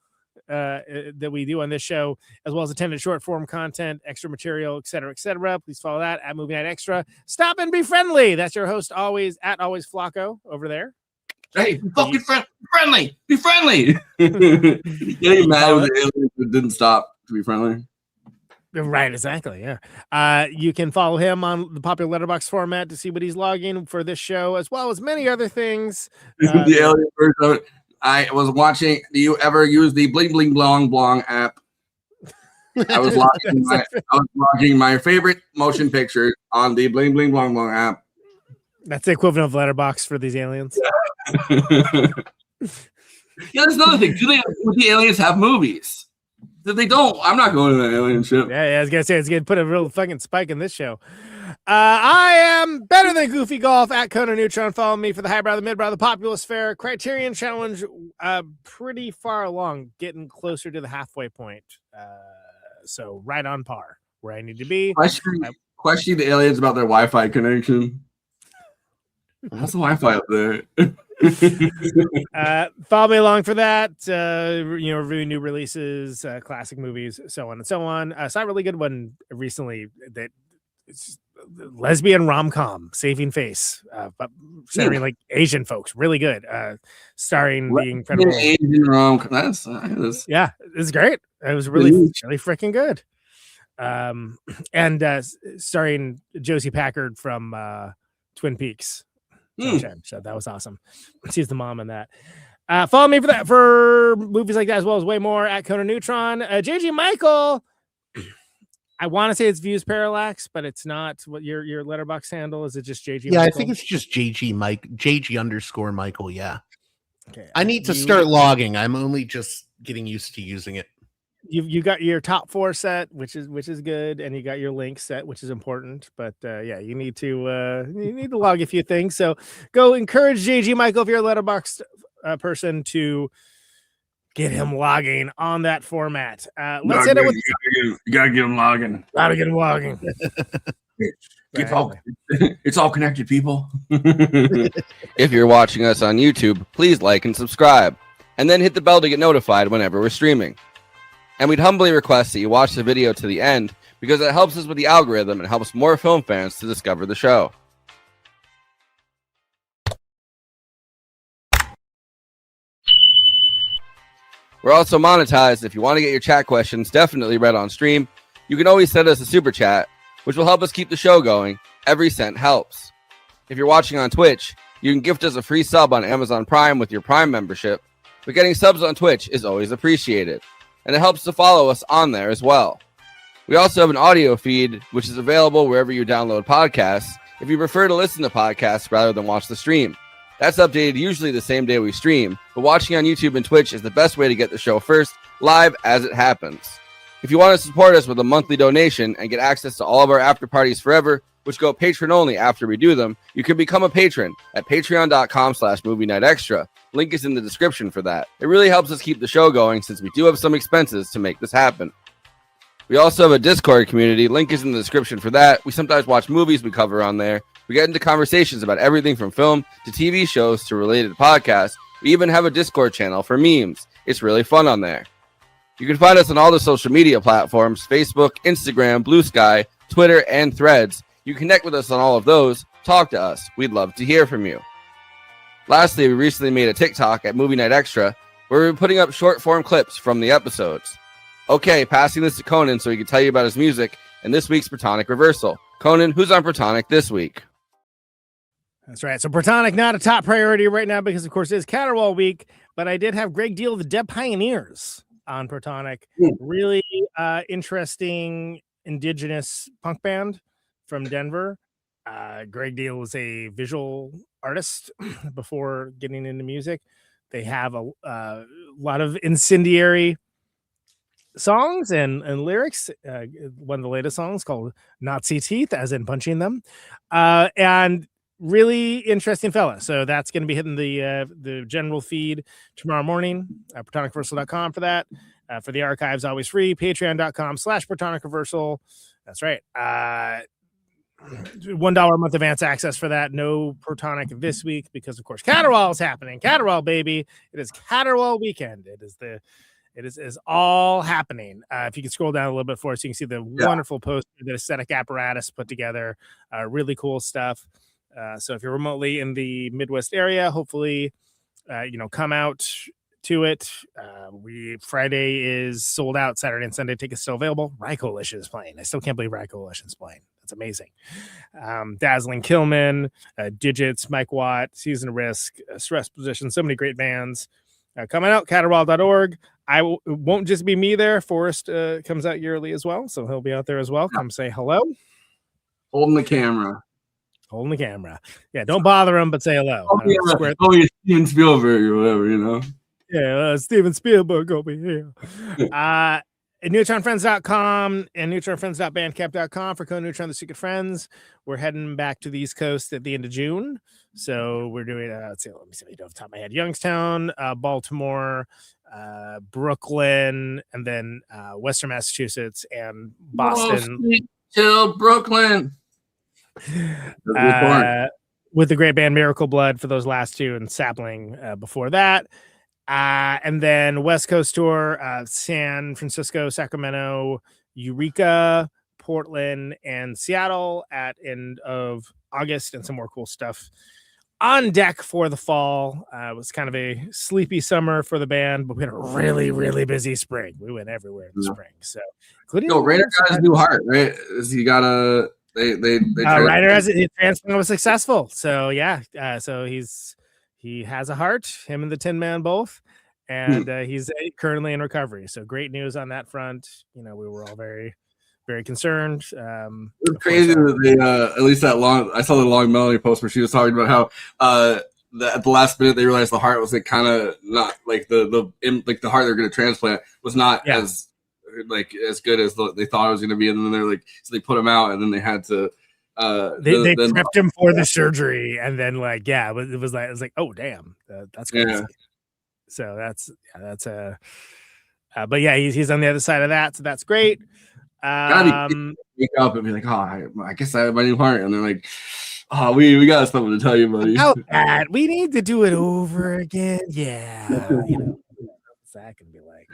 that we do on this show, as well as attended short form content, extra material, etc. Please follow that at Movie Night Extra. Stop and be friendly. That's your host always Flacco over there.
Hey, fucking friendly. Be friendly. Getting mad with the aliens didn't stop to be friendly.
Right, exactly. Yeah. You can follow him on the popular Letterboxd format to see what he's logging for this show, as well as many other things.
The alien version. I was watching. Do you ever use the Bling Bling Blong Blong app? I was logging my favorite motion pictures on the Bling Bling Blong Blong app.
That's the equivalent of Letterboxd for these aliens.
Yeah, that's another thing. Do the aliens have movies? If they don't, I'm not going to that alien ship.
Yeah, I was gonna say it's gonna put a real fucking spike in this show. I am better than Goofy Golf at Conan Neutron. Follow me for the highbrow, the midbrow, the populist fair. Criterion Challenge, pretty far along, getting closer to the halfway point. So right on par where I need to be.
Question the aliens about their Wi-Fi connection. How's the Wi-Fi up there?
Follow me along for that. Reviewing new releases, classic movies, so on and so on. Saw a really good one recently that it's lesbian rom-com, Saving Face, but starring like Asian folks, really good. Starring the incredible
Asian rom-com. That's
yeah, it's great. It was really freaking good. And starring Josie Packard from Twin Peaks. So that was awesome. She's the mom in that. Follow me for movies like that, as well as way more at Conan Neutron. JG Michael. I want to say it's Views Parallax, but it's not. What your Letterboxd handle is? It just JG?
Yeah, Michael? I think it's just JG Michael. Yeah. Okay. I need to start logging. I'm only just getting used to using it.
You got your top 4 set, which is good, and you got your link set, which is important. But you need to log a few things. So go encourage JG Michael if you're a Letterboxd person to get him logging on that format. Let's hit it with
you gotta get him logging.
Gotta get him logging.
It's all connected, people. If you're watching us on YouTube, please like and subscribe. and then hit the bell to get notified whenever we're streaming. And we'd humbly request that you watch the video to the end because it helps us with the algorithm and helps more film fans to discover the show. We're also monetized. If you want to get your chat questions definitely read on stream, you can always send us a super chat, which will help us keep the show going. Every cent helps. If you're watching on Twitch, you can gift us a free sub on Amazon Prime with your Prime membership, but getting subs on Twitch is always appreciated, and it helps to follow us on there as well. We also have an audio feed, which is available wherever you download podcasts, if you prefer to listen to podcasts rather than watch the stream. That's updated usually the same day we stream, but watching on YouTube and Twitch is the best way to get the show first, live as it happens. If you want to support us with a monthly donation and get access to all of our after parties forever, which go patron only after we do them, you can become a patron at patreon.com/movie night extra. Link is in the description for that. It really helps us keep the show going since we do have some expenses to make this happen. We also have a Discord community. Link is in the description for that. We sometimes watch movies we cover on there. We get into conversations about everything from film to TV shows to related podcasts. We even have a Discord channel for memes. It's really fun on there. You can find us on all the social media platforms: Facebook, Instagram, Blue Sky, Twitter, and Threads. You connect with us on all of those. Talk to us. We'd love to hear from you. Lastly, we recently made a TikTok at Movie Night Extra where we're putting up short form clips from the episodes. Okay, passing this to Conan so he can tell you about his music and this week's Protonic Reversal. Conan, who's on Protonic this week?
That's right. So Protonic, not a top priority right now because, of course, it is Caterwaul week, but I did have Greg Deal, the Dead Pioneers, on Protonic. Really interesting indigenous punk band from Denver. Greg Deal was a visual artist before getting into music. They have a lot of incendiary songs and lyrics. One of the latest songs called Nazi Teeth, as in punching them. And really interesting fella. So that's going to be hitting the general feed tomorrow morning. Protonicreversal.com for that. For the archives, always free. Patreon.com/Protonicreversal. That's right. $1 a month advance access for that. No Protonic this week because, of course, Caterwaul is happening. Caterwaul, baby. It is Caterwaul weekend. It is all happening. If you can scroll down a little bit for us, you can see the wonderful poster that Aesthetic Apparatus put together. Really cool stuff. So if you're remotely in the Midwest area, hopefully, come out to it. Friday is sold out. Saturday and Sunday tickets still available. Rye Coalition is playing. I still can't believe Rye Coalition is playing. That's amazing. Dazzling Killman, Digits, Mike Watt, Season of Risk, Stress Position. So many great bands coming out. Caterwaul.org. It won't just be me there. Forrest comes out yearly as well, so he'll be out there as well. Come say hello.
Holding the camera.
Yeah, don't bother him, but say hello.
You're Steven Spielberg or whatever,
Yeah, Steven Spielberg over here. At neutronfriends.com and neutronfriends.bandcamp.com for Conan Neutron, the Secret Friends. We're heading back to the East Coast at the end of June. So we're doing, let me see, off the top of my head, Youngstown, Baltimore, Brooklyn, and then Western Massachusetts and Boston.
Till Brooklyn.
With the great band Miracle Blood for those last two, and Sapling before that. And then West Coast tour, San Francisco, Sacramento, Eureka, Portland, and Seattle at end of August, and some more cool stuff on deck for the fall. It was kind of a sleepy summer for the band, but we had a really, really busy spring. We went everywhere in the spring. So, including
Rainer got his new heart, right? He got a
Ryder has his transplant was successful. So so he has a heart, him and the Tin Man both, and he's currently in recovery. So great news on that front. We were all very, very concerned.
It's crazy that they at least that long. I saw the long Melanie post where she was talking about how at the last minute they realized the heart was kind of not like the heart they're going to transplant was not as good as they thought it was going to be, and then they're so they put him out, and then they had to
they prepped him for the surgery, and then it was like oh damn, that's crazy. Yeah. So that's but yeah, he's on the other side of that, so that's great.
Gotta wake up and be like, oh, I guess I have my new heart, and they're like, We got something to tell you, buddy.
About that, we need to do it over again. Yeah, what's that gonna be like?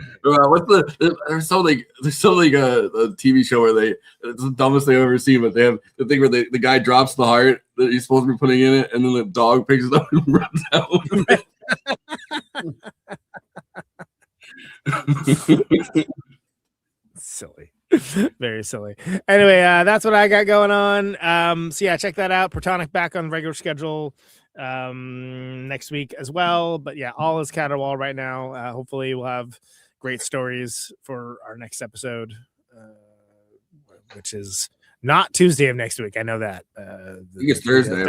There's something a TV show where it's the dumbest thing I've ever seen, but they have the thing where the guy drops the heart that he's supposed to be putting in it, and then the dog picks it up and runs out with it.
Silly. Very silly. Anyway, that's what I got going on. So yeah, check that out. Protonic back on regular schedule next week as well. But yeah, all is caterwaul right now. Hopefully we'll have great stories for our next episode, which is not Tuesday of next week. I know that.
I think it's Thursday.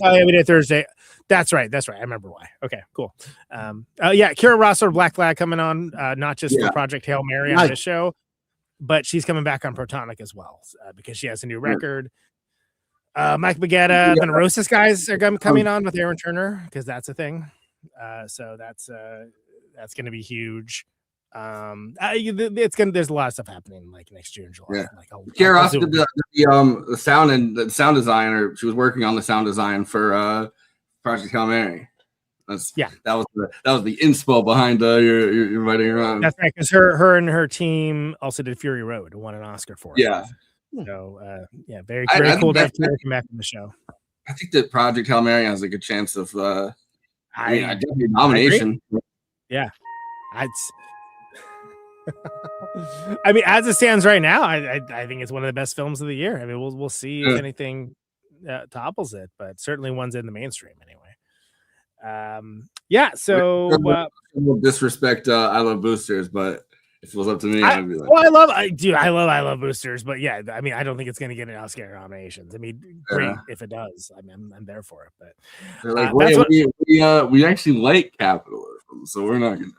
Oh yeah, we did Thursday. That's right. I remember why. Okay, cool. Yeah, Kira Rossler, Black Flag coming on, not just for Project Hail Mary on this show, but she's coming back on Protonic as well because she has a new record. Mike Baguetta, the Neurosis guys are coming on with Aaron Turner because that's a thing. So that's going to be huge. There's a lot of stuff happening like next year in July.
Yeah. Kara also did the sound and the sound designer. She was working on the sound design for Project Hail Mary. That was the inspo behind your writing around.
That's right, because her and her team also did Fury Road, won an Oscar for it.
Yeah.
So very cool to have Kira come back on the show.
I think that Project Hail Mary has a good chance of definitely nomination.
Yeah. I mean, as it stands right now, I think it's one of the best films of the year. I mean, we'll see if anything topples it, but certainly one's in the mainstream anyway. So
we'll disrespect I Love Boosters, but if it was up to me, I'd be like,
I love Boosters, but yeah, I mean, I don't think it's going to get an Oscar nominations. I mean, great if it does. I mean, I'm there for it, but
we actually like capitalism, so we're not gonna.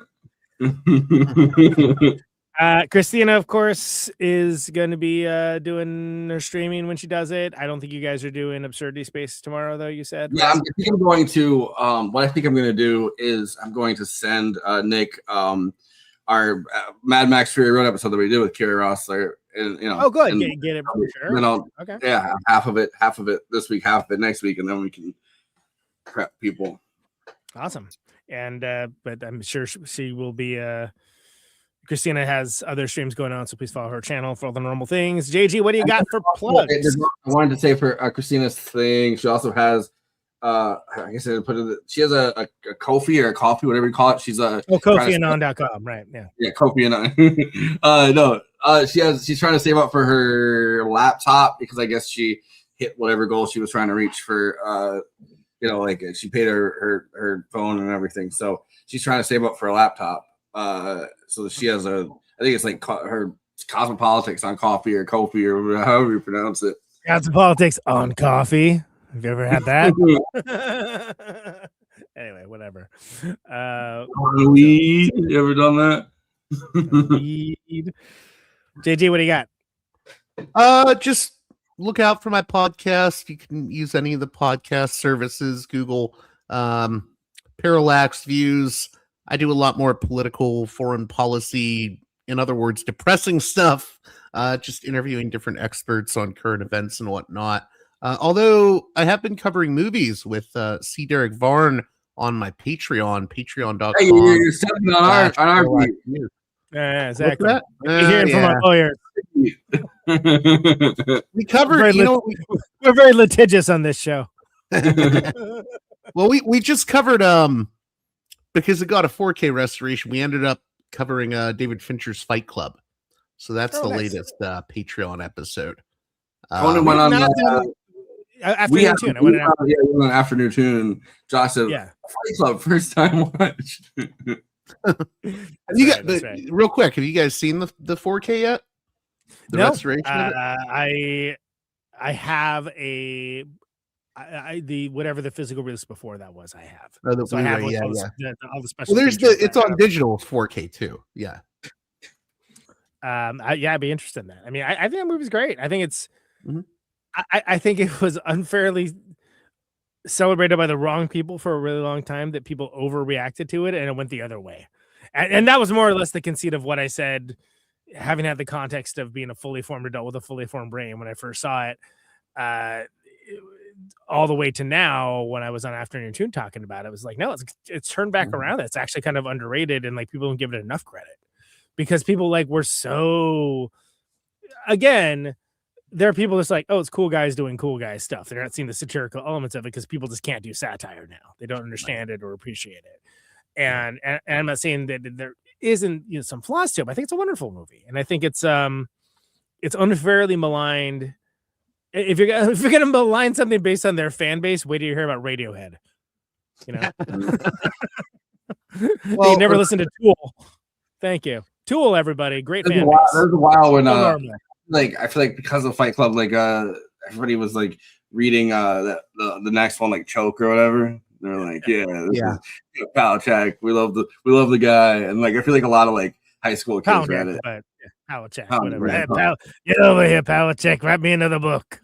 Kristina, of course, is going to be doing her streaming when she does it. I don't think you guys are doing Absurdity Space tomorrow, though. You said,
yeah. I think I'm going to. What I think I'm going to do is I'm going to send Nick our Mad Max Fury Road episode that we did with Kerry Rossler, and
oh, good, get it. Sure.
Then I'll half of it this week, half of it next week, and then we can prep people.
Awesome. And but I'm sure she will be. Kristina has other streams going on, so please follow her channel for all the normal things. JG, what do you got for plugs?
I wanted to say for Kristina's thing, she also has, I guess I put it. She has a Kofi or a coffee, whatever you call it. She's
KofiAnon.com, right?
Yeah, KofiAnon. No, she's trying to save up for her laptop because I guess she hit whatever goal she was trying to reach for. Like she paid her phone and everything, so she's trying to save up for a laptop. So she has I think it's like her Cosmopolitics on coffee or Kofi or however you pronounce it.
Cosmopolitics on coffee. Have you ever had that? Anyway, whatever.
Weed. You ever done that?
Weed. JG, what do you got?
Just look out for my podcast. You can use any of the podcast services, Google Parallax Views. I do a lot more political, foreign policy, in other words, depressing stuff, just interviewing different experts on current events and whatnot. Although I have been covering movies with C. Derek Varn on my Patreon, patreon.com.
Hey, you're stepping on our view.
Yeah, exactly. You're hearing from our lawyers.
We covered,
we're very litigious on this show.
Well, we just covered, because it got a 4K restoration, we ended up covering David Fincher's Fight Club. So that's the latest Patreon episode.
Conan went on
Afternoon Tune. I went
on Afternoon Tune, and Josh said, Fight Club, first time watch.
Real quick, have you guys seen the 4K yet? The restoration of
it? I have the whatever the physical release before that was, I have. So I have all the special.
Well, it's on digital 4K too. Yeah.
I'd be interested in that. I mean, I think that movie's great. I think it's. Mm-hmm. I think it was unfairly celebrated by the wrong people for a really long time. That people overreacted to it, and it went the other way. And that was more or less the conceit of what I said, having had the context of being a fully formed adult with a fully formed brain when I first saw it. all the way to now, when I was on Afternoon Tune talking about it, was like, no, it's turned back around. It's actually kind of underrated, and like people don't give it enough credit because people like were so. Again, there are people that's like, oh, it's cool guys doing cool guys stuff. They're not seeing the satirical elements of it because people just can't do satire now. They don't understand it or appreciate it. And I'm not saying that there isn't some flaws to it, but I think it's a wonderful movie, and I think it's unfairly maligned. If you're gonna malign something based on their fan base, wait till you hear about Radiohead. Well, you never listened to Tool. Thank you, Tool. Everybody, great fan base.
There's a while when I feel like because of Fight Club, like everybody was like reading the next one, like Choke or whatever. They're like, this is Power Check. We love the guy, and like I feel like a lot of like high school kids read it.
But Power Check, whatever. Hey, get over here, Power Check. Write me another book.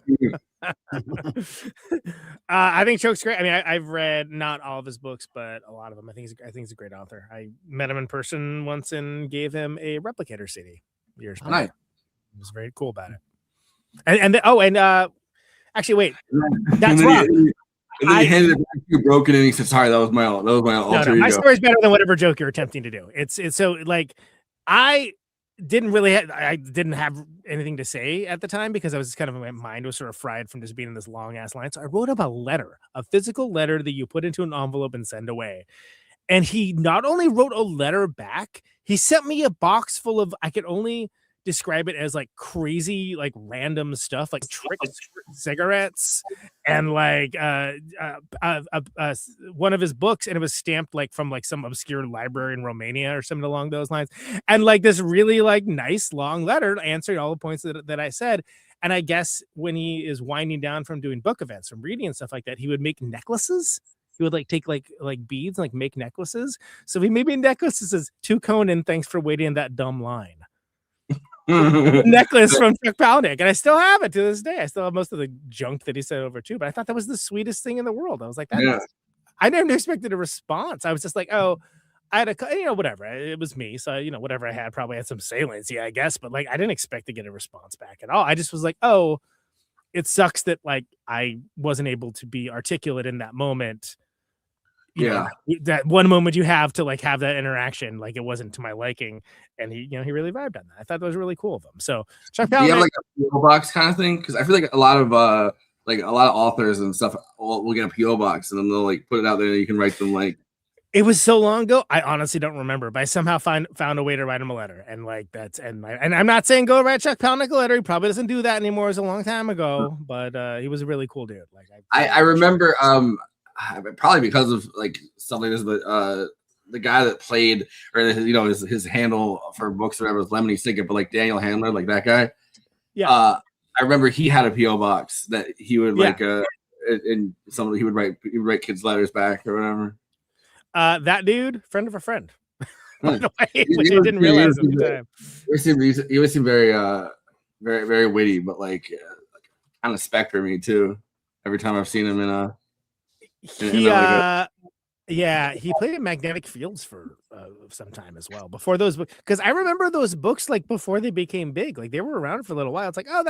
I think Choke's great. I mean, I've read not all of his books, but a lot of them. I think he's a great author. I met him in person once and gave him a Replicator CD years back.
Nice.
He was very cool about it. Actually, wait, that's wrong.
And then he handed it back to you broken, and he said, "Sorry, that was my alter ego."
My story's better than whatever joke you're attempting to do. It's so like I didn't have anything to say at the time because I was kind of, my mind was sort of fried from just being in this long ass line. So I wrote up a physical letter that you put into an envelope and send away. And he not only wrote a letter back, he sent me a box full of, I could only describe it as like crazy, like random stuff, like tricks, cigarettes, and like one of his books, and it was stamped like from like some obscure library in Romania or something along those lines, and like this really like nice long letter answering all the points that I said. And I guess when he is winding down from doing book events, from reading and stuff like that, he would make necklaces. He would like take like beads and like make necklaces. So he made me necklaces to Conan. Thanks for waiting that dumb line. Necklace from Chuck Palahniuk, and I still have it to this day. I still have most of the junk that he sent over too, but I thought that was the sweetest thing in the world. I was like, I never expected a response. I was just like, oh, I had whatever. It was me, so whatever I had probably had some saliency, I guess, but like I didn't expect to get a response back at all. I just was like, oh, it sucks that like I wasn't able to be articulate in that moment. You know, that one moment you have to like have that interaction, like it wasn't to my liking, and he really vibed on that. I thought that was really cool of him. So Chuck Palahniuk, do you have like a
PO box kind of thing? Because I feel like a lot of authors and stuff will get a PO box and then they'll like put it out there and you can write them like.
It was so long ago, I honestly don't remember, but I somehow found a way to write him a letter, and like that's and I'm not saying go write Chuck Palahniuk a letter. He probably doesn't do that anymore. It was a long time ago, but he was a really cool dude. Like
I remember probably because of like stuff like this, but the guy that played, or his handle for books or whatever was Lemony Snicket, but like Daniel Handler, like that guy. Yeah. I remember he had a PO box that he would like and somebody he would write kids letters back or whatever.
That dude, friend of a friend. By the way, which I didn't realize at the time.
He always seemed very very, very witty, but like kind of spectrum-y too. Every time I've seen him in a
he played in Magnetic Fields for some time as well before those books, because I remember those books like before they became big, like they were around for a little while. It's like, oh,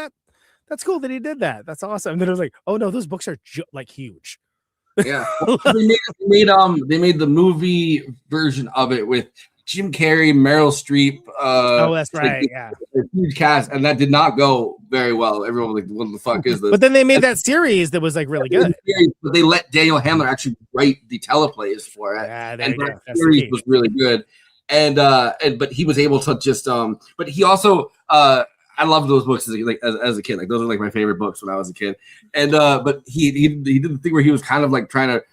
that's cool that he did that. That's awesome. And then I was like, oh no, those books are like huge.
Yeah, they made the movie version of it with Jim Carrey, Meryl Streep.
That's right. Yeah,
a huge cast, and that did not go very well. Everyone was like, "What the fuck is this?"
But then they made that series that was like really good.
But they let Daniel Handler actually write the teleplays for it, and that series was really good. And but he was able to just but he also I love those books as a kid. Like those are like my favorite books when I was a kid. And but he did the thing where he was kind of like trying to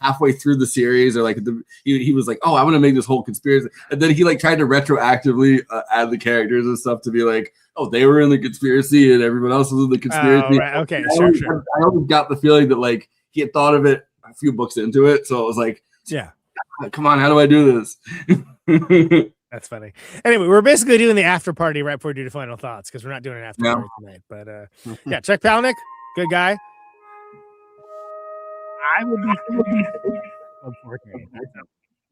halfway through the series, or like he was like, oh, I want to make this whole conspiracy, and then he like tried to retroactively add the characters and stuff to be like, oh, they were in the conspiracy and everyone else was in the conspiracy.
Right. Okay, sure.
I always got the feeling that like he had thought of it a few books into it, so it was like,
yeah,
come on, how do I do this?
That's funny. Anyway, we're basically doing the after party right before we do the final thoughts, because we're not doing an after party tonight. But yeah, Chuck Palahniuk, good guy. I would be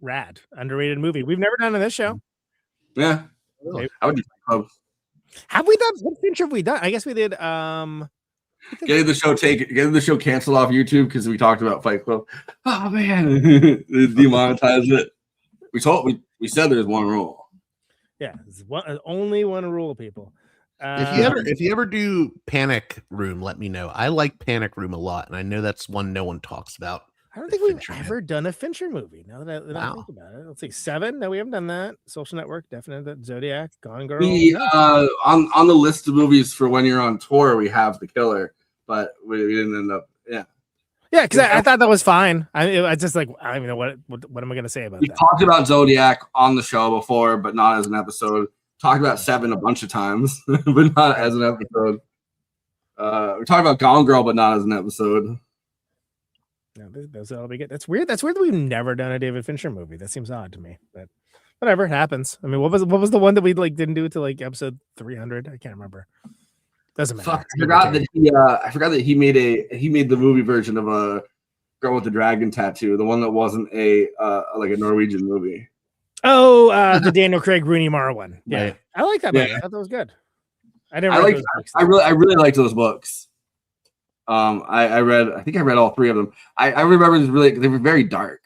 rad, underrated movie. We've never done on this show.
Yeah, I would do Club.
Have we done? What feature have we done? I guess we did.
Getting the show canceled off YouTube because we talked about Fight Club. Oh man, demonetize it. We said there's one rule.
Yeah, only one rule, people.
If you ever do Panic Room, let me know. I like Panic Room a lot, and I know that's one no one talks about.
I don't think we've ever done a Fincher movie. Now that I think about it, let's see, 7. No, we haven't done that. Social Network, definitely. Zodiac, Gone Girl.
We on the list of movies for when you're on tour, we have The Killer, but we didn't end up.
Yeah, because I thought that was fine. I just like I don't even know what am I going to say about that.
We talked about Zodiac on the show before, but not as an episode. Talked about 7 a bunch of times, but not as an episode. We talked about Gone Girl, but not as an episode.
No, those will be good. That's weird. That's weird that we've never done a David Fincher movie. That seems odd to me, but whatever, it happens. I mean, what was the one that we didn't do to episode 300? I can't remember. Doesn't matter.
Fuck, I forgot that he made the movie version of a Girl with the Dragon Tattoo, the one that wasn't a Norwegian movie.
Oh, the Daniel Craig Rooney Mara one. Yeah, right. I like that movie.
Yeah.
I thought that was good. I
really liked those books. I think I read all 3 of them. I remember they were very dark.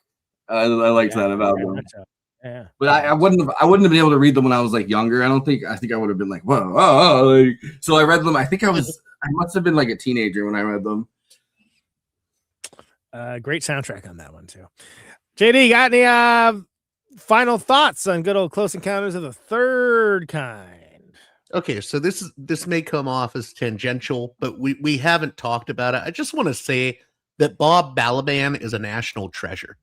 I liked that about them.
Yeah,
but I wouldn't have been able to read them when I was younger. I think I would have been like, whoa, so I read them. I think I must have been a teenager when I read them.
Great soundtrack on that one too. JD, got any final thoughts on good old Close Encounters of the Third Kind?
Okay, so this may come off as tangential, but we haven't talked about it. I just want to say that Bob Balaban is a national treasure.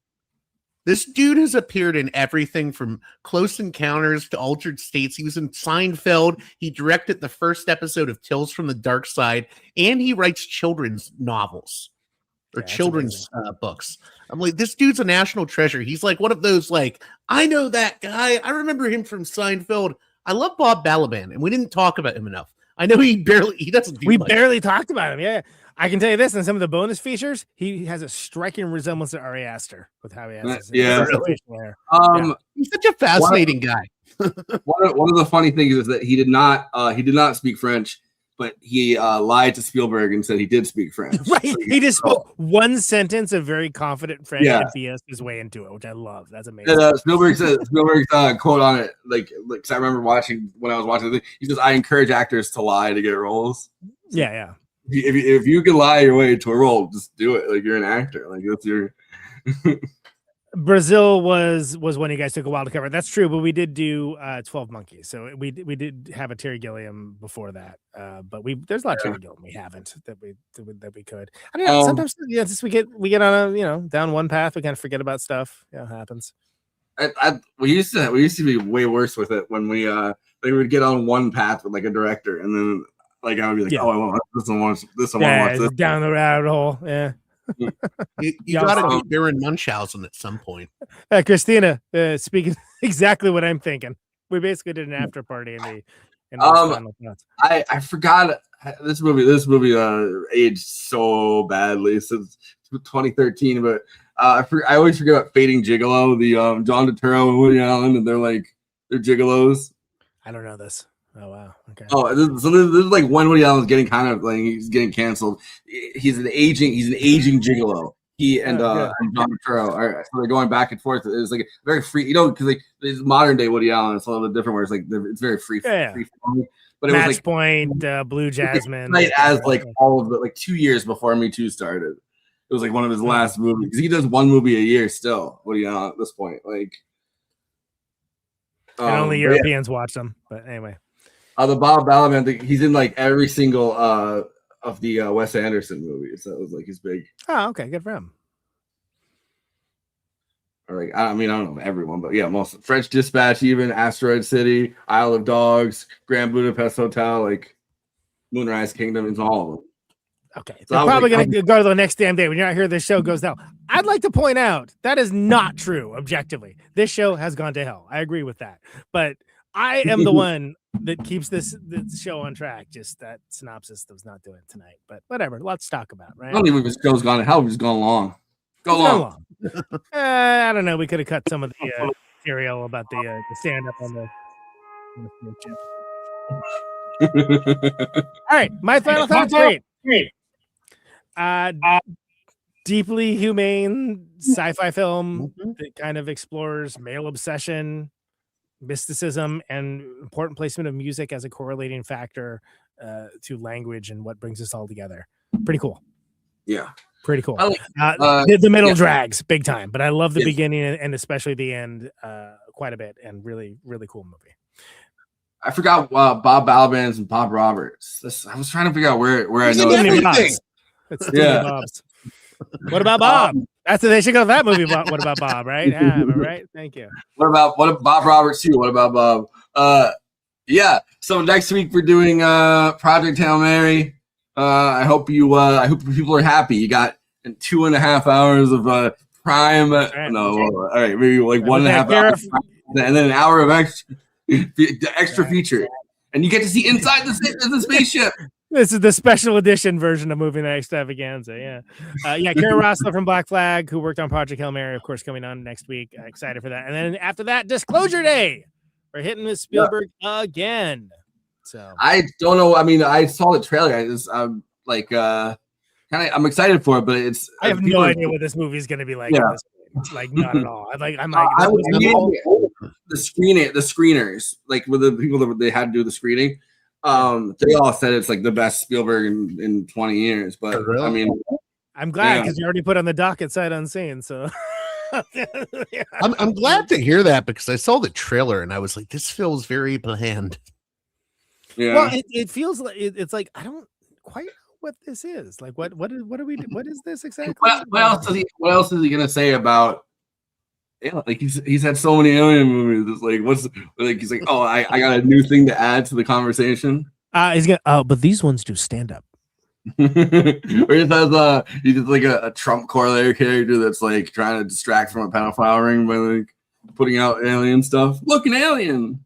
This dude has appeared in everything from Close Encounters to Altered States. He was in Seinfeld. He directed the first episode of Tales from the Dark Side, and he writes children's novels or children's books. I'm like, this dude's a national treasure. He's like one of those, I know that guy. I remember him from Seinfeld. I love Bob Balaban, and we didn't talk about him enough. I know he doesn't do
We
much.
barely talked about him. Yeah. I can tell you this, in some of the bonus features, he has a striking resemblance to Ari Aster with how he has his hair.
He's such a fascinating guy.
One of the funny things is that he did not speak French, but he lied to Spielberg and said he did speak French.
Right. He just spoke one sentence of very confident French and BS his way into it, which I love. That's amazing.
Spielberg's quote on it, cause I remember when I was watching the thing, he says, "I encourage actors to lie to get roles."
Yeah.
If you can lie your way to a role, just do it. You're an actor. That's your.
Brazil was one you guys took a while to cover. That's true, but we did do 12 Monkeys, so we did have a Terry Gilliam before that. But there's a lot of Terry Gilliam we haven't that we could. I don't know. Sometimes just we get on a down one path, we kind of forget about stuff. Yeah, it happens.
We used to be way worse with it when we would get on one path with a director, and then I would be like, I want this one, watch this.
Down the rabbit hole. Yeah.
You gotta do Baron Munchausen at some point.
Kristina, speaking exactly what I'm thinking. We basically did an after party in the final thoughts.
I forgot this movie aged so badly since 2013, but I always forget about Fading Gigolo, the John Turturro and Woody Allen, and they're gigolos.
I don't know this. Oh wow. Okay.
Oh, this is when Woody Allen's getting he's getting canceled. He's an aging gigolo. He and John Turturro are they're going back and forth. It's very free, because it's modern day Woody Allen. It's a little bit different where it's very free. Free flowing. But it
Match
was
Point, Blue Jasmine.
As all of it, 2 years before Me Too started. It was one of his last movies because he does one movie a year still. Woody Allen at this point,
and only Europeans watch them. But anyway.
The Bob Balaban thing, he's in every single of the Wes Anderson movies. That was his big.
Oh, okay, good for him.
Or I don't know everyone, but yeah, most French Dispatch, even Asteroid City, Isle of Dogs, Grand Budapest Hotel, Moonrise Kingdom, it's all of them.
Okay, so they're probably going to go to the next damn day when you're not here. This show goes down. I'd like to point out that is not true objectively. This show has gone to hell. I agree with that, but I am the one that keeps this show on track. Just that synopsis that was not doing it tonight, but whatever. Let's talk about, right?
I don't even if this show's gone to hell. We've just gone long. Go long.
I don't know. We could have cut some of the material about the stand up on the chip. All right, my final thoughts. Great. Deeply humane sci-fi film that kind of explores male obsession, mysticism, and important placement of music as a correlating factor to language and what brings us all together. Pretty cool.
Yeah.
Pretty cool.
Like,
the middle drags big time, but I love the beginning and especially the end quite a bit, and really, really cool movie.
I forgot Bob Balaban's and Bob Roberts. I was trying to figure out where I know
everything. Bob's. What about Bob? They should go to that movie. What about Bob? Right? Yeah, right. Thank you.
What about Bob Roberts too? What about Bob? Yeah. So next week we're doing Project Hail Mary. I hope people are happy. You got 2.5 hours of prime. All right, maybe like 1.5 hours, and then an hour of extra feature, and you get to see inside the spaceship.
This is the special edition version of Movie Night Extravaganza. Yeah. Carey Rossler from Black Flag, who worked on Project Hail Mary, of course, coming on next week. Excited for that. And then after that, Disclosure Day. We're hitting with Spielberg again. So
I don't know. I mean, I saw the trailer. I'm excited for it, but
I have no idea what this movie is going to be like.
Yeah.
Like not at all. The
screeners, like with the people that they had to do the screening. They all said it's like the best Spielberg in 20 years. But really? I mean,
I'm glad because you already put on the docket sight unseen. So
I'm glad to hear that because I saw the trailer and I was like, this feels very bland.
Yeah.
Well, it feels like it's like I don't quite know what this is. Like what is this exactly?
What else is he gonna say about? Yeah, like he's had so many alien movies. It's like he's like, oh, I got a new thing to add to the conversation.
He's gonna but these ones do stand up.
Or he has he's just like a Trump corollary character that's like trying to distract from a pedophile ring by like putting out alien stuff. Look, an alien.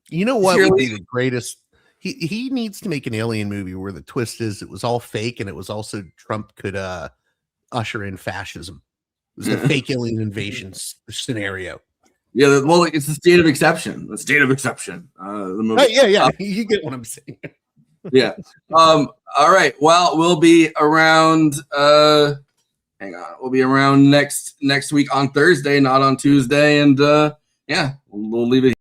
You know what would be the greatest? He needs to make an alien movie where the twist is it was all fake and it was also Trump could usher in fascism. It was a fake alien invasion scenario.
Yeah, well, it's the state of exception. The state of exception. The movie.
Yeah. You get what I'm saying.
Yeah. All right. Well, we'll be around. Hang on. We'll be around next week on Thursday, not on Tuesday, and we'll leave it.